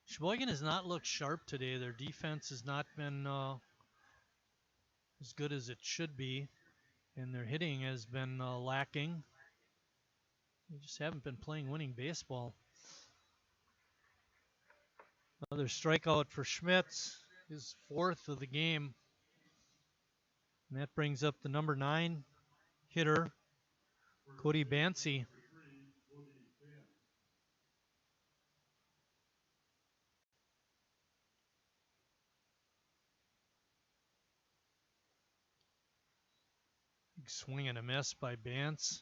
Sheboygan has not looked sharp today. Their defense has not been as good as it should be, and their hitting has been lacking. They just haven't been playing winning baseball. Another strikeout for Schmitz, his 4th of the game. And that brings up the number 9 hitter, Cody Bancy. Big swing and a miss by Bance.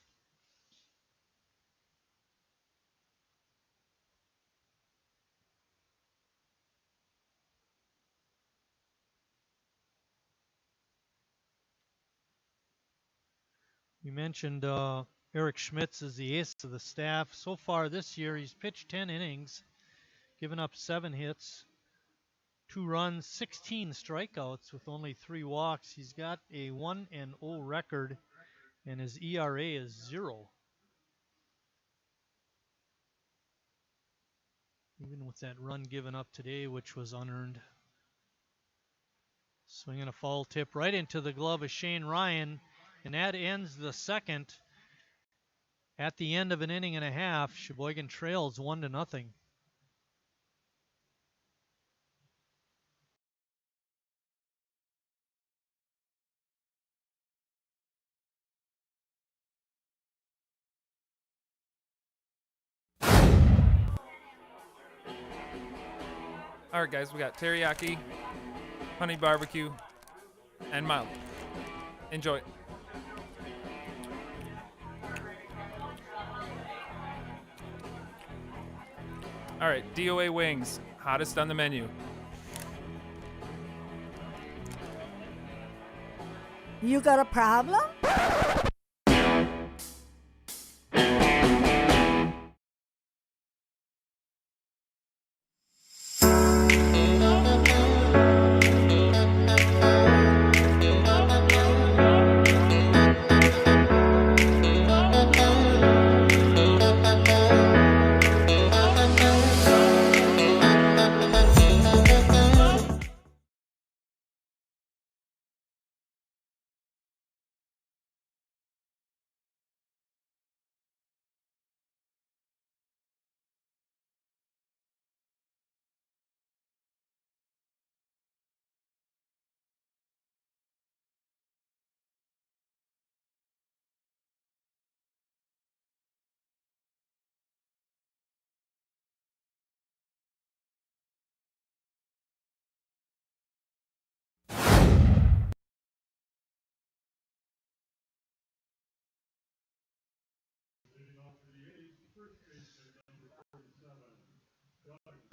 We mentioned Eric Schmitz is the ace of the staff. So far this year, he's pitched 10 innings, given up 7 hits, 2 runs, 16 strikeouts with only 3 walks. He's got a 1-0 record, and his ERA is 0. Even with that run given up today, which was unearned. Swinging a foul tip right into the glove of Shane Ryan, and that ends the second. At the end of an inning and a half, Sheboygan trails 1-0. All right, guys, we got teriyaki, honey barbecue, and mild. Enjoy. All right, DOA wings, hottest on the menu. You got a problem?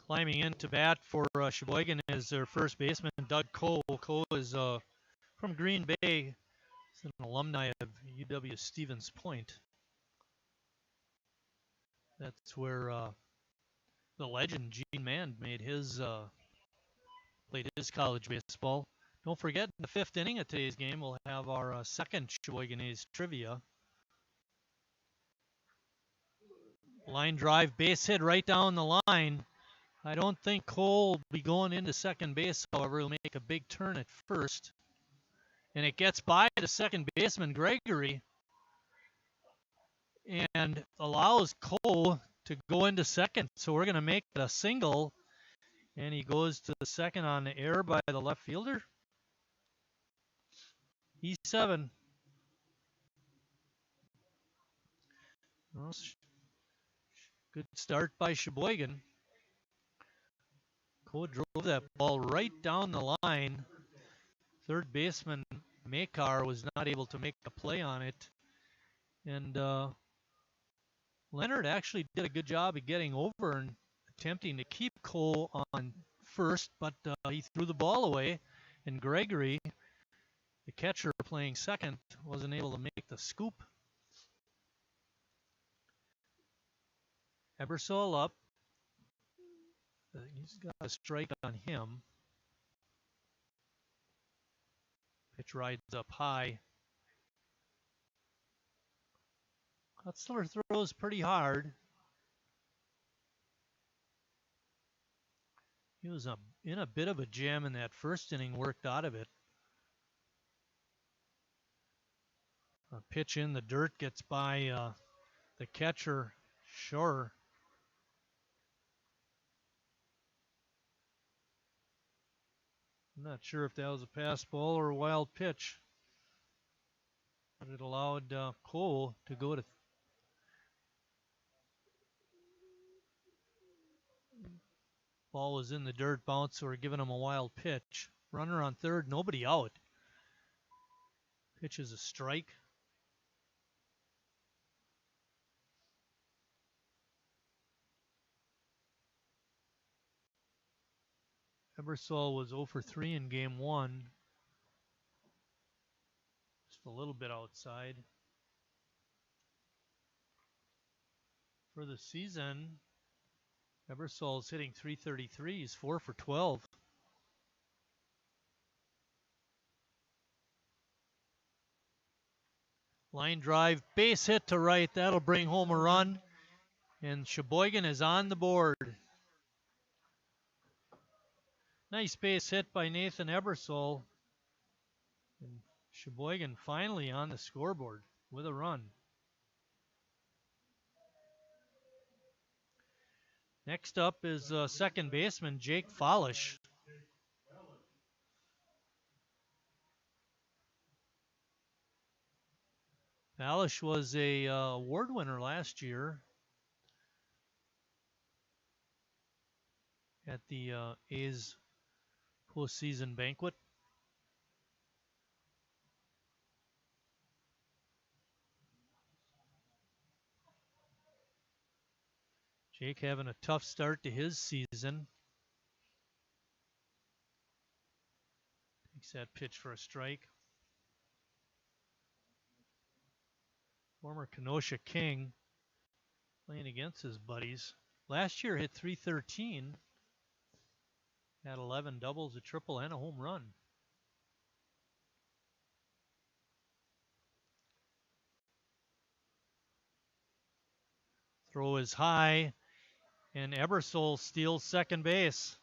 Climbing into bat for Sheboygan is their first baseman, Doug Coe. Coe is from Green Bay. He's an alumni of UW Stevens Point. That's where the legend Gene Mann played his college baseball. Don't forget, in the 5th inning of today's game, we'll have our second Sheboygan A's trivia. Line drive, base hit right down the line. I don't think Cole will be going into second base, however. He'll make a big turn at first. And it gets by the second baseman, Gregory, and allows Cole to go into second. So we're going to make it a single. And he goes to the second on the air by the left fielder. E7. Well, good start by Sheboygan. Cole drove that ball right down the line. Third baseman Makar was not able to make a play on it. And Leonard actually did a good job of getting over and attempting to keep Cole on first, but he threw the ball away. And Gregory, the catcher playing second, wasn't able to make the scoop. Ebersol up. He's got a strike on him. Pitch rides up high. Hutzler throws pretty hard. He was in a bit of a jam in that first inning, worked out of it. A pitch in the dirt gets by the catcher, Shore. I'm not sure if that was a pass ball or a wild pitch. But it allowed Cole to go to ball was in the dirt, bounce, so we're giving him a wild pitch. Runner on third, nobody out. Pitch is a strike. Ebersol was 0 for 3 in game 1. Just a little bit outside. For the season, Ebersol's hitting .333. He's 4 for 12. Line drive, base hit to right. That'll bring home a run. And Sheboygan is on the board. Nice base hit by Nathan Ebersol. And Sheboygan finally on the scoreboard with a run. Next up is second baseman Jake Follish. Follish was a award winner last year at the A's postseason banquet. Jake having a tough start to his season. Takes that pitch for a strike. Former Kenosha King playing against his buddies. Last year hit .313. Had 11 doubles, a triple, and a home run. Throw is high, and Ebersol steals second base.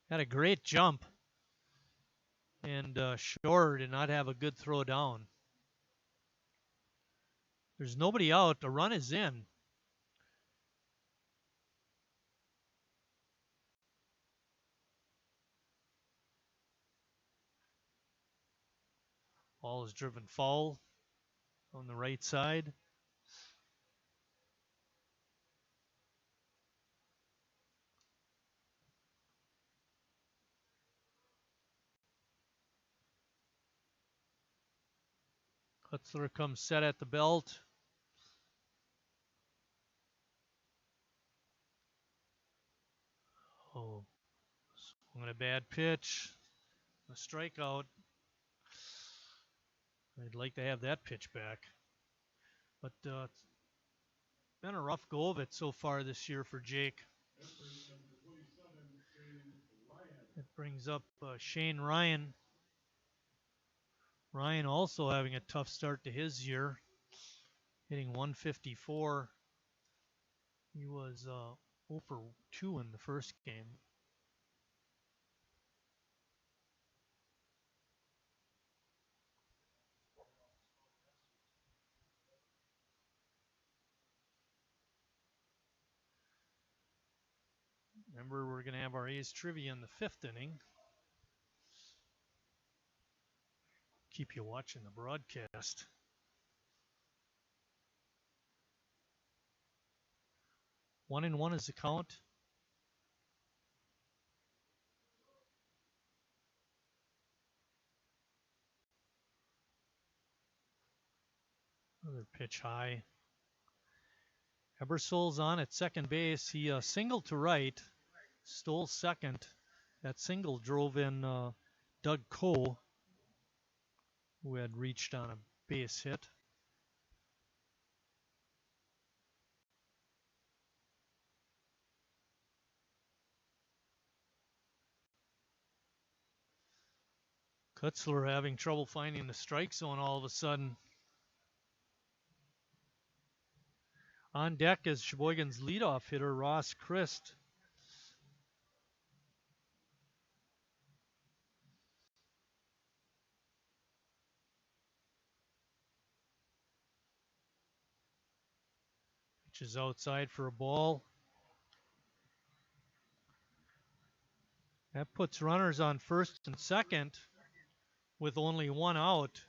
Had a great jump, and Shore did not have a good throw down. There's nobody out. The run is in. Ball is driven foul on the right side. Kutzler comes set at the belt. Oh, swung at a bad pitch. A strikeout. I'd like to have that pitch back. But it's been a rough go of it so far this year for Jake. It brings up Shane Ryan. Ryan also having a tough start to his year, hitting .154. He was 0 for 2 in the first game. Remember, we're going to have our A's trivia in the 5th inning. Keep you watching the broadcast. One and one is the count. Another pitch high. Ebersol's on at second base. He singled to right, stole second. That single drove in Doug Coe, who had reached on a base hit. Kutzler having trouble finding the strike zone all of a sudden. On deck is Sheboygan's leadoff hitter, Ross Christ. Pitch is outside for a ball. That puts runners on first and second with only one out.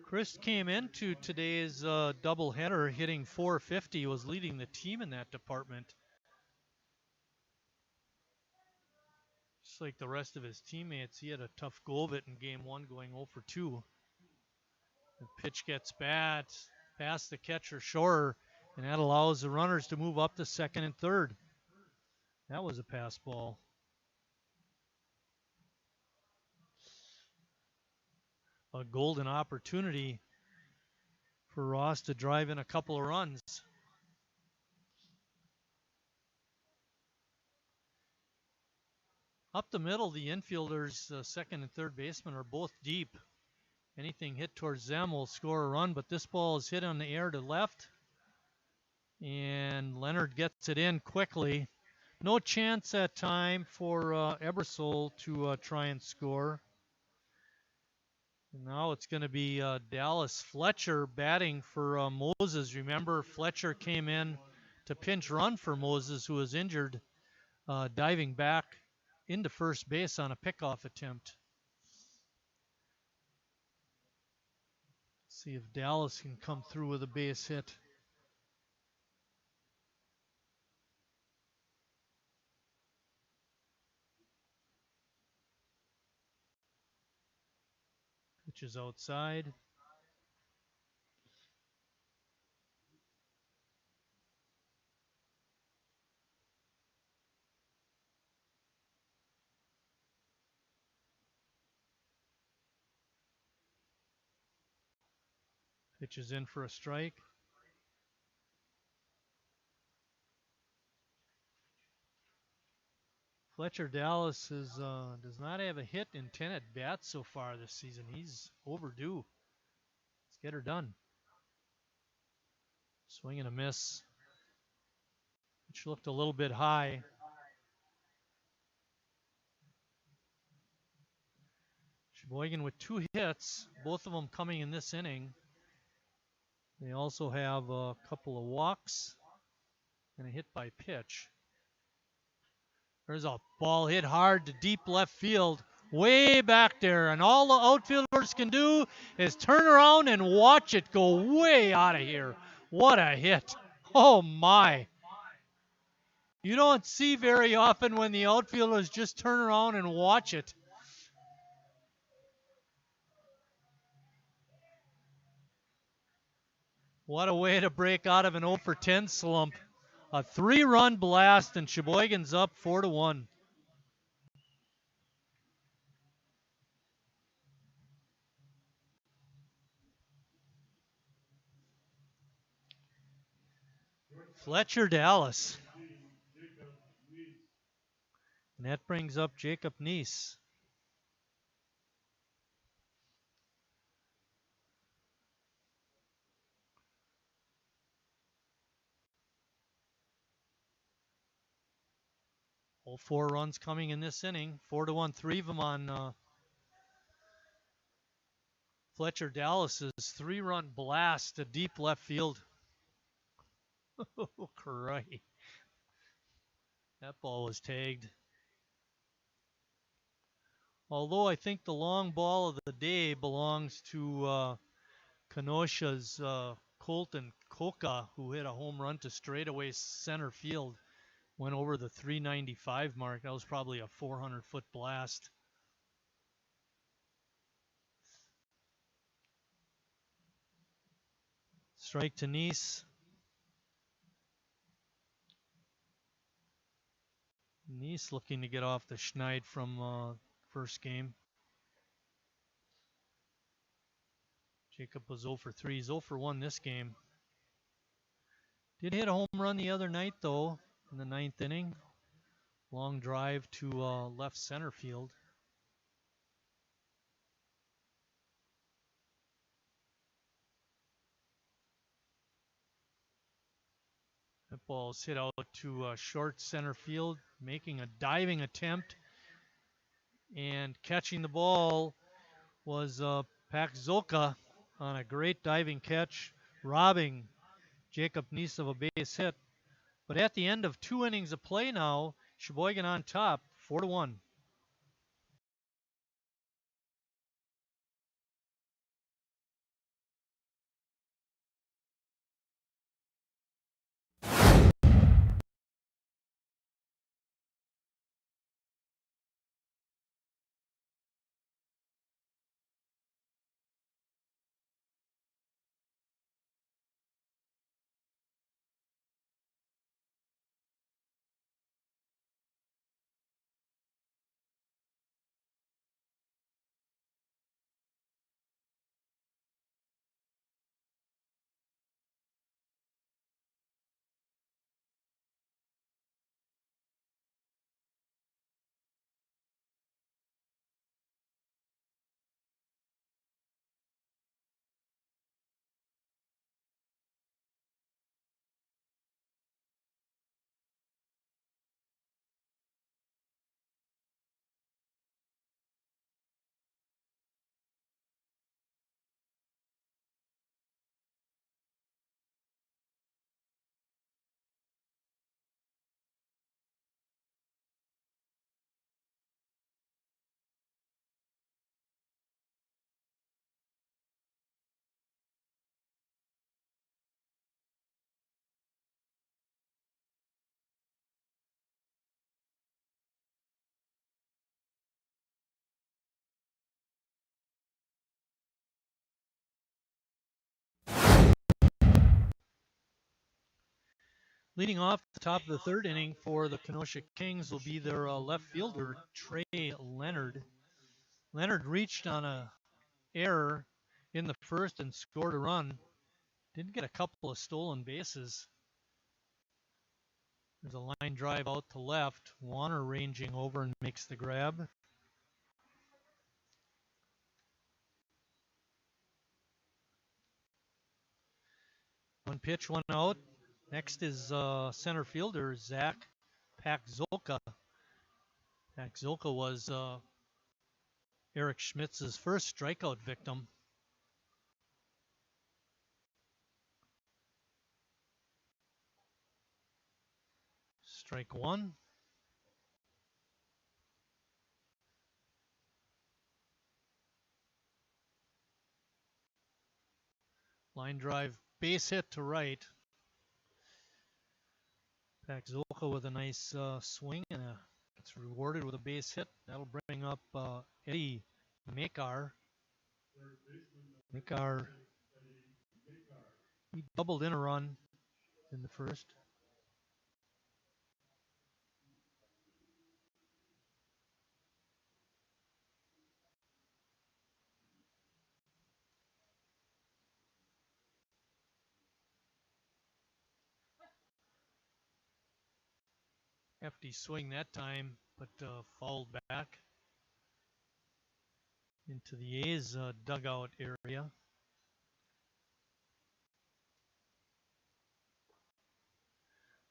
Chris came into today's doubleheader hitting .450, was leading the team in that department. Just like the rest of his teammates, he had a tough go of it in game one, going 0 for 2. The pitch gets bad, past the catcher Shore, and that allows the runners to move up to second and third. That was a pass ball. A golden opportunity for Ross to drive in a couple of runs. Up the middle, the infielders, second and third baseman, are both deep. Anything hit towards them will score a run, but this ball is hit on the air to left. And Leonard gets it in quickly. No chance that time for Ebersol to try and score. And now it's going to be Dallas Fletcher batting for Moses. Remember, Fletcher came in to pinch run for Moses, who was injured, diving back into first base on a pickoff attempt. See if Dallas can come through with a base hit. Pitch is outside. Pitch is in for a strike. Fletcher Dallas does not have a hit in 10 at bats so far this season. He's overdue. Let's get her done. Swing and a miss, which looked a little bit high. Sheboygan with 2 hits, both of them coming in this inning. They also have a couple of walks and a hit by pitch. There's a ball hit hard to deep left field, way back there, and all the outfielders can do is turn around and watch it go way out of here. What a hit. Oh my. You don't see very often when the outfielders just turn around and watch it. What a way to break out of an 0 for 10 slump. A 3-run blast, and Sheboygan's up 4-1. Fletcher Dallas. And that brings up Jacob Neese. All 4 runs coming in this inning. 4-1, 3 of them on Fletcher Dallas's 3-run blast to deep left field. Oh, crikey. That ball was tagged. Although I think the long ball of the day belongs to Kenosha's Colton Coca, who hit a home run to straightaway center field. Went over the 395 mark. That was probably a 400-foot blast. Strike to Neese. Neese looking to get off the schneid from first game. Jacob was 0 for 3. He's 0 for 1 this game. Did hit a home run the other night, though, in the 9th inning. Long drive to left center field. That ball's hit out to short center field, making a diving attempt. And catching the ball was Pakzoka on a great diving catch, robbing Jacob Neese of a base hit. But at the end of 2 innings of play now, Sheboygan on top, 4-1. Leading off the top of the third inning for the Kenosha Kings will be their left fielder, Trey Leonard. Leonard reached on a error in the first and scored a run. Didn't get a couple of stolen bases. There's a line drive out to left. Warner ranging over and makes the grab. One pitch, one out. Next is center fielder Zach Pakzolka. Pakzolka was Eric Schmitz's first strikeout victim. Strike one. Line drive, base hit to right. Pakzolka with a nice swing and gets rewarded with a base hit. That'll bring up Eddie Makar. Makar, he doubled in a run in the first. Hefty swing that time, but fouled back into the A's dugout area.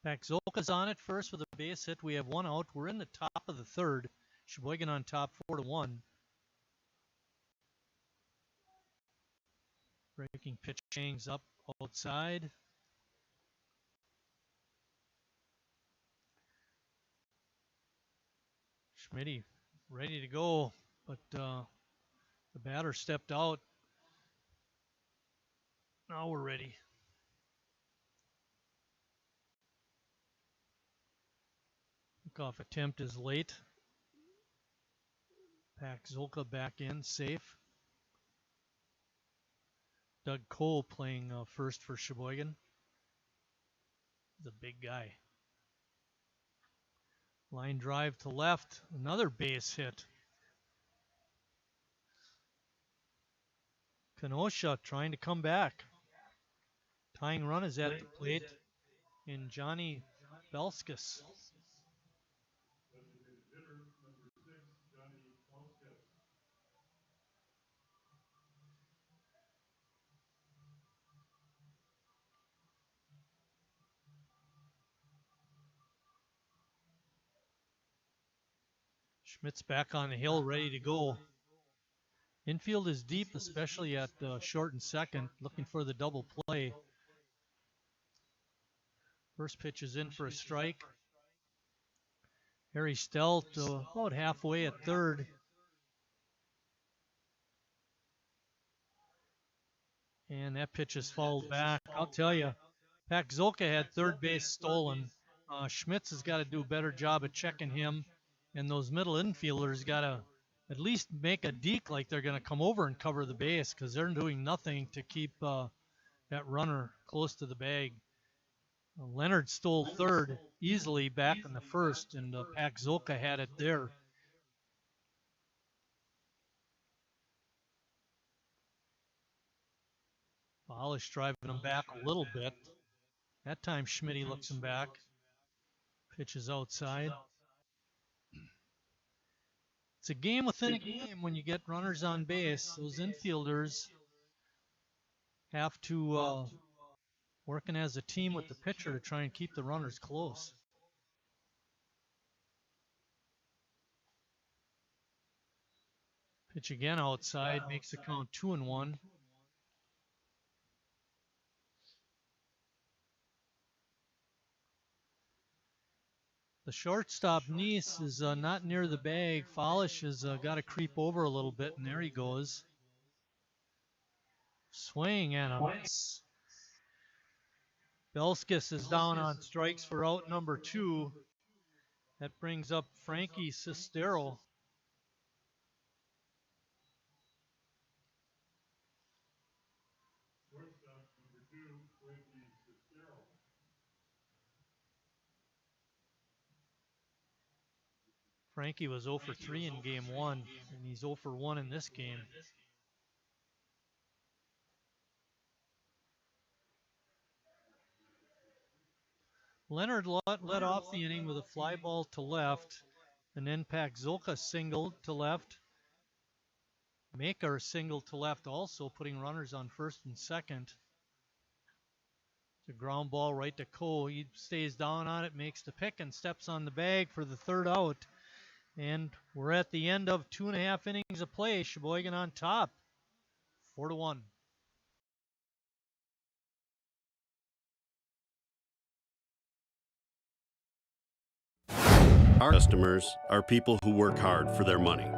Pakzolka's on it first with a base hit. We have one out. We're in the top of the third. Sheboygan on top 4-1. Breaking pitch hangs up outside. Schmitty ready to go, but the batter stepped out. Now we're ready. Kickoff attempt is late. Pakzolka back in, safe. Doug Cole playing first for Sheboygan. He's a big guy. Line drive to left, another base hit. Kenosha trying to come back. Tying run is at the plate in Johnny Belskis. Schmidt's back on the hill, ready to go. Infield is deep, especially at short and second, looking for the double play. First pitch is in for a strike. Harry Stelt about halfway at third. And that pitch is fouled back. I'll tell you, Paczolka had third base stolen. Schmitz has got to do a better job of checking him. And those middle infielders got to at least make a deke like they're going to come over and cover the base, because they're doing nothing to keep that runner close to the bag. Leonard stole third easily back in the first, and Paczolka had it there. Polish driving him back a little bit. That time Schmitty looks him back. Pitch is outside. It's a game within a game when you get runners on base. Those infielders have to working as a team with the pitcher to try and keep the runners close. Pitch again outside, makes the count 2-1. The shortstop Nice is not near the bag. Folish has got to creep over a little bit, and there he goes. Swing and a miss. Belskis is down on strikes for out number 2. That brings up Frankie Sestero. Frankie was 0 for 3 in game 1, and he's 0 for 1 in this game. Leonard led off the inning with a fly ball to left, and then Paczolka singled to left. Makar singled to left also, putting runners on first and second. It's a ground ball right to Cole. He stays down on it, makes the pick, and steps on the bag for the third out. And we're at the end of 2.5 innings of play. Sheboygan on top, 4-1. Our customers are people who work hard for their money.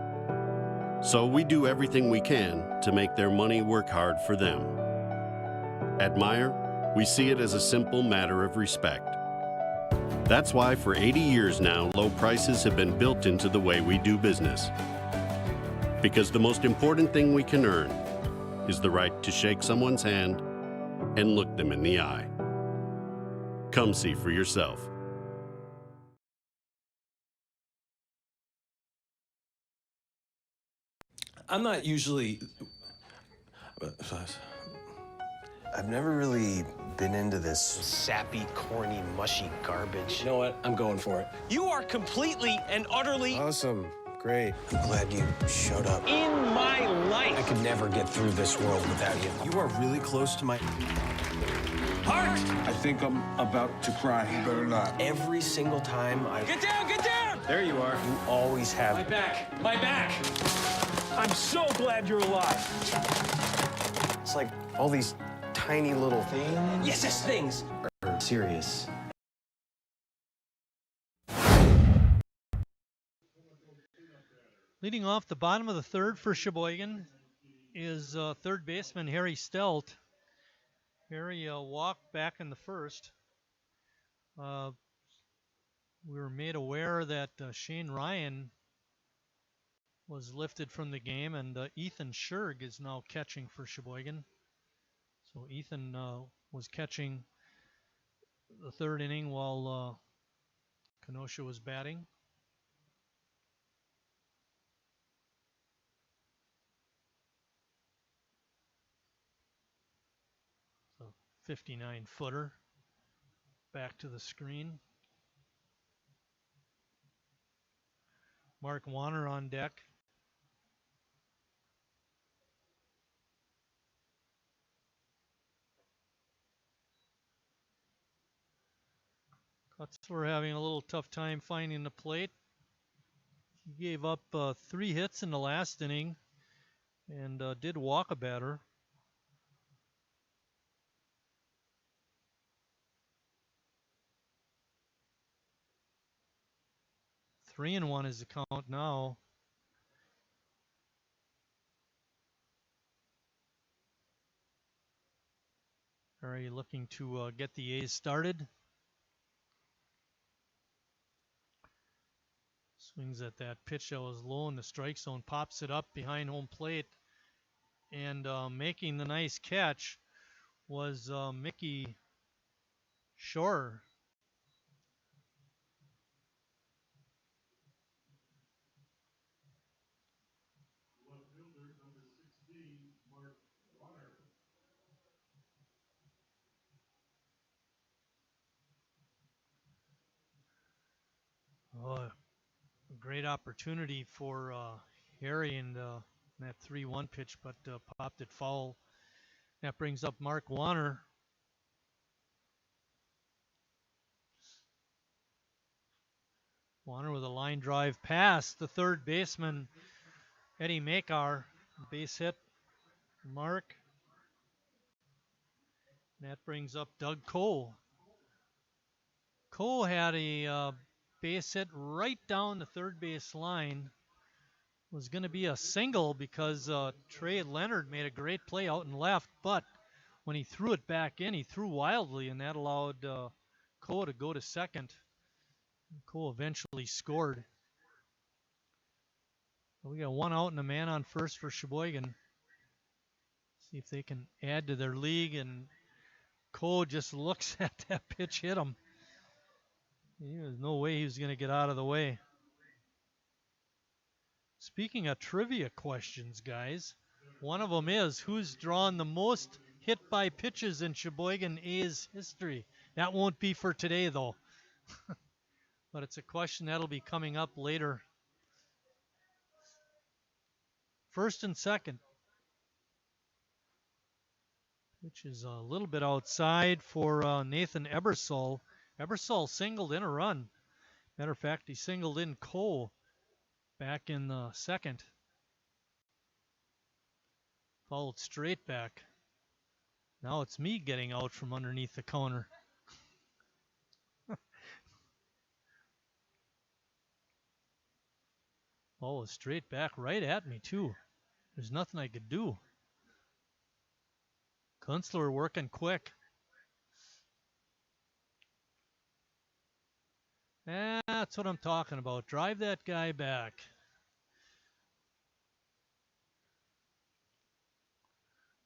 So we do everything we can to make their money work hard for them. At Meyer, we see it as a simple matter of respect. That's why for 80 years now, low prices have been built into the way we do business. Because the most important thing we can earn is the right to shake someone's hand and look them in the eye. Come see for yourself. I'm not usually... I've never really been into this sappy, corny, mushy garbage. You know what? I'm going for it. You are completely and utterly... Awesome. Great. I'm glad you showed up. in my life. I could never get through this world without you. You are really close to my heart. I think I'm about to cry. You better not. Every single time I... Get down, get down! There you are. You always have... My back, my back! I'm so glad you're alive. It's like all these tiny little things. Yes, things are serious. Leading off the bottom of the third for Sheboygan is third baseman Harry Stelt. Harry walked back in the first. We were made aware that Shane Ryan was lifted from the game, and Ethan Scherg is now catching for Sheboygan. So Ethan was catching the third inning while Kenosha was batting. So 59-footer back to the screen. Mark Warner on deck. Kutzler having a little tough time finding the plate. He gave up 3 hits in the last inning and did walk a batter. 3-1 is the count now. Are you looking to get the A's started? Swings at that pitch that was low in the strike zone, pops it up behind home plate, and making the nice catch was Mickey Shore. Oh, a great opportunity for Harry and that 3-1 pitch, but popped it foul. That brings up Mark Warner. Warner with a line drive past the third baseman, Eddie Makar. Base hit, Mark. That brings up Doug Cole. Cole had a base hit right down the third base line. Was going to be a single because Trey Leonard made a great play out and left, but when he threw it back in, he threw wildly, and that allowed Cole to go to second. Cole eventually scored. We got one out and a man on first for Sheboygan. See if they can add to their league, and Cole just looks at that pitch hit him. There's no way he was going to get out of the way. Speaking of trivia questions, guys, one of them is, who's drawn the most hit by pitches in Sheboygan A's history? That won't be for today, though. But it's a question that'll be coming up later. First and second. Pitch is a little bit outside for Nathan Ebersol. Ebersol singled in a run. Matter of fact, he singled in Cole back in the second. Followed straight back. Now it's me getting out from underneath the counter. Oh, straight back right at me, too. There's nothing I could do. Kunstler working quick. That's what I'm talking about. Drive that guy back.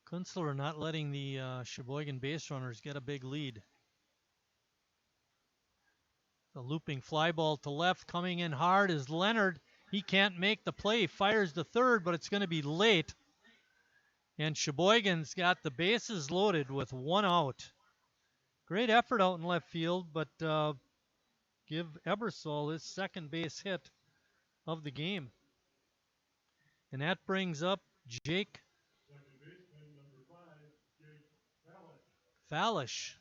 Kunstler not letting the Sheboygan base runners get a big lead. The looping fly ball to left, coming in hard is Leonard. He can't make the play. Fires the third, but it's going to be late. And Sheboygan's got the bases loaded with one out. Great effort out in left field, but give Ebersol his second base hit of the game. And that brings up Jake Fallish.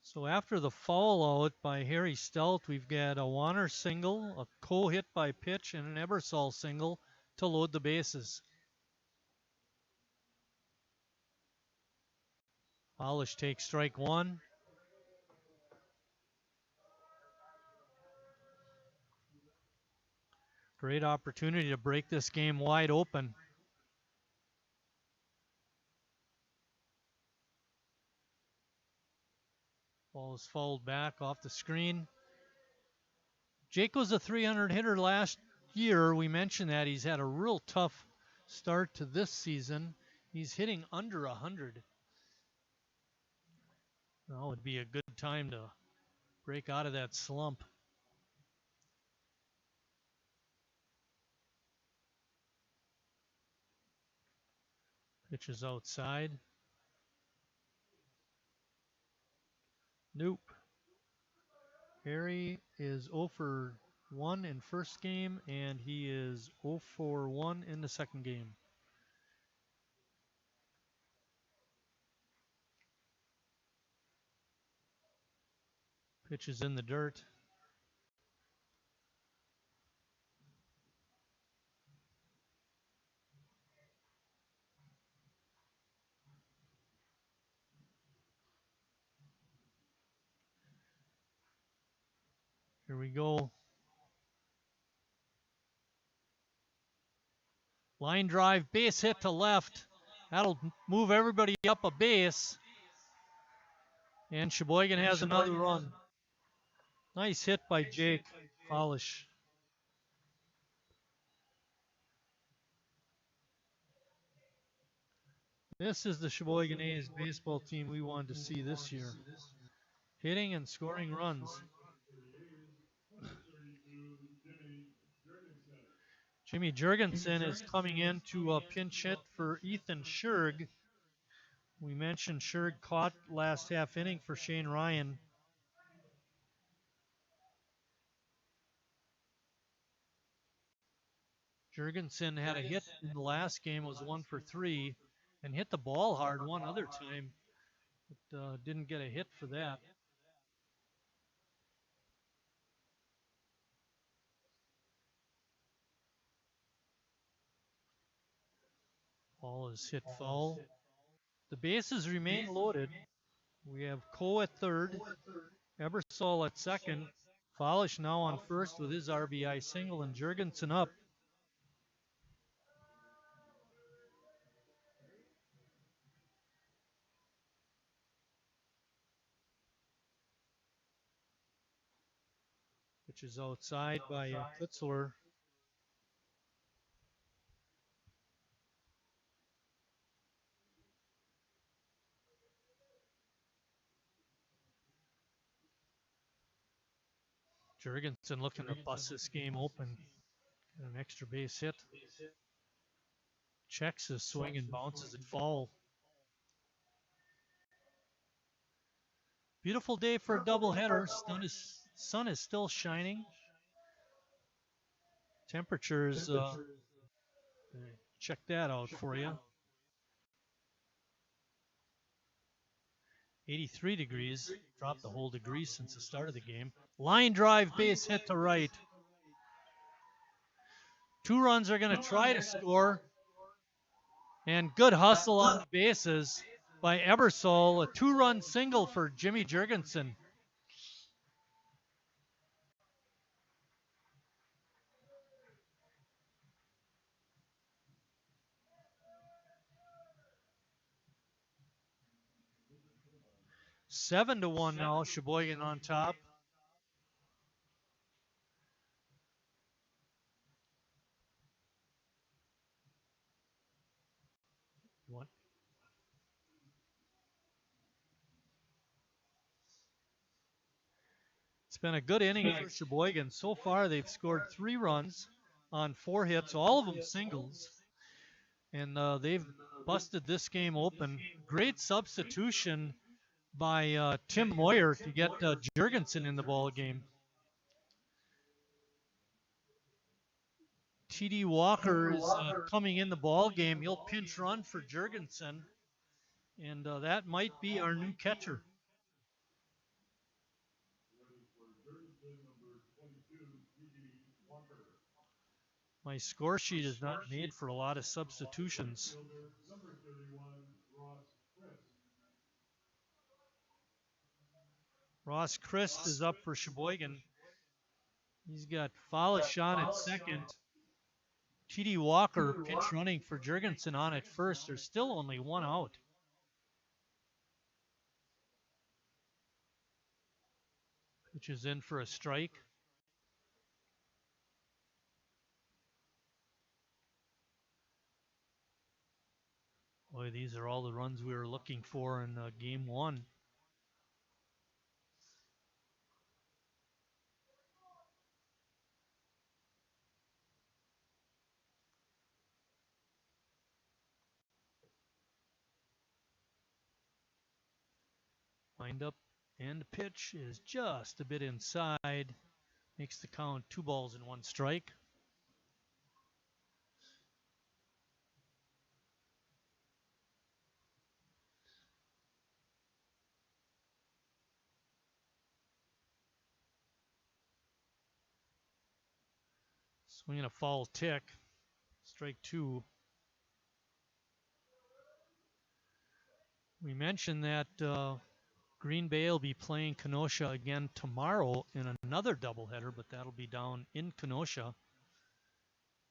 So after the foul out by Harry Stout, we've got a Warner single, a Cole hit by pitch, and an Ebersol single to load the bases. Fallish takes strike one. Great opportunity to break this game wide open. Ball is fouled back off the screen. Jake was a 300 hitter last year. We mentioned that. He's had a real tough start to this season. He's hitting under 100. Now would be a good time to break out of that slump. Pitch is outside. Nope. Harry is 0 for 1 in first game, and he is 0 for 1 in the second game. Pitch is in the dirt. Here we go. Line drive, base hit to left. That'll move everybody up a base. And Sheboygan has another run. Nice hit by Jake Folish. This is the Sheboygan A's baseball team we wanted to see this year. Hitting and scoring runs. Jimmy Jurgensen is coming in to pinch hit for Ethan Scherg. We mentioned Scherg caught last half inning for Shane Ryan. Jurgensen had a hit in the last game, was 1 for 3, and hit the ball hard one other time, but didn't get a hit for that. Ball is hit foul. The bases remain loaded. We have Coe at third, Ebersol at second, Folish now on first with his RBI single, and Jurgensen up. Which is outside by Kutzler. Jurgensen looking to bust this game open. Get an extra base hit. Checks his swing and bounces it foul. Beautiful day for a doubleheader. Sun is still shining. Temperatures, check that out for you. 83 degrees. Dropped the whole degree since the start of the game. Line drive, base hit to right. 2 runs are going to try to score. And good hustle on the bases by Ebersol. A 2-run single for Jimmy Jurgensen. Seven to 1 now, Sheboygan on top. What? It's been a good inning for Sheboygan. So far, they've scored 3 runs on 4 hits, all of them singles. And they've busted this game open. Great substitution by Tim Moyer to get Jurgensen in the ball game. T.D. Walker is coming in the ball game. He'll pinch run for Jurgensen, and that might be our new catcher. My score sheet is not made for a lot of substitutions. Ross Christ is up for Sheboygan. He's got Folish on at second. T.D. Walker pinch running for Jurgensen on at first. There's still only 1 out. Which is in for a strike. Boy, these are all the runs we were looking for in game 1. Wind up and pitch is just a bit inside. Makes the count 2 balls and 1 strike. Swinging a foul tick. Strike 2. We mentioned that Green Bay will be playing Kenosha again tomorrow in another doubleheader, but that'll be down in Kenosha.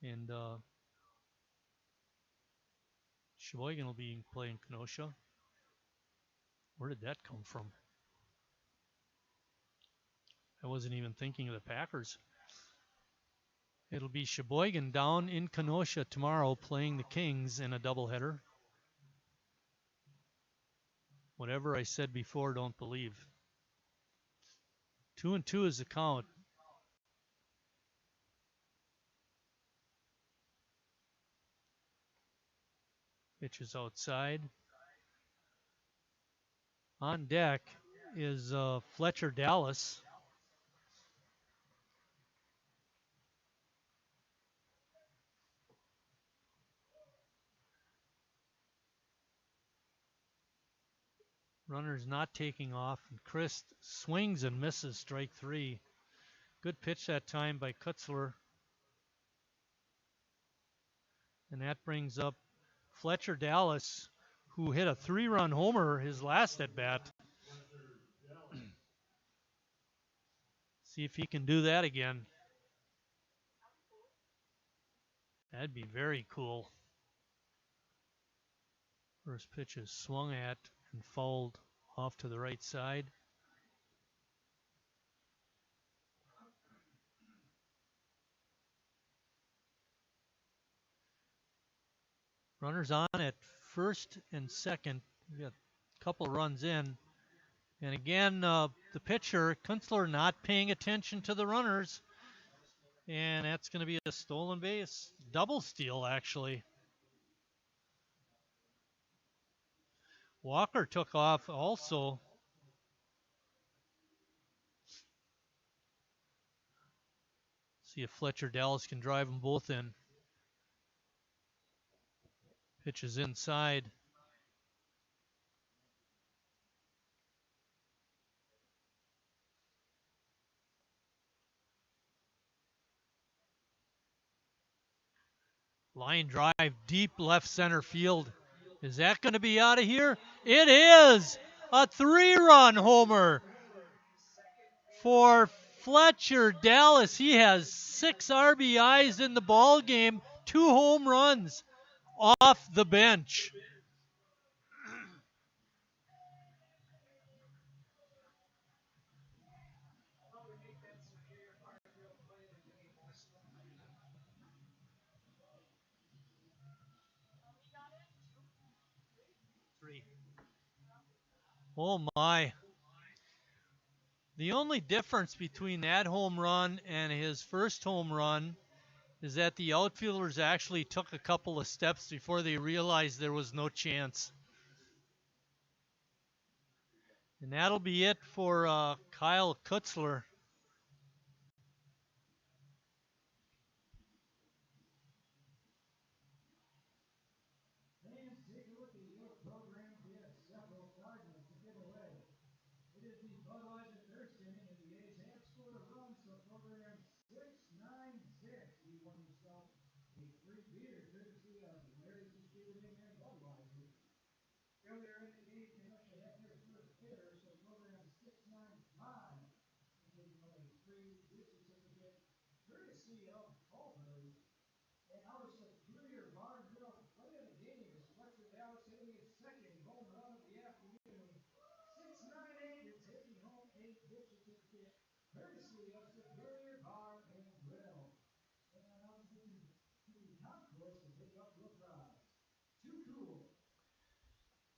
And Sheboygan will be playing Kenosha. Where did that come from? I wasn't even thinking of the Packers. It'll be Sheboygan down in Kenosha tomorrow playing the Kings in a doubleheader. Whatever I said before, don't believe. 2-2 is the count. Pitch is outside. On deck is Fletcher Dallas. Runner's not taking off, and Chris swings and misses strike 3. Good pitch that time by Kutzler. And that brings up Fletcher Dallas, who hit a 3-run homer his last at bat. See if he can do that again. That'd be very cool. First pitch is swung at and fouled off to the right side. Runners on at first and second. We got a couple runs in. And again, the pitcher, Kunstler, not paying attention to the runners. And that's going to be a stolen base. Double steal, actually. Walker took off also. See if Fletcher Dallas can drive them both in. Pitch is inside. Line drive deep left center field. Is that going to be out of here? It is! A 3-run homer for Fletcher Dallas. He has 6 RBIs in the ball game, 2 home runs off the bench. Oh my. The only difference between that home run and his first home run is that the outfielders actually took a couple of steps before they realized there was no chance. And that'll be it for Kyle Kutzler.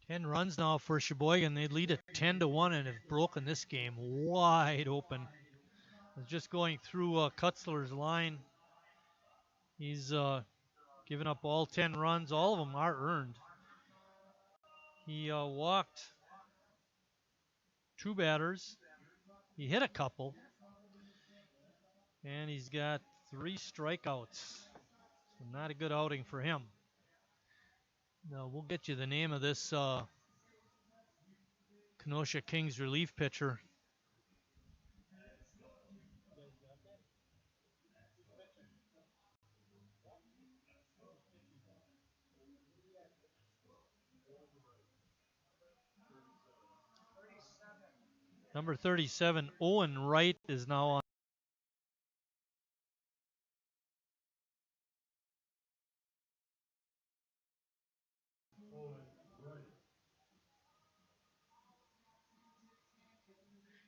Ten runs now for Sheboygan. They lead it 10-1 and have broken this game wide open. I was just going through Kutzler's line. He's given up all 10 runs. All of them are earned. He walked 2 batters. He hit a couple. And he's got 3 strikeouts. So not a good outing for him. Now we'll get you the name of this Kenosha Kings relief pitcher. Number 37, Owen Wright, is now on.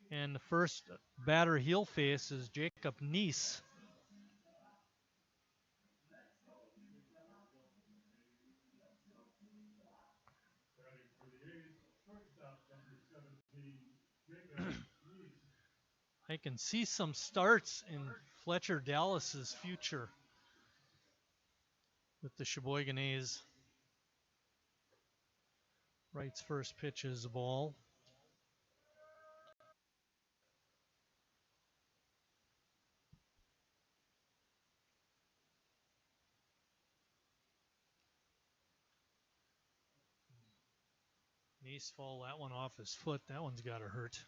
And the first batter he'll face is Jacob Neese. I can see some starts in Fletcher Dallas's future with the Sheboygan A's. Wright's first pitch is a ball. Neese fall that one off his foot. That one's got to hurt.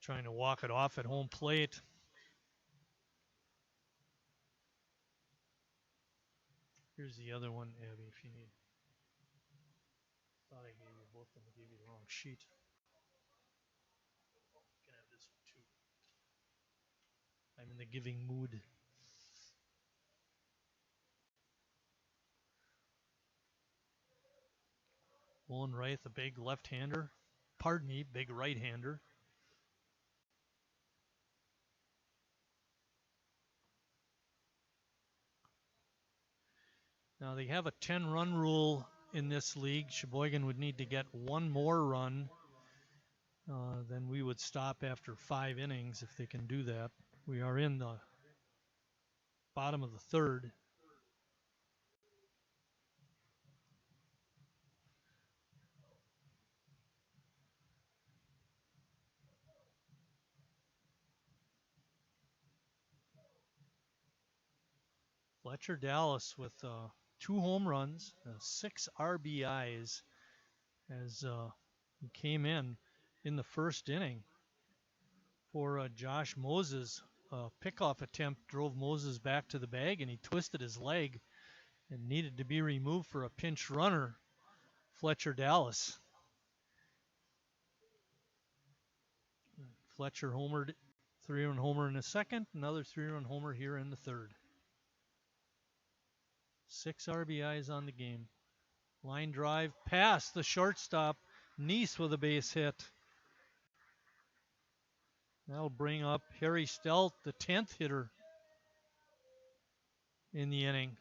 Trying to walk it off at home plate. Here's the other one, Abby, if you need. Thought I gave you both of them. I gave you the wrong sheet. You can have this one too. I'm in the giving mood. Owen Wright, the big left-hander. Pardon me, big right-hander. Now they have a 10-run rule in this league. Sheboygan would need to get one more run. Then we would stop after 5 innings if they can do that. We are in the bottom of the third. Fletcher Dallas with 2 home runs, 6 RBIs as he came in the first inning for Josh Moses. A pickoff attempt drove Moses back to the bag, and he twisted his leg and needed to be removed for a pinch runner, Fletcher Dallas. Fletcher homered, 3-run homer in the second, another 3-run homer here in the third. 6 RBIs on the game. Line drive past the shortstop, Neese with a base hit. That'll bring up Harry Stelt, the 10th hitter in the inning.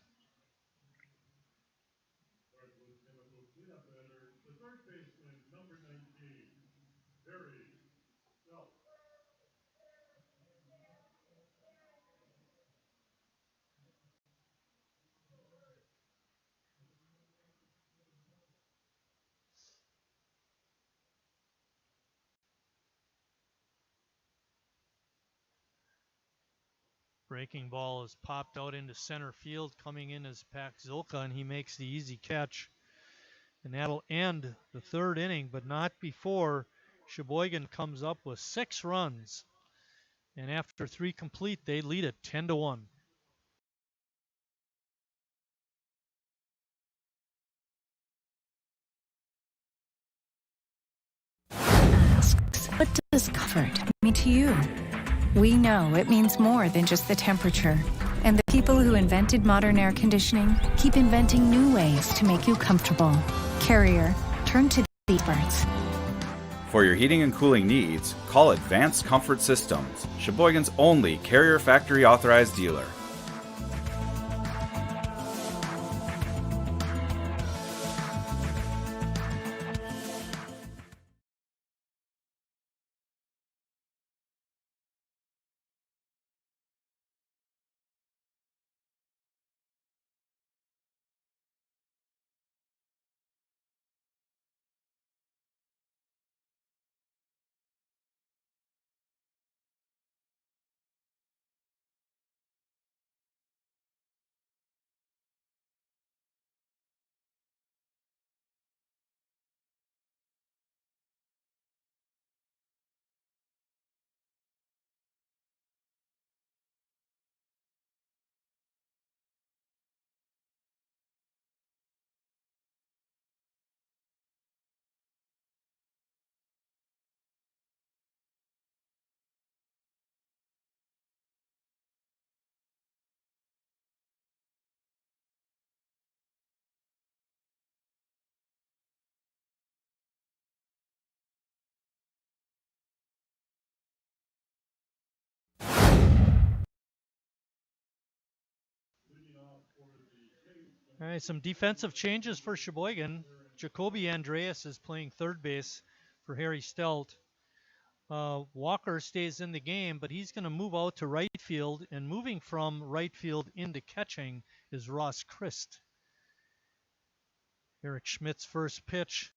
Breaking ball is popped out into center field. Coming in is Pac Zilka, and he makes the easy catch. And that'll end the third inning, but not before Sheboygan comes up with 6 runs. And after 3 complete, they lead it 10-1. Asks, what does comfort mean to you? We know it means more than just the temperature. And the people who invented modern air conditioning keep inventing new ways to make you comfortable. Carrier, turn to the experts. For your heating and cooling needs, call Advanced Comfort Systems, Sheboygan's only Carrier Factory authorized dealer. All right, some defensive changes for Sheboygan. Jacoby Andreas is playing third base for Harry Stelt. Walker stays in the game, but he's going to move out to right field, and moving from right field into catching is Ross Christ. Eric Schmidt's first pitch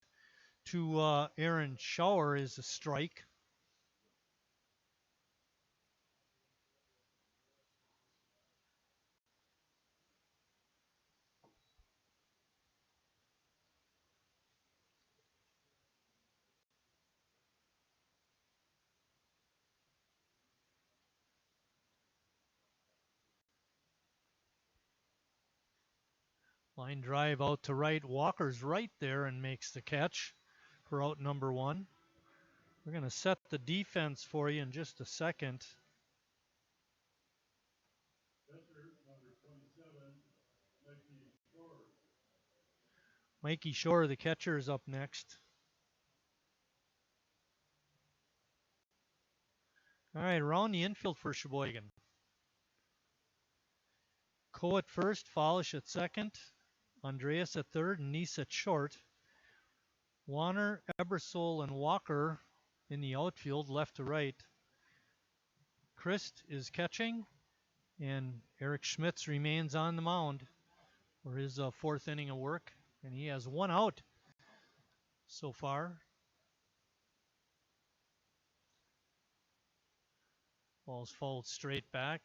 to Aaron Schauer is a strike. Line drive out to right. Walker's right there and makes the catch for out number one. We're going to set the defense for you in just a second. Mikey Shore, the catcher, is up next. All right, around the infield for Sheboygan. Coe at first, Folish at second, Andreas at third, and Neese at short. Warner, Ebersol, and Walker in the outfield, left to right. Christ is catching, and Eric Schmitz remains on the mound for his fourth inning of work, and he has one out so far. Ball's fouled straight back.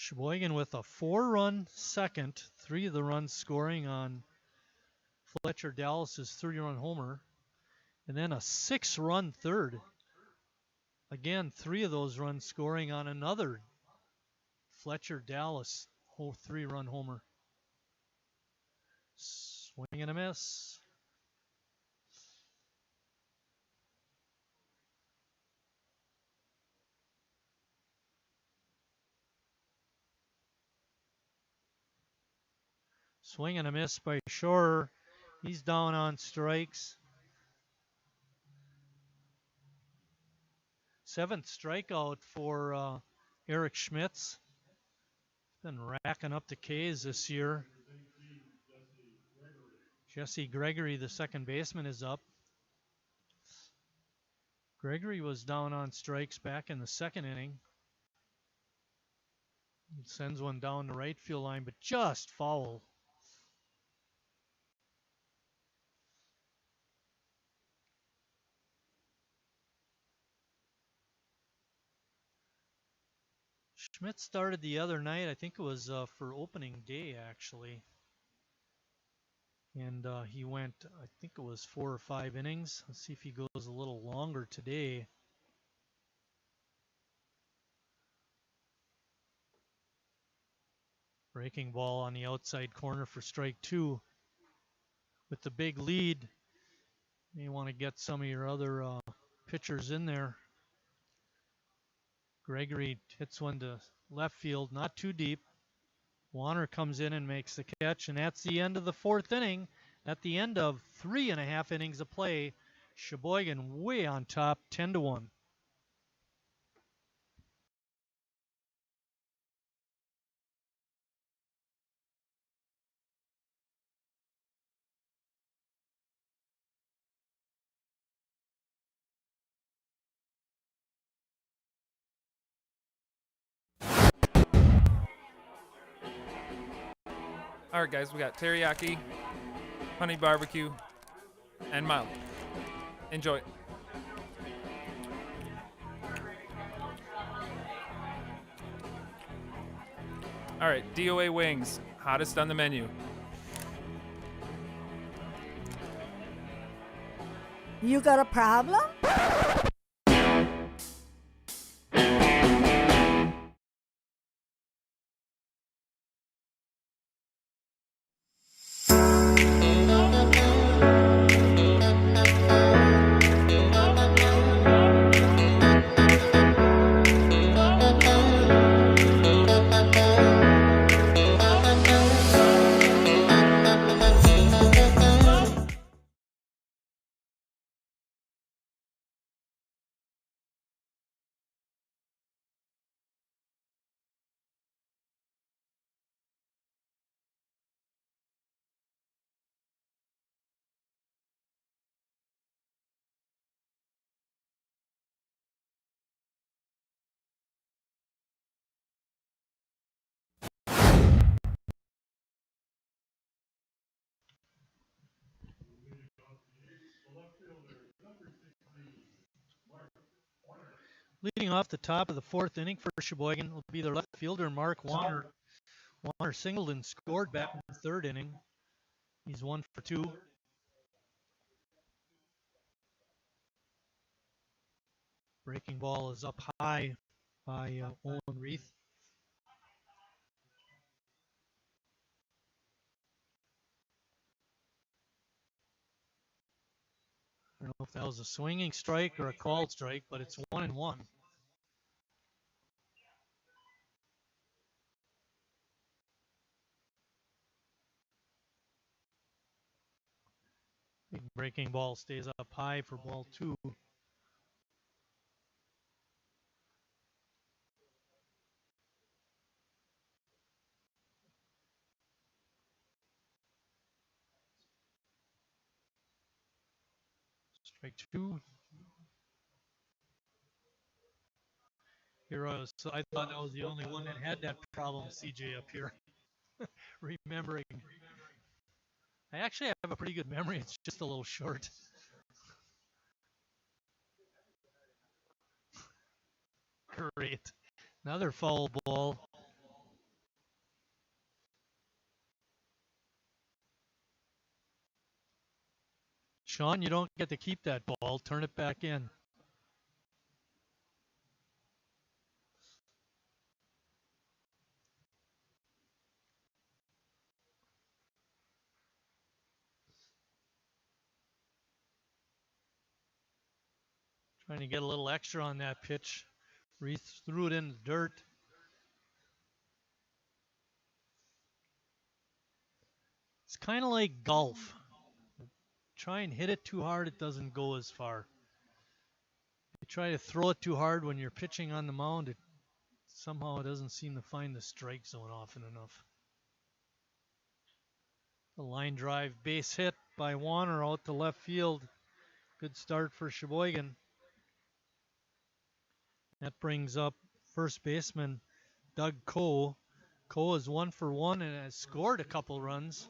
Sheboygan with a 4-run second, 3 of the runs scoring on Fletcher Dallas's 30-run homer, and then a 6-run third. Again, 3 of those runs scoring on another Fletcher Dallas 3-run homer. Swing and a miss. Swing and a miss by Shore. He's down on strikes. 7th strikeout for Eric Schmitz. He's been racking up the Ks this year. Jesse Gregory, the second baseman, is up. Gregory was down on strikes back in the second inning. He sends one down the right field line, but just foul. Schmidt started the other night. I think it was for opening day, actually. And he went, I think it was 4 or 5 innings. Let's see if he goes a little longer today. Breaking ball on the outside corner for strike 2. With the big lead, you may want to get some of your other pitchers in there. Gregory hits one to left field, not too deep. Warner comes in and makes the catch, and that's the end of the 4th inning. At the end of 3.5 innings of play, Sheboygan way on top, 10-1. All right, guys, we got teriyaki, honey barbecue, and mild. Enjoy. All right, DOA wings, hottest on the menu. You got a problem? Leading off the top of the fourth inning for Sheboygan will be their left fielder, Mark Warner. Warner singled and scored back in the third inning. He's 1 for 2. Breaking ball is up high by Owen Reith. I don't know if that was a swinging strike or a called strike, but it's 1-1. Big breaking ball stays up high for ball 2. Strike 2. Here I was, so I thought I was the only one that had that problem, CJ, up here. Remembering. I actually have a pretty good memory. It's just a little short. Great. Another foul ball. Sean, you don't get to keep that ball. Turn it back in. Trying to get a little extra on that pitch. Reith threw it in the dirt. It's kind of like golf. Try and hit it too hard, it doesn't go as far. You try to throw it too hard when you're pitching on the mound, it somehow doesn't seem to find the strike zone often enough. The line drive base hit by Warner out to left field. Good start for Sheboygan. That brings up first baseman Doug Coe. Coe is 1 for 1 and has scored a couple runs.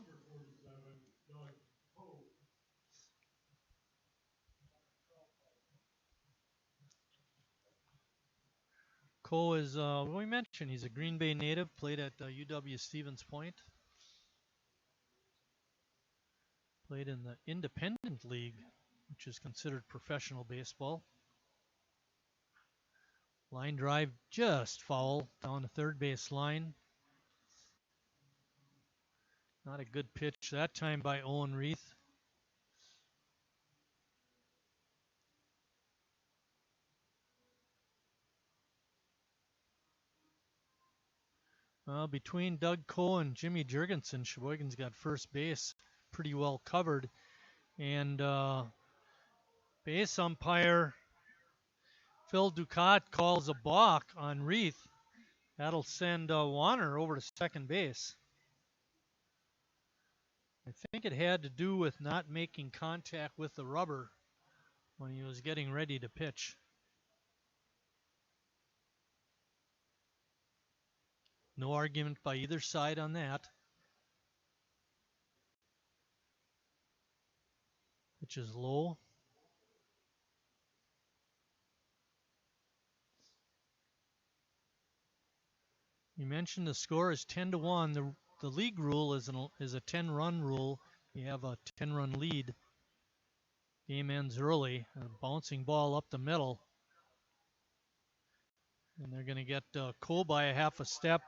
Coe is, what we mentioned, he's a Green Bay native, played at UW Stevens Point. Played in the Independent League, which is considered professional baseball. Line drive just foul down the third base line. Not a good pitch that time by Owen Reith. Between Doug Coe and Jimmy Jurgensen, Sheboygan's got first base pretty well covered. And base umpire Phil Ducat calls a balk on Reith. That'll send Warner over to second base. I think it had to do with not making contact with the rubber when he was getting ready to pitch. No argument by either side on that. Pitch is low. You mentioned the score is 10-1. The league rule is a 10-run rule. You have a 10-run lead. Game ends early. A bouncing ball up the middle. And they're going to get Coe by a half a step.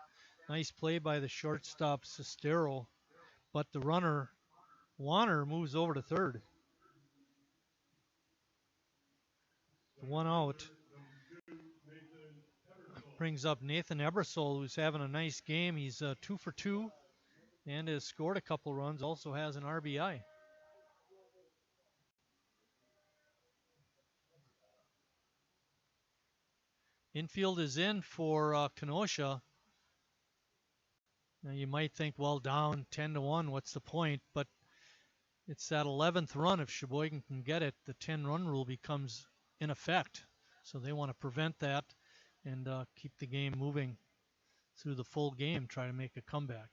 Nice play by the shortstop, Sestero. But the runner, Warner, moves over to third. 1 out. Brings up Nathan Ebersol, who's having a nice game. He's 2 for 2 and has scored a couple runs, also has an RBI. Infield is in for Kenosha. Now you might think, well, down 10-1, what's the point? But it's that 11th run. If Sheboygan can get it, the 10-run rule becomes in effect. So they want to prevent that and keep the game moving through the full game, try to make a comeback.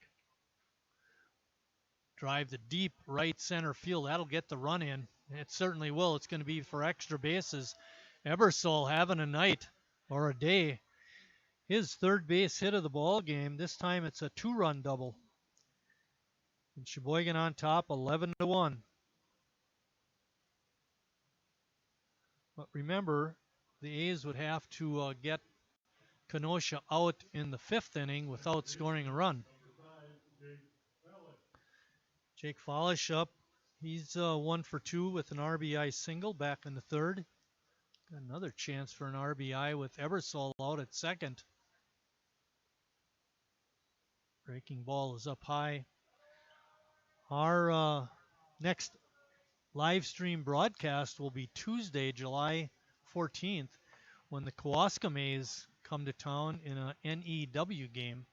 Drive to deep right center field. That'll get the run in. It certainly will. It's going to be for extra bases. Ebersol having a night. or a day. His third base hit of the ball game. This time it's a 2-run double. And Sheboygan on top, 11-1. But remember, the A's would have to get Kenosha out in the 5th inning without scoring a run. Jake Follish up. He's 1 for 2 with an RBI single back in the 3rd. Got another chance for an RBI with Ebersol out at 2nd. Breaking ball is up high. Our next live stream broadcast will be Tuesday, July 14th, when the Kewaskum A's come to town in a NEW game.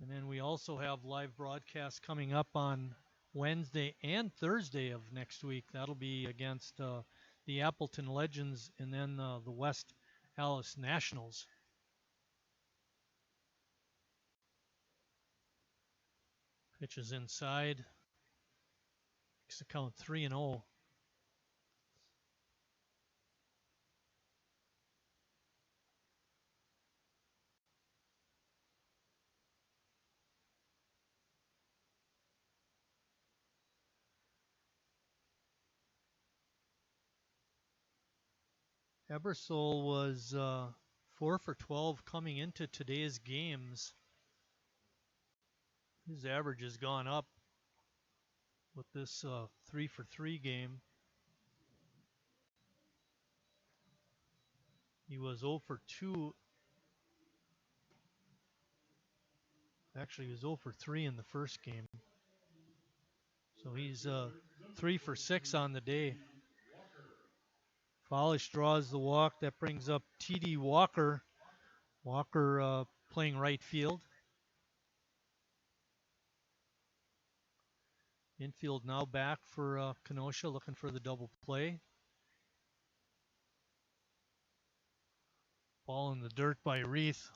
And then we also have live broadcasts coming up on Wednesday and Thursday of next week. That'll be against the Appleton Legends and then the West Allis Nationals. Pitches inside. Makes the count 3-0. Ebersol was 4 for 12 coming into today's games. His average has gone up with this 3 for 3 game. He was 0 for 2. Actually, he was 0 for 3 in the first game. So he's 3 for 6 on the day. Follish draws the walk. That brings up T.D. Walker. Walker playing right field. Infield now back for Kenosha, looking for the double play. Ball in the dirt by Reith.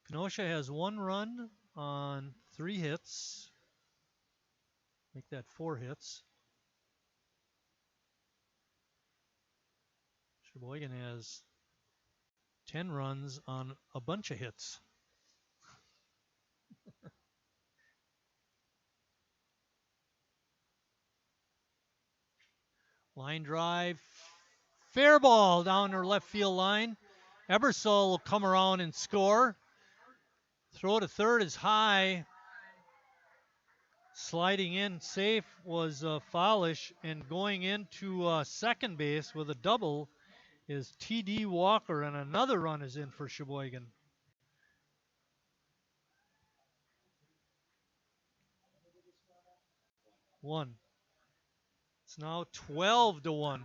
Kenosha has 1 run on 3 hits. Make that 4 hits. Sheboygan has 10 runs on a bunch of hits. Line drive. Fair ball down their left field line. Ebersol will come around and score. Throw to third is high. Sliding in safe was Follish, and going into second base with a double is T.D. Walker, and another run is in for Sheboygan. One. It's now 12-1.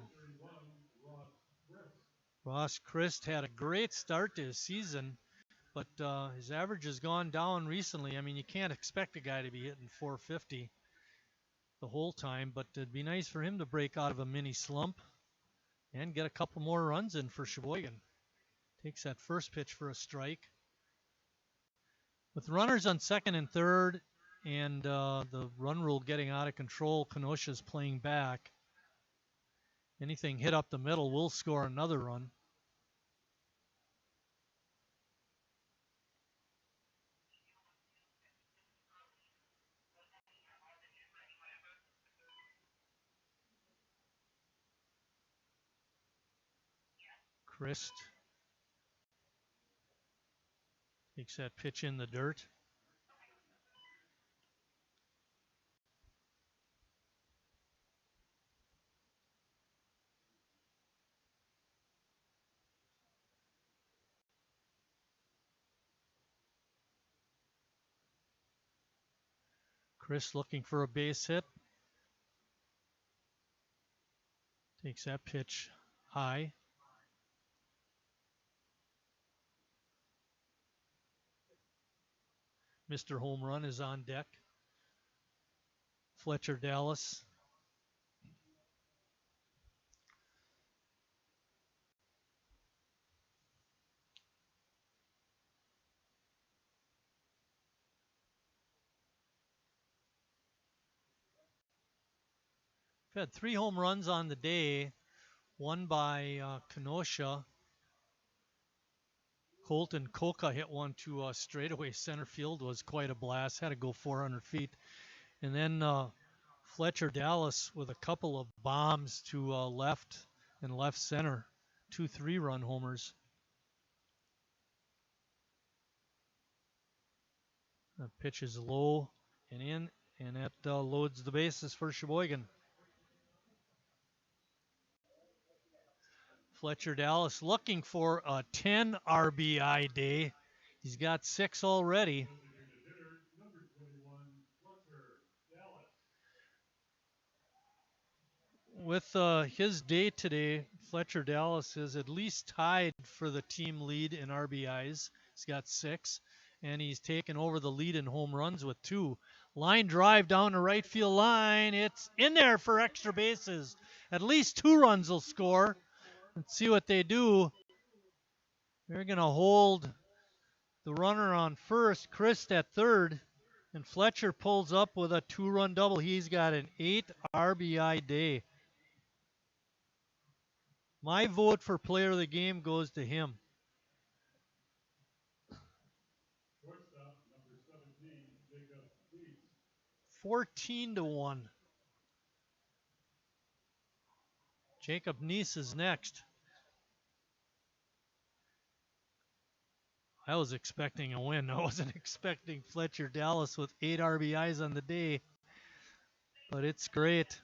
Ross Christ had a great start to his season, but his average has gone down recently. I mean, you can't expect a guy to be hitting 450 the whole time, but it'd be nice for him to break out of a mini slump and get a couple more runs in for Sheboygan. Takes that first pitch for a strike. With runners on second and third and the run rule getting out of control, Kenosha's playing back. Anything hit up the middle will score another run. Christ takes that pitch in the dirt. Chris looking for a base hit. Takes that pitch high. Mr. Home Run is on deck. Fletcher Dallas. We've had 3 home runs on the day, one by Kenosha. Colton Coca hit one to straightaway center field, was quite a blast, had to go 400 feet. And then Fletcher Dallas with a couple of bombs to left and left center, 2 3-run homers. The pitch is low and in, and that loads the bases for Sheboygan. Fletcher Dallas looking for a 10 RBI day. He's got 6 already. With his day today, Fletcher Dallas is at least tied for the team lead in RBIs. He's got 6, and he's taken over the lead in home runs with 2. Line drive down the right field line. It's in there for extra bases. At least 2 runs will score. Let's see what they do. They're going to hold the runner on first, Christ at third, and Fletcher pulls up with a 2-run double. He's got an 8 RBI day. My vote for player of the game goes to him. 14-1. Jacob Neese is next. I was expecting a win. I wasn't expecting Fletcher Dallas with 8 RBIs on the day, but it's great.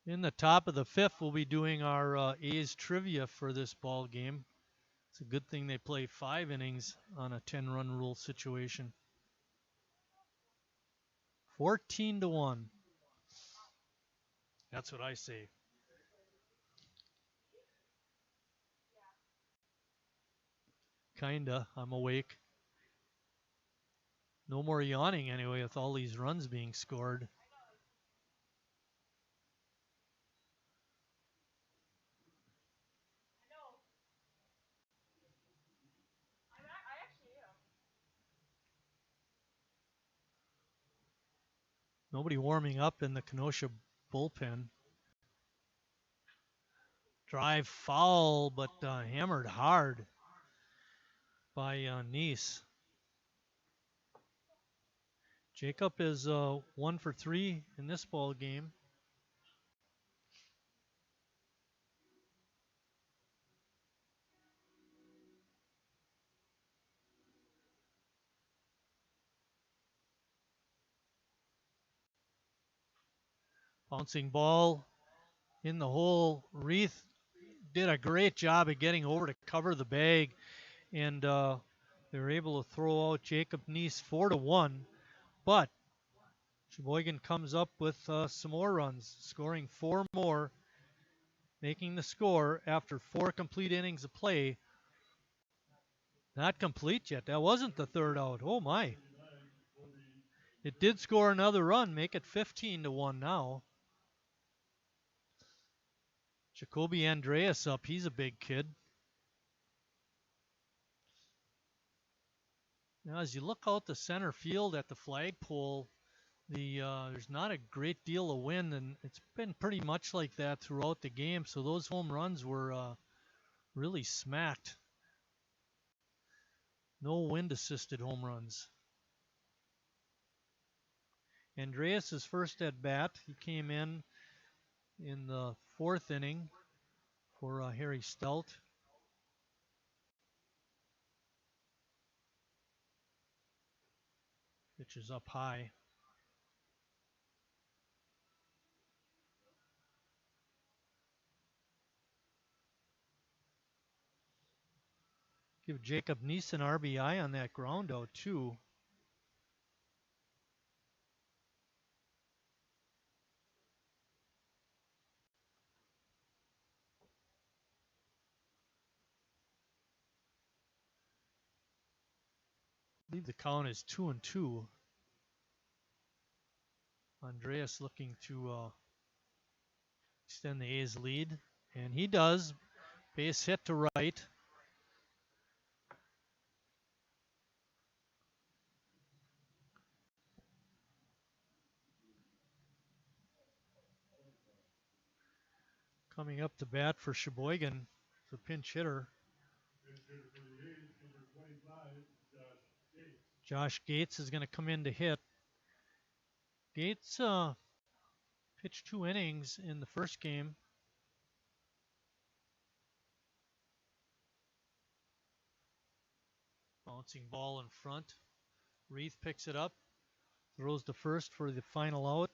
In the top of the 5th, we'll be doing our A's trivia for this ball game. It's a good thing they play 5 innings on a 10-run rule situation. 14-1. That's what I say. Kinda. I'm awake. No more yawning anyway with all these runs being scored. Nobody warming up in the Kenosha bullpen. Drive foul, but hammered hard by Neese. Jacob is 1 for 3 in this ball game. Bouncing ball in the hole. Reith did a great job of getting over to cover the bag, and they were able to throw out Jacob Neese 4-1. But Sheboygan comes up with some more runs, scoring 4 more, making the score after 4 complete innings of play. Not complete yet. That wasn't the 3rd out. Oh my. It did score another run, make it 15-1 now. Jacoby Andreas up. He's a big kid. Now, as you look out the center field at the flagpole, there's not a great deal of wind, and it's been pretty much like that throughout the game. So those home runs were really smacked. No wind-assisted home runs. Andreas' first at bat. He came in the 4th inning for Harry Stout. Pitch is up high. Give Jacob Neese an RBI on that ground out too. I believe the count is 2-2. Andreas looking to extend the A's lead, and he does. Base hit to right. Coming up to bat for Sheboygan, the pinch hitter. Josh Gates is going to come in to hit. Gates pitched 2 innings in the first game. Bouncing ball in front. Reith picks it up, throws to first for the final out.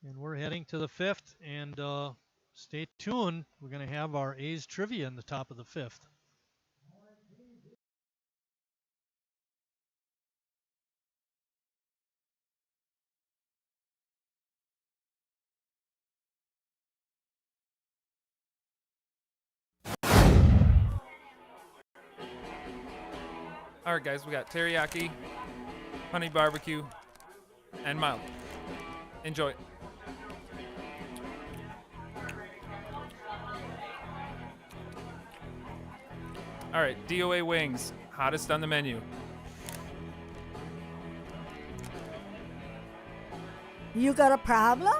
And we're heading to the 5th, and stay tuned. We're going to have our A's trivia in the top of the 5th. All right, guys, we got teriyaki, honey barbecue, and mild. Enjoy. All right, DOA wings, hottest on the menu. You got a problem?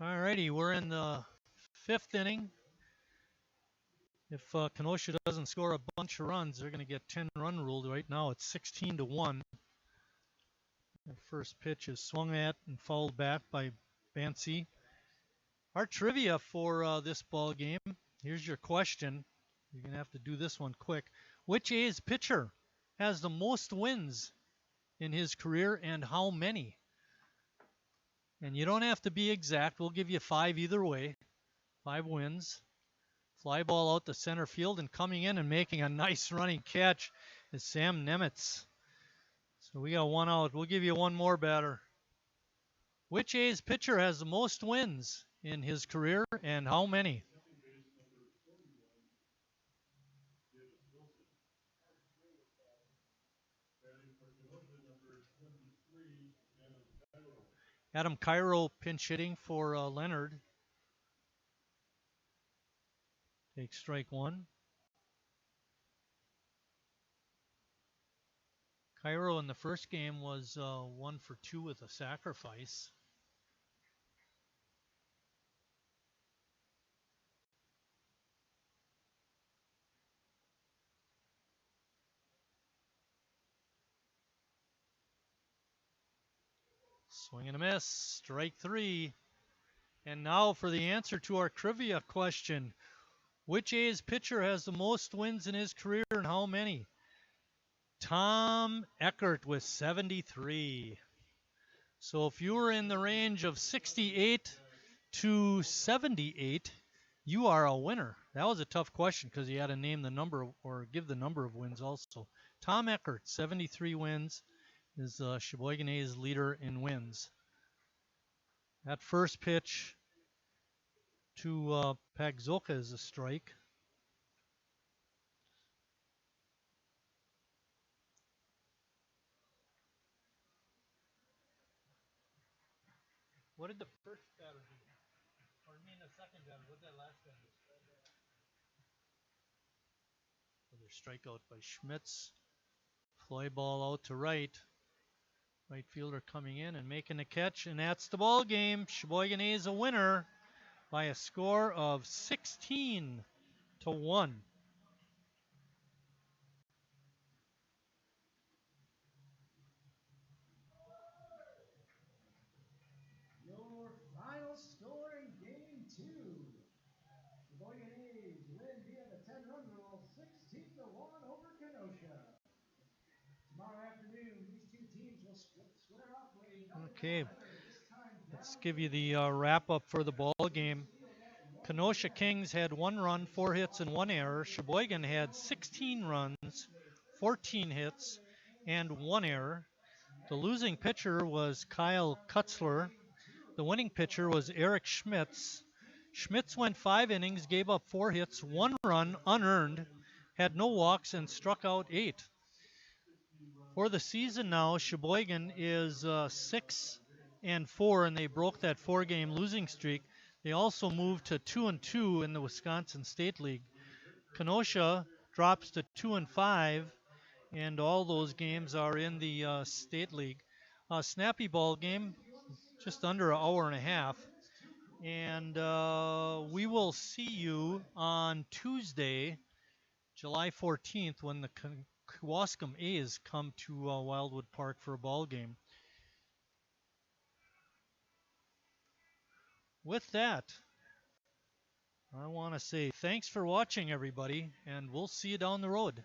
Alrighty, we're in the 5th inning. If Kenosha doesn't score a bunch of runs, they're going to get 10-run ruled. Right now it's 16-1. The first pitch is swung at and fouled back by Bancy. Our trivia for this ball game. Here's your question. You're going to have to do this one quick. Which A's pitcher has the most wins in his career and how many? And you don't have to be exact. We'll give you 5 either way. 5 wins. Fly ball out to center field, and coming in and making a nice running catch is Sam Nemitz. So we got 1 out. We'll give you 1 more batter. Which A's pitcher has the most wins in his career and how many? Adam Cairo pinch hitting for Leonard. Takes strike 1. Cairo in the first game was 1 for 2 with a sacrifice. Swing and a miss. Strike 3. And now for the answer to our trivia question. Which A's pitcher has the most wins in his career and how many? Tom Eckert with 73. So if you were in the range of 68 to 78, you are a winner. That was a tough question because you had to name the number or give the number of wins also. Tom Eckert, 73 wins, is Sheboygan A's leader in wins. That first pitch to Pagzoka is a strike. What did the first batter do? Or I mean the second batter. What did that last batter do? Another strikeout by Schmitz. Fly ball out to right. Right fielder coming in and making the catch, and that's the ball game. Sheboygan is a winner by a score of 16-1. Your final score in game 2. Sheboygan A's win via the 10-run rule, 16-1 over Kenosha. Tomorrow afternoon, these two teams will square off with another Okay, doubleheader, this time let's down give you in the wrap up for the ball game. Kenosha Kings had 1 run, 4 hits, and 1 error. Sheboygan had 16 runs, 14 hits, and 1 error. The losing pitcher was Kyle Kutzler. The winning pitcher was Eric Schmitz. Schmitz went 5 innings, gave up 4 hits, 1 run, unearned, had no walks, and struck out 8. For the season now, Sheboygan is 6-4, and they broke that 4-game losing streak. They also moved to 2-2 in the Wisconsin State League. Kenosha drops to 2-5, and all those games are in the State League. Snappy ball game, just under an hour and a half. And we will see you on Tuesday, July 14th, when the Kewaskum A's come to Wildwood Park for a ball game. With that, I want to say thanks for watching, everybody, and we'll see you down the road.